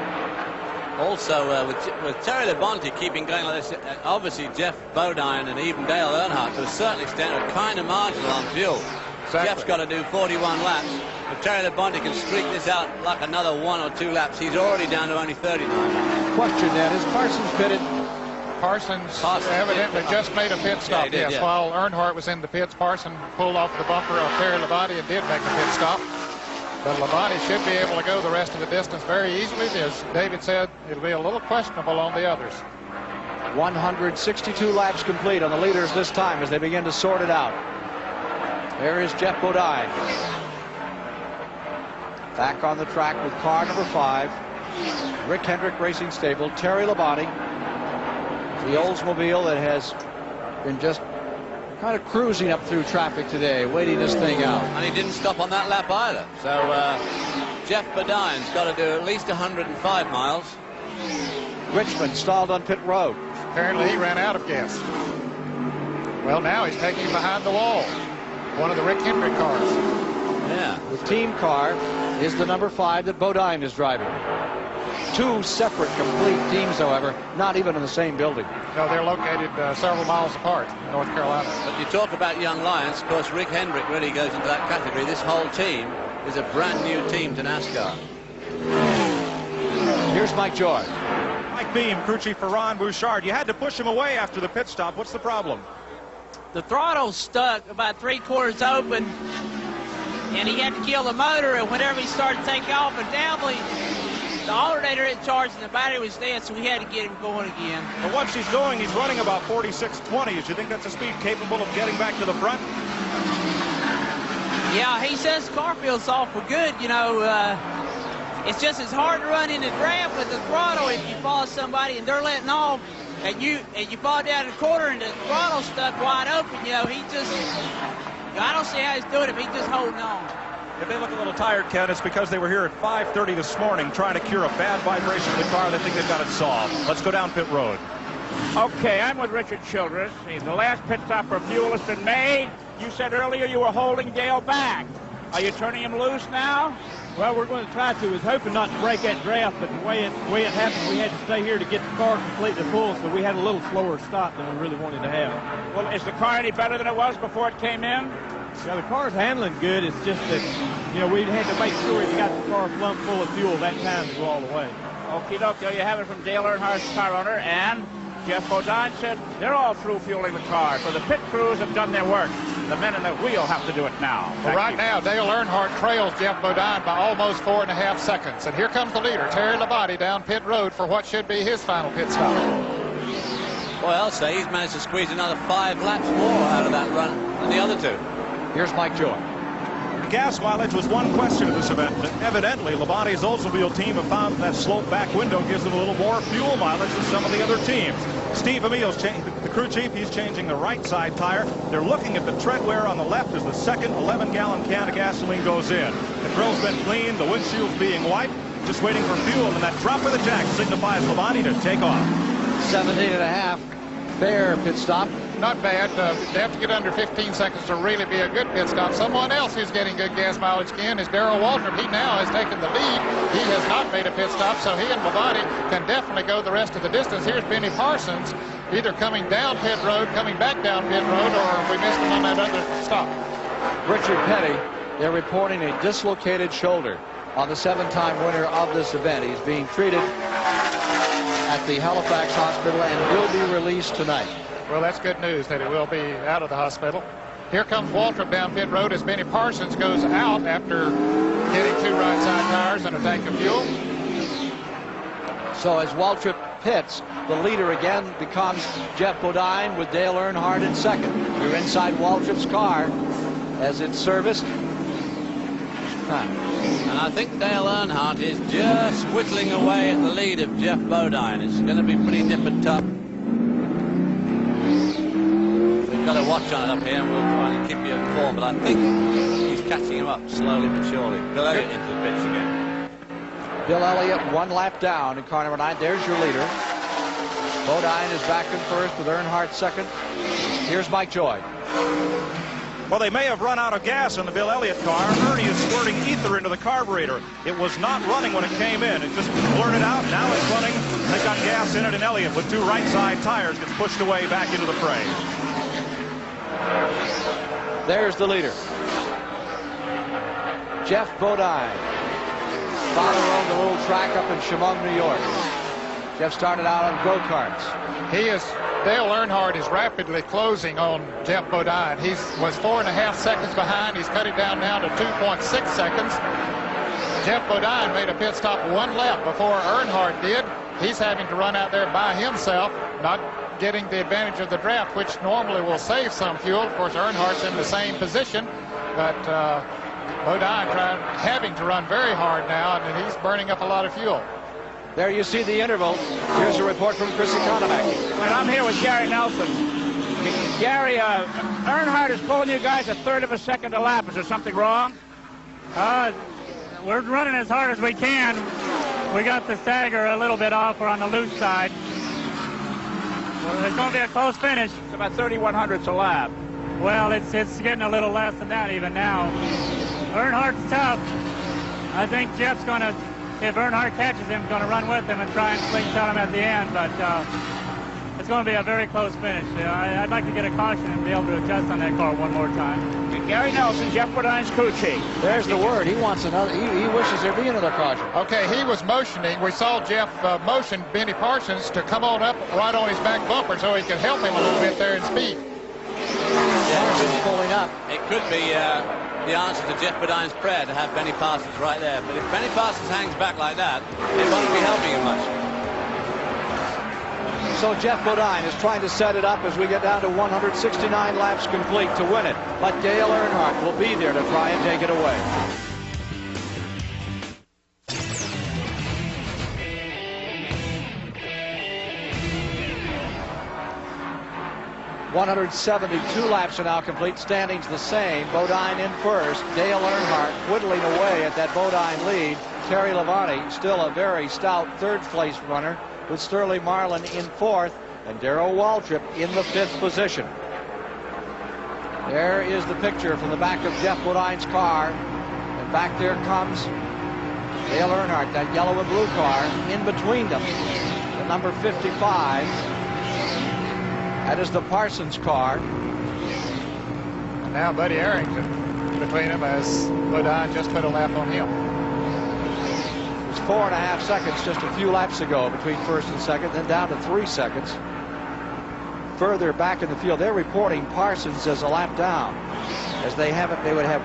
Also, with Terry Labonte keeping going like this, obviously Jeff Bodine and even Dale Earnhardt, to a certain extent, are kind of marginal on fuel. Exactly. Jeff's got to do 41 laps. If Terry Labonte can streak this out like another 1 or 2 laps, he's already down to only 39. Question then, is Parsons pitted? Parsons evidently just made a pit stop. Yeah, did, yes, while Earnhardt was in the pits, Parsons pulled off the bumper of Terry Labonte and did make a pit stop. But Labonte should be able to go the rest of the distance very easily. As David said, it'll be a little questionable on the others. 162 laps complete on the leaders this time as they begin to sort it out. There is Jeff Bodine. Back on the track with car number 5. Rick Hendrick Racing Stable, Terry Labonte. The Oldsmobile that has been just kind of cruising up through traffic today, waiting this thing out. And he didn't stop on that lap either. So Jeff Bodine's got to do at least 105 miles. Richmond stalled on pit road. Apparently he ran out of gas. Well, now he's taking behind the wall. One of the Rick Hendrick cars. Yeah. The team car is the number 5 that Bodine is driving. 2 separate complete teams, however, not even in the same building. No, they're located several miles apart in North Carolina. But you talk about young lions, of course, Rick Hendrick really goes into that category. This whole team is a brand new team to NASCAR. Here's Mike Joy. Mike Beam, crew chief for Ron Bouchard. You had to push him away after the pit stop. What's the problem? The throttle's stuck about 3/4 open, and he had to kill the motor, and whenever he started to take off and downward, the alternator had charged and the battery was dead, so we had to get him going again. But once he's going, he's running about 46.20. Do you think that's a speed capable of getting back to the front? Yeah, he says the car feels awful good. You know, it's just as hard to run in the draft with the throttle if you follow somebody and they're letting off, and you fall down the corner and the throttle's stuck wide open. You know, he just, I don't see how he's doing it, but he's just holding on. If they look a little tired, Ken, it's because they were here at 5:30 this morning trying to cure a bad vibration in the car. They think they've got it solved. Let's go down pit road. Okay, I'm with Richard Childress. The last pit stop for fuel has been made. You said earlier you were holding Dale back. Are you turning him loose now? Well, we're going to try to. We're hoping not to break that draft, but the way it happened, we had to stay here to get the car completely full, so we had a little slower stop than we really wanted to have. Well, is the car any better than it was before it came in? Yeah, the car's handling good. It's just that, you know, we had to make sure we got the car plumb full of fuel that time to go all the way. Okie doke, there you have it from Dale Earnhardt's car owner, and Jeff Bodine said they're all through fueling the car, so the pit crews have done their work. The men in the wheel have to do it now. Well, right now, Dale Earnhardt trails Jeff Bodine by almost 4.5 seconds. And here comes the leader, Terry Labonte, down pit road for what should be his final pit stop. Well, I'll say he's managed to squeeze another 5 laps more out of that run than the other 2. Here's Mike Joy. gas mileage was one question of this event. Evidently, Labonte's Oldsmobile team have found that slope back window gives them a little more fuel mileage than some of the other teams. Steve Emil's the crew chief. He's changing the right side tire. They're looking at the tread wear on the left as the second 11-gallon can of gasoline goes in. The grill's been cleaned, the windshield's being wiped, just waiting for fuel, and that drop of the jack signifies Labonte to take off. 17.5. Fair pit stop. Not bad. They have to get under 15 seconds to really be a good pit stop. Someone else who's getting good gas mileage again is Darrell Waltrip. He now has taken the lead. He has not made a pit stop, so he and Labonte can definitely go the rest of the distance. Here's Benny Parsons, either coming down pit road, coming back down pit road, or we missed him on that other stop. Richard Petty, they're reporting a dislocated shoulder on the 7-time winner of this event. He's being treated at the Halifax Hospital and will be released tonight. Well, that's good news that he will be out of the hospital. Here comes Waltrip down pit road as Benny Parsons goes out after getting 2 right side tires and a tank of fuel. So as Waltrip pits, the leader again becomes Jeff Bodine with Dale Earnhardt in second. We're inside Waltrip's car as it's serviced. And I think Dale Earnhardt is just whittling away at the lead of Jeff Bodine. It's going to be pretty nip and tuck. We've got a watch on it up here, and we'll try and keep you informed, but I think he's catching him up slowly but surely. Bill Elliott into the pits again. Bill Elliott 1 lap down in car number 9. There's your leader. Bodine is back in first with Earnhardt second. Here's Mike Joy. Well, they may have run out of gas in the Bill Elliott car. Ernie is squirting ether into the carburetor. It was not running when it came in. It just blurted out. Now it's running. They've got gas in it, and Elliott, with 2 right side tires, gets pushed away back into the fray. There's the leader. Jeff Bodine. Father owned a little track up in Chemung, New York. Jeff started out on go-karts. Dale Earnhardt is rapidly closing on Jeff Bodine. He was 4.5 seconds behind. He's cut it down now to 2.6 seconds. Jeff Bodine made a pit stop 1 lap before Earnhardt did. He's having to run out there by himself, not getting the advantage of the draft, which normally will save some fuel. Of course, Earnhardt's in the same position, but Bodine having to run very hard now, and he's burning up a lot of fuel. There you see the interval. Here's a report from Chris Economaki. And I'm here with Gary Nelson. Gary, Earnhardt is pulling you guys 1/3 of a second a lap. Is there something wrong? We're running as hard as we can. We got the stagger a little bit off. We're on the loose side. Well, it's going to be a close finish. It's about 3/100ths a lap. Well, it's getting a little less than that even now. Earnhardt's tough. I think Jeff's going to, if Earnhardt catches him, going to run with him and try and slingshot him at the end. But it's going to be a very close finish. I'd like to get a caution and be able to adjust on that car one more time. Gary Nelson, Jeff Bodine's crew chief. There's the word. He wants another. He wishes there be another caution. Okay, he was motioning. We saw Jeff motion Benny Parsons to come on up right on his back bumper so he could help him a little bit there in speed. Parsons pulling up. It could be the answer to Jeff Bodine's prayer to have Benny Parsons right there. But if Benny Parsons hangs back like that, it won't be helping him much. So Jeff Bodine is trying to set it up as we get down to 169 laps complete to win it. But Dale Earnhardt will be there to try and take it away. .172 laps are now complete. Standings the same. Bodine in first. Dale Earnhardt whittling away at that Bodine lead. Terry Labonte, still a very stout third-place runner, with Sterling Marlin in fourth and Darrell Waltrip in the 5th position. There is the picture from the back of Jeff Bodine's car. And back there comes Dale Earnhardt, that yellow and blue car, in between them. The number 55. That is the Parsons car. And now Buddy Arrington between them as Bodine just put a lap on him. It was 4.5 seconds just a few laps ago between first and second, then down to 3 seconds. Further back in the field, they're reporting Parsons as a lap down. As they have it, they would have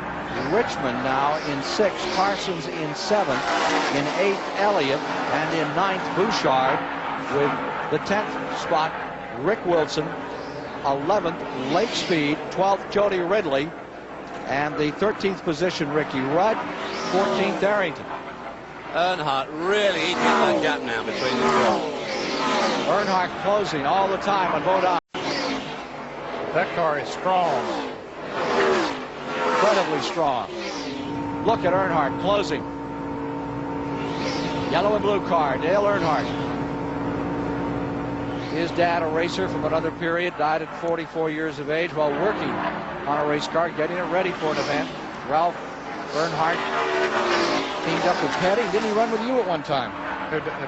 Richmond now in 6th, Parsons in 7th, in 8th Elliott, and in 9th Bouchard, with the 10th spot Rick Wilson, 11th Lake Speed, 12th Jody Ridley, And the 13th position, Ricky Rudd. 14th, Darrington. Earnhardt really eating up that gap now between the two. Earnhardt closing all the time on Bodine. That car is strong. Incredibly strong. Look at Earnhardt closing. Yellow and blue car, Dale Earnhardt. His dad, a racer from another period, died at 44 years of age while working on a race car, getting it ready for an event. Ralph Earnhardt teamed up with Petty. Didn't he run with you at one time?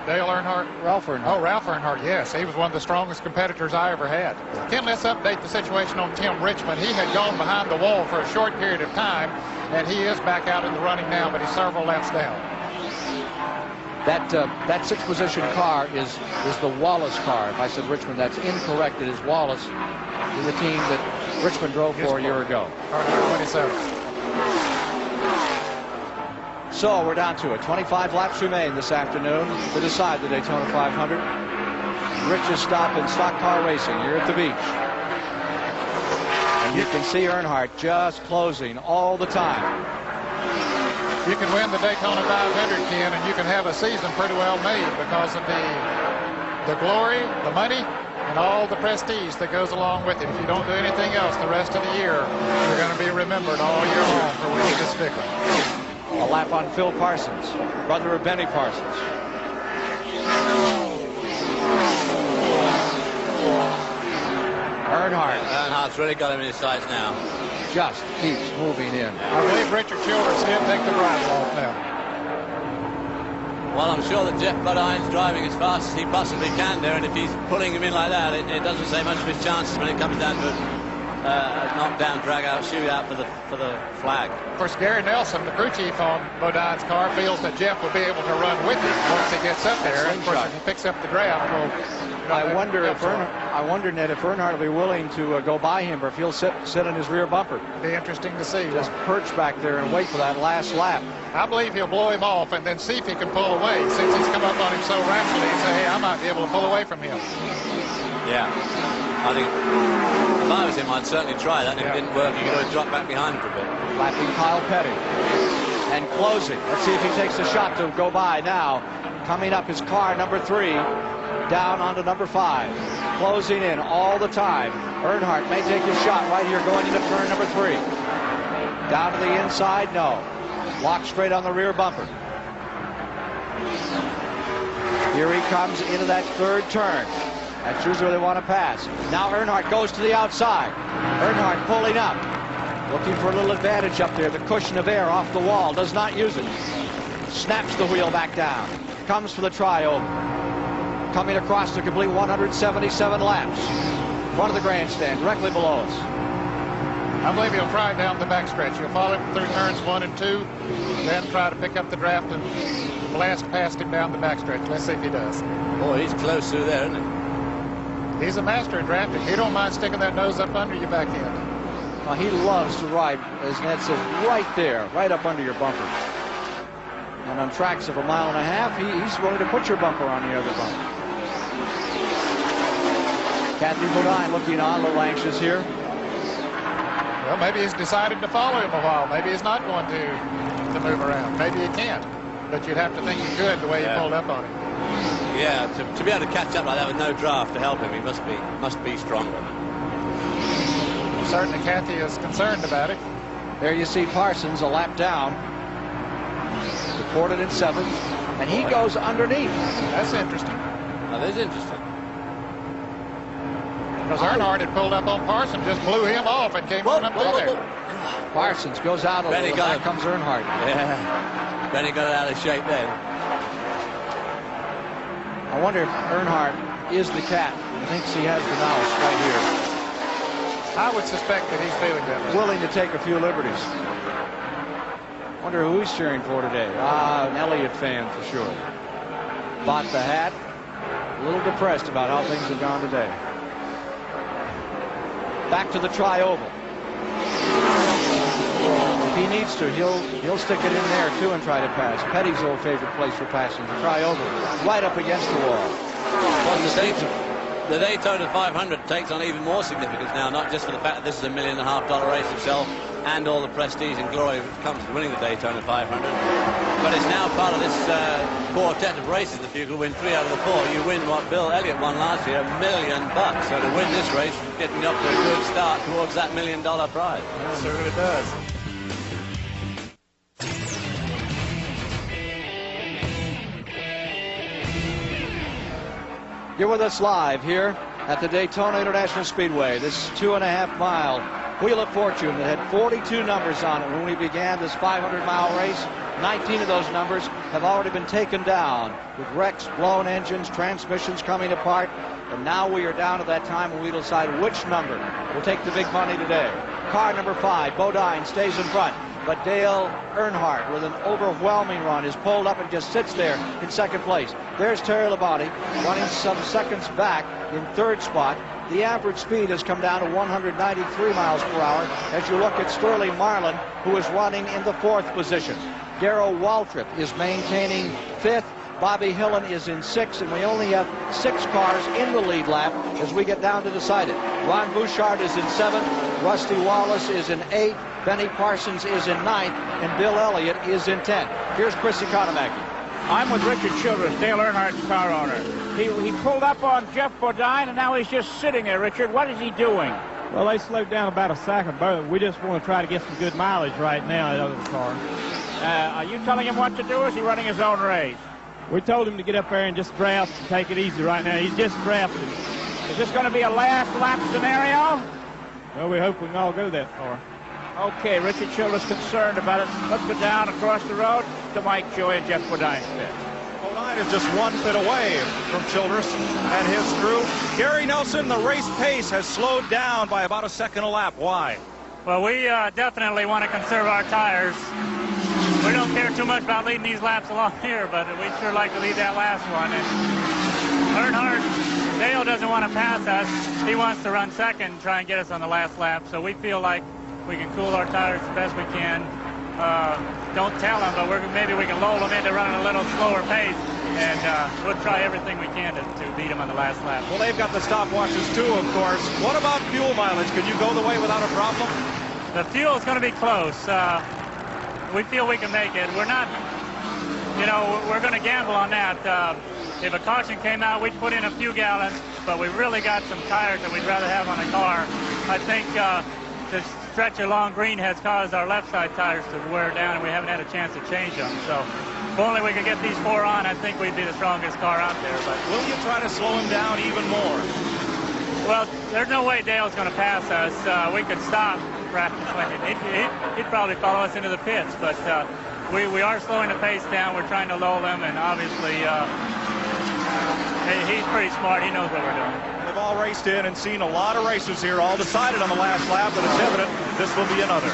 Dale Earnhardt? Ralph Earnhardt. Oh, Ralph Earnhardt, yes. He was one of the strongest competitors I ever had. Ken, let's update the situation on Tim Richmond. He had gone behind the wall for a short period of time, and he is back out in the running now, but he's several laps down. That sixth position car is the Wallace car. If I said Richmond, that's incorrect. It is Wallace, the team that Richmond drove for a year ago. Car number 27. So we're down to it. 25 laps remain this afternoon to decide the Daytona 500. Richest stop in stock car racing here at the beach. And you can see Earnhardt just closing all the time. You can win the Daytona 500, Ken, and you can have a season pretty well made because of the glory, the money, and all the prestige that goes along with it. If you don't do anything else the rest of the year, you're going to be remembered all year long for winning this victory. A lap on Phil Parsons, brother of Benny Parsons. Earnhardt's really got him in his sights now. Just keeps moving in. I believe Richard Childress did take the bridle off now. Well, I'm sure that Jeff Bodine's driving as fast as he possibly can there, and if he's pulling him in like that, it doesn't say much of his chances when it comes down to a knockdown, drag-out, shootout for the flag. Of course, Gary Nelson, the crew chief on Bodine's car, feels that Jeff will be able to run with him once he gets up there. And of course, if he picks up the draft, I wonder, Ned, if Earnhardt will be willing to go by him, or if he'll sit in his rear bumper. Be interesting to see. Just perch back there and wait for that last lap. I believe he'll blow him off and then see if he can pull away. Since he's come up on him so rapidly, and say, hey, I might be able to pull away from him. Yeah. I think if I was him, I'd certainly try that. And if it didn't work, you could always drop back behind him for a bit. Lapping Kyle Petty. And closing. Let's see if he takes a shot to go by now. Coming up is car number 3. Down onto number 5. Closing in all the time. Earnhardt may take his shot right here going into turn number 3. Down to the inside, no. Locked straight on the rear bumper. Here he comes into that third turn. That's usually where they want to pass. Now Earnhardt goes to the outside. Earnhardt pulling up. Looking for a little advantage up there. The cushion of air off the wall. Does not use it. Snaps the wheel back down. Comes for the trioval. Coming across to complete 177 laps. Front of the grandstand, directly below us. I believe he'll try down the backstretch. He'll follow him through turns 1 and 2, then try to pick up the draft and blast past him down the backstretch. Let's see if he does. Boy, he's close through there, isn't he? He's a master at drafting. He don't mind sticking that nose up under your back end. Well, he loves to ride, as Ned says, right there, right up under your bumper. And on tracks of 1.5 miles, he's willing to put your bumper on the other bumper. Kathy Bodine looking on, a little anxious here. Well, maybe he's decided to follow him a while. Maybe he's not going to move around. Maybe he can't. But you'd have to think he could the way he pulled up on him. Yeah, to be able to catch up like that with no draft to help him, he must be stronger. Certainly Kathy is concerned about it. There you see Parsons a lap down. Reported in 7th. And he goes underneath. That's interesting. That is interesting. Because Earnhardt had pulled up on Parsons, just blew him off and came on up there. Parsons goes out a little. Back comes Earnhardt. Yeah. Benny got it out of shape then. I wonder if Earnhardt is the cat and thinks he has the mouse right here. I would suspect that he's feeling that way. Willing to take a few liberties. Wonder who he's cheering for today. An Elliott fan for sure. Bought the hat. A little depressed about how things have gone today. Back to the trioval. If he needs to, he'll stick it in there too and try to pass. Petty's old favorite place for passing, the trioval, right up against the wall. Well, the Daytona 500 takes on even more significance now, not just for the fact that this is $1.5 million race itself, and all the prestige and glory which comes with winning the Daytona 500. But it's now part of this quartet of races. If you can win 3 out of the 4, you win what Bill Elliott won last year, $1 million. So to win this race, getting up to a good start towards that $1 million prize. It certainly does. You're with us live here at the Daytona International Speedway. This 2.5-mile Wheel of Fortune that had 42 numbers on it when we began this 500-mile race. 19 of those numbers have already been taken down with wrecks, blown engines, transmissions coming apart. And now we are down to that time when we decide which number will take the big money today. Car number 5, Bodine, stays in front. But Dale Earnhardt, with an overwhelming run, is pulled up and just sits there in second place. There's Terry Labonte running some seconds back in 3rd spot. The average speed has come down to 193 miles per hour as you look at Sterling Marlin, who is running in the 4th position. Darrell Waltrip is maintaining 5th. Bobby Hillen is in 6th, and we only have 6 cars in the lead lap as we get down to decide it. Ron Bouchard is in 7th. Rusty Wallace is in 8th. Benny Parsons is in 9th, and Bill Elliott is in 10th. Here's Chris Economaki. I'm with Richard Childress, Dale Earnhardt's car owner. He pulled up on Jeff Bodine, and now he's just sitting there. Richard, what is he doing? Well, they slowed down about a second, but we just want to try to get some good mileage right now out of the car. Are you telling him what to do, or is he running his own race? We told him to get up there and just draft and take it easy right now. He's just drafting. Is this going to be a last lap scenario? Well, we hope we can all go that far. Okay, Richard Childress concerned about it. Let's go down across the road to Mike Joy and Jeff Bodine's pit. Bodine is just 1 pit away from Childress and his crew. Gary Nelson, the race pace has slowed down by about a second a lap. Why? Well, we definitely want to conserve our tires. We don't care too much about leading these laps along here, but we sure like to lead that last one. And Earnhardt, Dale doesn't want to pass us. He wants to run second and try and get us on the last lap. So we feel like we can cool our tires the best we can. Don't tell them, but maybe we can lull them into running a little slower pace, and we'll try everything we can to beat them on the last lap. Well, they've got the stopwatches too, of course. What about fuel mileage? Can you go the way without a problem? The fuel is going to be close. We feel we can make it. We're not, we're going to gamble on that. If a caution came out, we'd put in a few gallons, but we really got some tires that we'd rather have on the car. I think the stretch along green has caused our left side tires to wear down, and we haven't had a chance to change them. So if only we could get these 4 on, I think we'd be the strongest car out there. But will you try to slow him down even more? Well, there's no way Dale's going to pass us. We could stop practically. He'd probably follow us into the pits, but we are slowing the pace down. We're trying to lull them, and obviously he's pretty smart. He knows what we're doing. They've all raced in and seen a lot of races here, all decided on the last lap, but it's evident this will be another.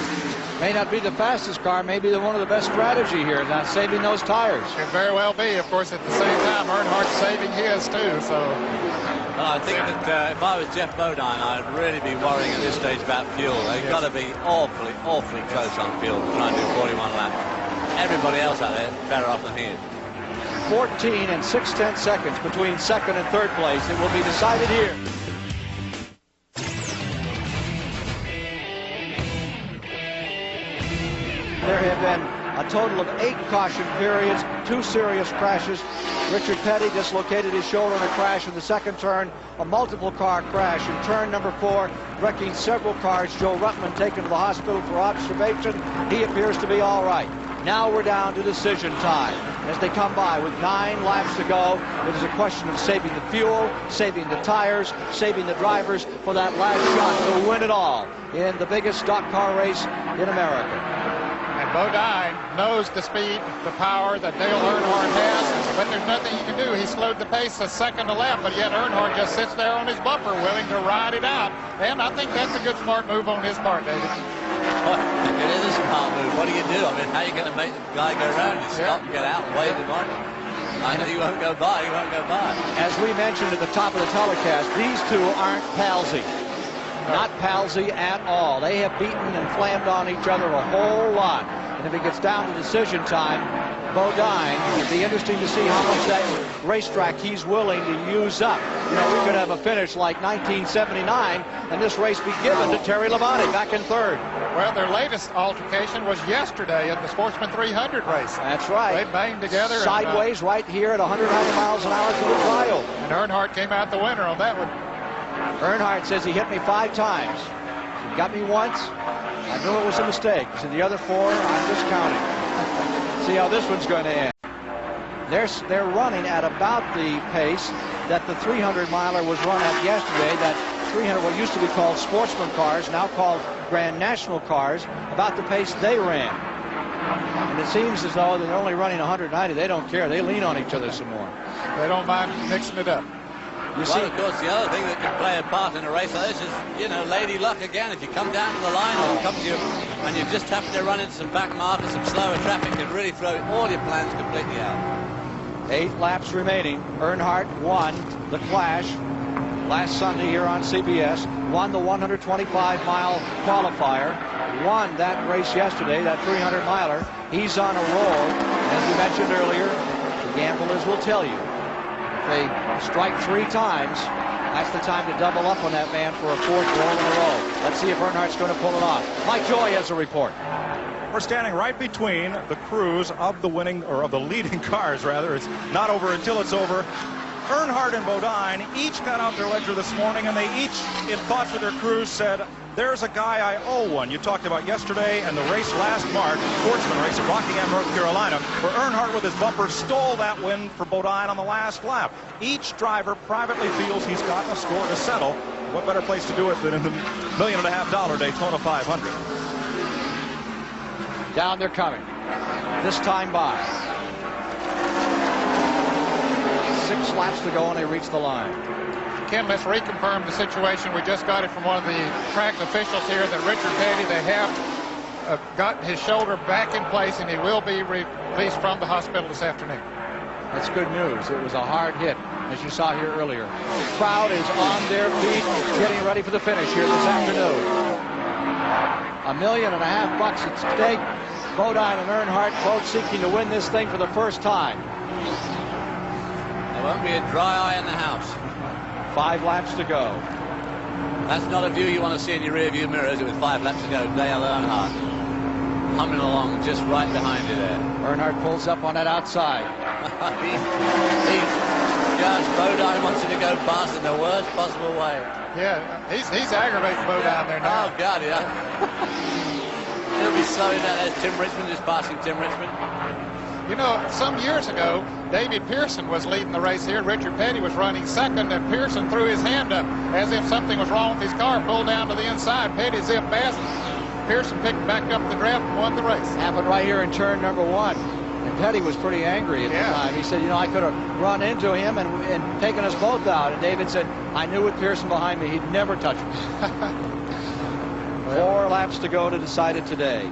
May not be the fastest car, maybe one of the best strategy here, not saving those tires. Could very well be. Of course, at the same time, Earnhardt's saving his too. So. Well, I think that if I was Jeff Bodine, I'd really be worrying at this stage about fuel. They've got to be awfully, awfully close on fuel to try and do 41 laps. Everybody else out there is better off than he is. 14 and 6/10 seconds between 2nd and 3rd place. It will be decided here. There have been a total of 8 caution periods, 2 serious crashes. Richard Petty dislocated his shoulder in a crash in the 2nd turn, a multiple car crash in turn number 4, wrecking several cars. Joe Ruttman taken to the hospital for observation. He appears to be all right. Now we're down to decision time. As they come by with 9 laps to go, it is a question of saving the fuel, saving the tires, saving the drivers for that last shot to win it all in the biggest stock car race in America. And Bodine knows the speed, the power that Dale Earnhardt has, but there's nothing you can do. He slowed the pace a second a lap, but yet Earnhardt just sits there on his bumper willing to ride it out. And I think that's a good smart move on his part, David. It is a smart move. What do you do? I mean, how are you going to make the guy go around? You stop, get out, and wave him on. I know you won't go by. You won't go by. As we mentioned at the top of the telecast, these two aren't palsy. Not palsy at all. They have beaten and flammed on each other a whole lot. And if it gets down to decision time, Bodine, it'd be interesting to see how much that racetrack he's willing to use up. We could have a finish like 1979, and this race be given to Terry Labonte back in 3rd. Well, their latest altercation was yesterday in the Sportsman 300 race. That's right. They banged together. Sideways right here at 190 miles an hour to the trial. And Earnhardt came out the winner on that one. Earnhardt says he hit me 5 times. He got me once. I knew it was a mistake. He said the other 4, I'm just counting. See how this one's going to end. They're running at about the pace that the 300-miler was run at yesterday. That 300, what used to be called sportsman cars, now called Grand National cars, about the pace they ran. And it seems as though they're only running 190. They don't care. They lean on each other some more. They don't mind mixing it up. You see, of course, the other thing that can play a part in a race like this is, you know, lady luck again. If you come down to the line or come to you and you just happen to run into some back markers, some slower traffic, can really throw all your plans completely out. 8 laps remaining. Earnhardt won the Clash last Sunday here on CBS, won the 125-mile qualifier, won that race yesterday, that 300-miler. He's on a roll. As we mentioned earlier, the gamblers will tell you, if they strike 3 times, that's the time to double up on that man for a 4th roll in a row. Let's see if Earnhardt's going to pull it off. Mike Joy has a report. We're standing right between the crews of the winning, or of the leading cars, rather. It's not over until it's over. Earnhardt and Bodine each got out their ledger this morning, and they each, in thoughts with their crews, said, there's a guy I owe one. You talked about yesterday and the race last March, sportsman race at Rockingham, North Carolina, where Earnhardt with his bumper stole that win for Bodine on the last lap. Each driver privately feels he's got a score to settle. What better place to do it than in the $1.5 million Daytona 500? Down they're coming. This time by. 6 laps to go and they reach the line. Ken, let's reconfirm the situation. We just got it from one of the track officials here that Richard Petty, they have got his shoulder back in place and he will be released from the hospital this afternoon. That's good news. It was a hard hit, as you saw here earlier. The crowd is on their feet, getting ready for the finish here this afternoon. $1.5 million at stake. Bodine and Earnhardt both seeking to win this thing for the first time. There won't be a dry eye in the house. 5 laps to go. That's not a view you want to see in your rear view mirror, is it, with 5 laps to go? Dale Earnhardt humming along just right behind you there. Earnhardt pulls up on that outside. Judge Bodine wants him to go past in the worst possible way. Yeah, he's aggravating Bodine there now. Oh, God, yeah. He'll be slowing down. There's Tim Richmond just passing Tim Richmond. You know, some years ago, David Pearson was leading the race here. Richard Petty was running second, and Pearson threw his hand up as if something was wrong with his car, pulled down to the inside. Petty zipped past. Pearson picked back up the draft and won the race. Happened right here in turn number 1. And Petty was pretty angry at the time. He said, you know, I could have run into him and taken us both out. And David said, I knew with Pearson behind me, he'd never touch me. 4 laps to go to decide it today.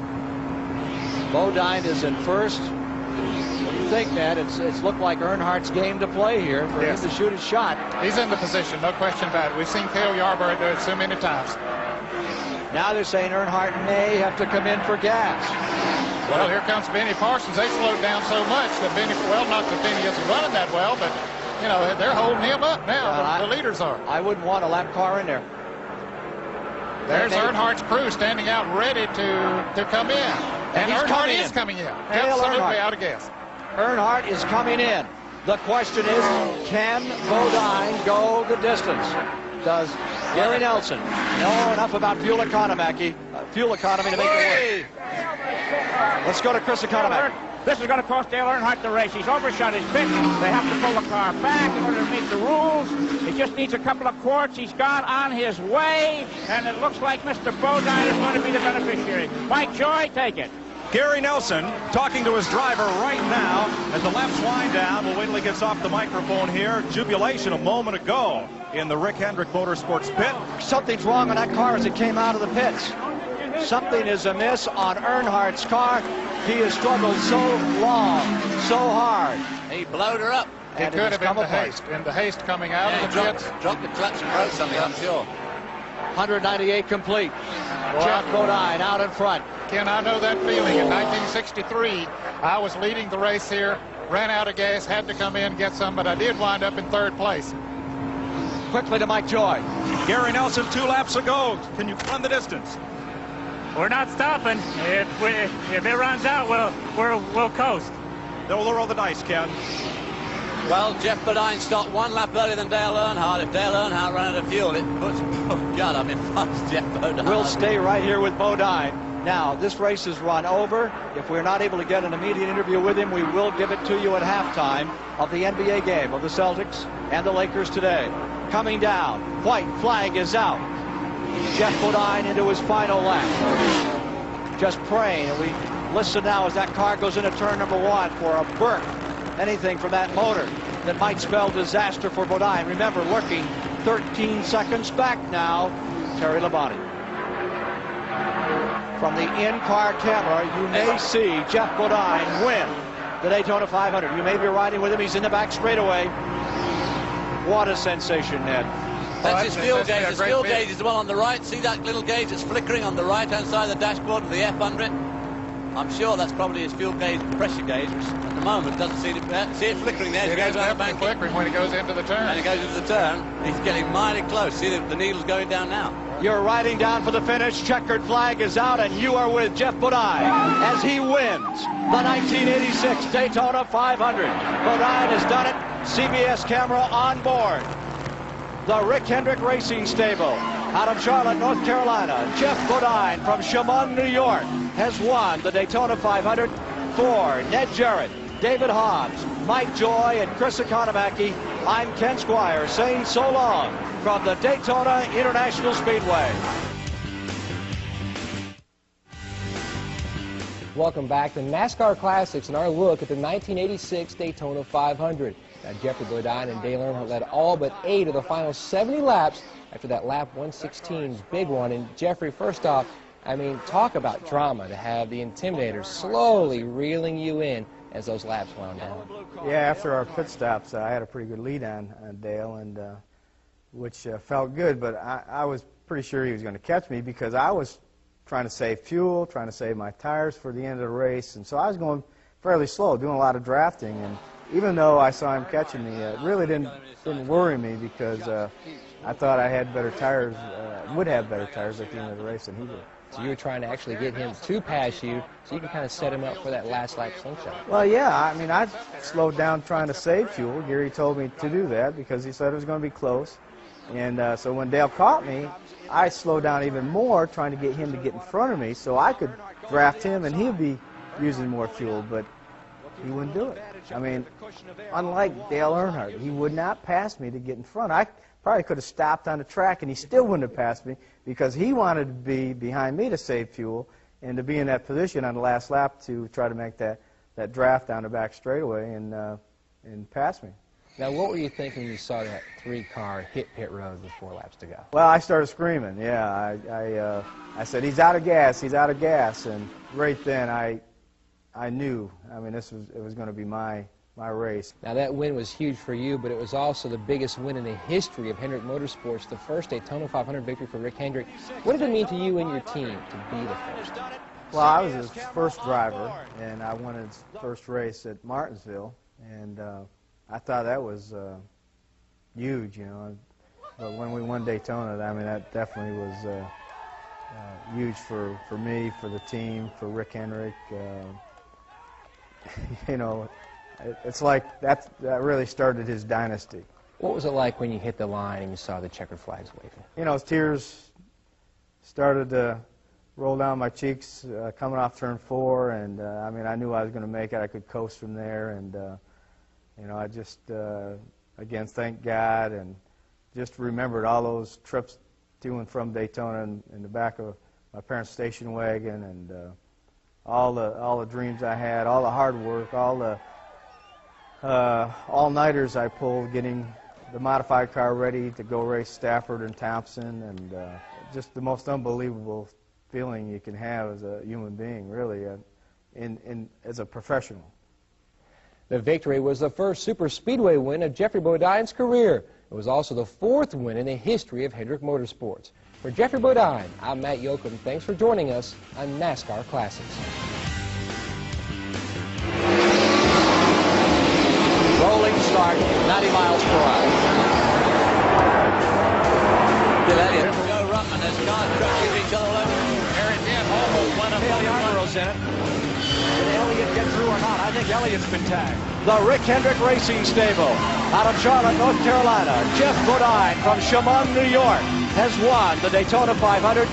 Bodine is in first. What do you think, Ned? It's looked like Earnhardt's game to play here for him to shoot his shot. He's in the position, no question about it. We've seen Cale Yarborough do it so many times. Now they're saying Earnhardt may have to come in for gas. Well, here comes Benny Parsons. They slowed down so much that Benny, well, not that Benny isn't running that well, but, you know, they're holding him up now. The leaders are. I wouldn't want a lap car in there. There's Earnhardt's crew standing out ready to come in. And Earnhardt is coming in. Absolutely out of gas. Earnhardt is coming in. The question is, can Bodine go the distance? Does Gary Nelson know enough about fuel economy to make it work? Let's go to Chris Economy. This is going to cost Dale Earnhardt the race. He's overshot his pitch. They have to pull the car back in order to meet the rules. He just needs a couple of quarts. He's gone on his way, and it looks like Mr. Bodine is going to be the beneficiary. Mike Joy, take it. Gary Nelson talking to his driver right now as the laps wind down. We'll wait till he gets off the microphone here. Jubilation a moment ago in the Rick Hendrick Motorsports pit. Something's wrong on that car as it came out of the pits. Something is amiss on Earnhardt's car. He has struggled so long, so hard. He blowed her up. He could have in the haste coming out of the pits. Dropped the clutch and broke something, I'm sure. 198 complete. Jeff Bodine out in front. Ken, I know that feeling. In 1963, I was leading the race here, ran out of gas, had to come in and get some, but I did wind up in 3rd place. Quickly to Mike Joy. Gary Nelson, 2 laps ago. Can you run the distance? We're not stopping. If it runs out, we'll coast. They'll roll the dice, Ken. Well, Jeff Bodine stopped 1 lap earlier than Dale Earnhardt. If Dale Earnhardt ran out of fuel, it puts, oh God, I'm in front of Jeff Bodine. We'll stay right here with Bodine. Now, this race is run over. If we're not able to get an immediate interview with him, we will give it to you at halftime of the NBA game of the Celtics and the Lakers today. Coming down, white flag is out. Jeff Bodine into his final lap. Just praying, and we listen now as that car goes into turn number 1 for a burp. Anything from that motor that might spell disaster for Bodine. Remember, lurking 13 seconds back now, Terry Labonte. From the in-car camera, you may see Jeff Bodine win the Daytona 500. You may be riding with him. He's in the back straightaway. What a sensation, Ned. That's his fuel gauge. His fuel gauge is the one on the right. See that little gauge that's flickering on the right-hand side of the dashboard with the F under it? I'm sure that's probably his fuel gauge, pressure gauge, which at the moment doesn't see it flickering there. It is definitely flickering when he goes into the turn. And he goes into the turn. He's getting mighty close. See the needle's going down now. You're riding down for the finish. Checkered flag is out, and you are with Jeff Bodine as he wins the 1986 Daytona 500. Bodine has done it. CBS camera on board. The Rick Hendrick Racing Stable out of Charlotte, North Carolina. Jeff Bodine from Chemung, New York, has won the Daytona 500 for Ned Jarrett, David Hobbs, Mike Joy, and Chris Economaki. I'm Ken Squire saying so long from the Daytona International Speedway. Welcome back to NASCAR Classics and our look at the 1986 Daytona 500. Now, Jeffrey Bodine and Dale Earnhardt led all but 8 of the final 70 laps after that lap 116's big one. And Jeffrey, first off, I mean, talk about drama to have the Intimidator slowly reeling you in as those laps wound down. Yeah, after our pit stops, I had a pretty good lead on Dale, and which felt good, but I was pretty sure he was going to catch me because I was trying to save fuel, trying to save my tires for the end of the race, and so I was going fairly slow, doing a lot of drafting, and even though I saw him catching me, it really didn't worry me because I thought I had better tires, would have better tires at the end of the race than he did. So you were trying to actually get him to pass you so you could kind of set him up for that last lap slingshot. Well, yeah, I mean, I slowed down trying to save fuel. Gary told me to do that because he said it was going to be close. And so when Dale caught me, I slowed down even more trying to get him to get in front of me so I could draft him and he'd be using more fuel, but he wouldn't do it. I mean, unlike Dale Earnhardt, he would not pass me to get in front. I probably could have stopped on the track and he still wouldn't have passed me because he wanted to be behind me to save fuel and to be in that position on the last lap to try to make that draft down the back straightaway and pass me. Now, what were you thinking when you saw that 3-car hit pit road with 4 laps to go? Well, I started screaming. Yeah, I said, he's out of gas, he's out of gas. And right then I knew, I mean, it was going to be my race. Now, that win was huge for you, but it was also the biggest win in the history of Hendrick Motorsports, the first Daytona 500 victory for Rick Hendrick. What did it mean to you and your team to be the first? Well, I was his first driver, and I won his first race at Martinsville, and I thought that was huge, you know. But when we won Daytona, I mean, that definitely was huge for me, for the team, for Rick Hendrick. You know, it's like that really started his dynasty. What was it like when you hit the line and you saw the checkered flags waving? You know, tears started to roll down my cheeks coming off turn 4, and I mean, I knew I was going to make it. I could coast from there, and you know, I just again thank God and just remembered all those trips to and from Daytona in the back of my parents' station wagon, and all the dreams I had, all the hard work, all the all-nighters I pulled getting the modified car ready to go race Stafford and Thompson, and just the most unbelievable feeling you can have as a human being, really, as a professional. The victory was the first super speedway win of Jeffrey Bodine's career. It was also the 4th win in the history of Hendrick Motorsports. For Jeffrey Bodine, I'm Matt Yoakum. Thanks for joining us on NASCAR Classics. Rolling start, 90 miles per hour. Bill Elliott, Joe Ruttman, there's cars crashing each other all over. There it did, cars in it. Did Elliott get through or not? I think Elliott's been tagged. The Rick Hendrick Racing Stable out of Charlotte, North Carolina. Jeff Bodine from Shamon, New York, has won the Daytona 500.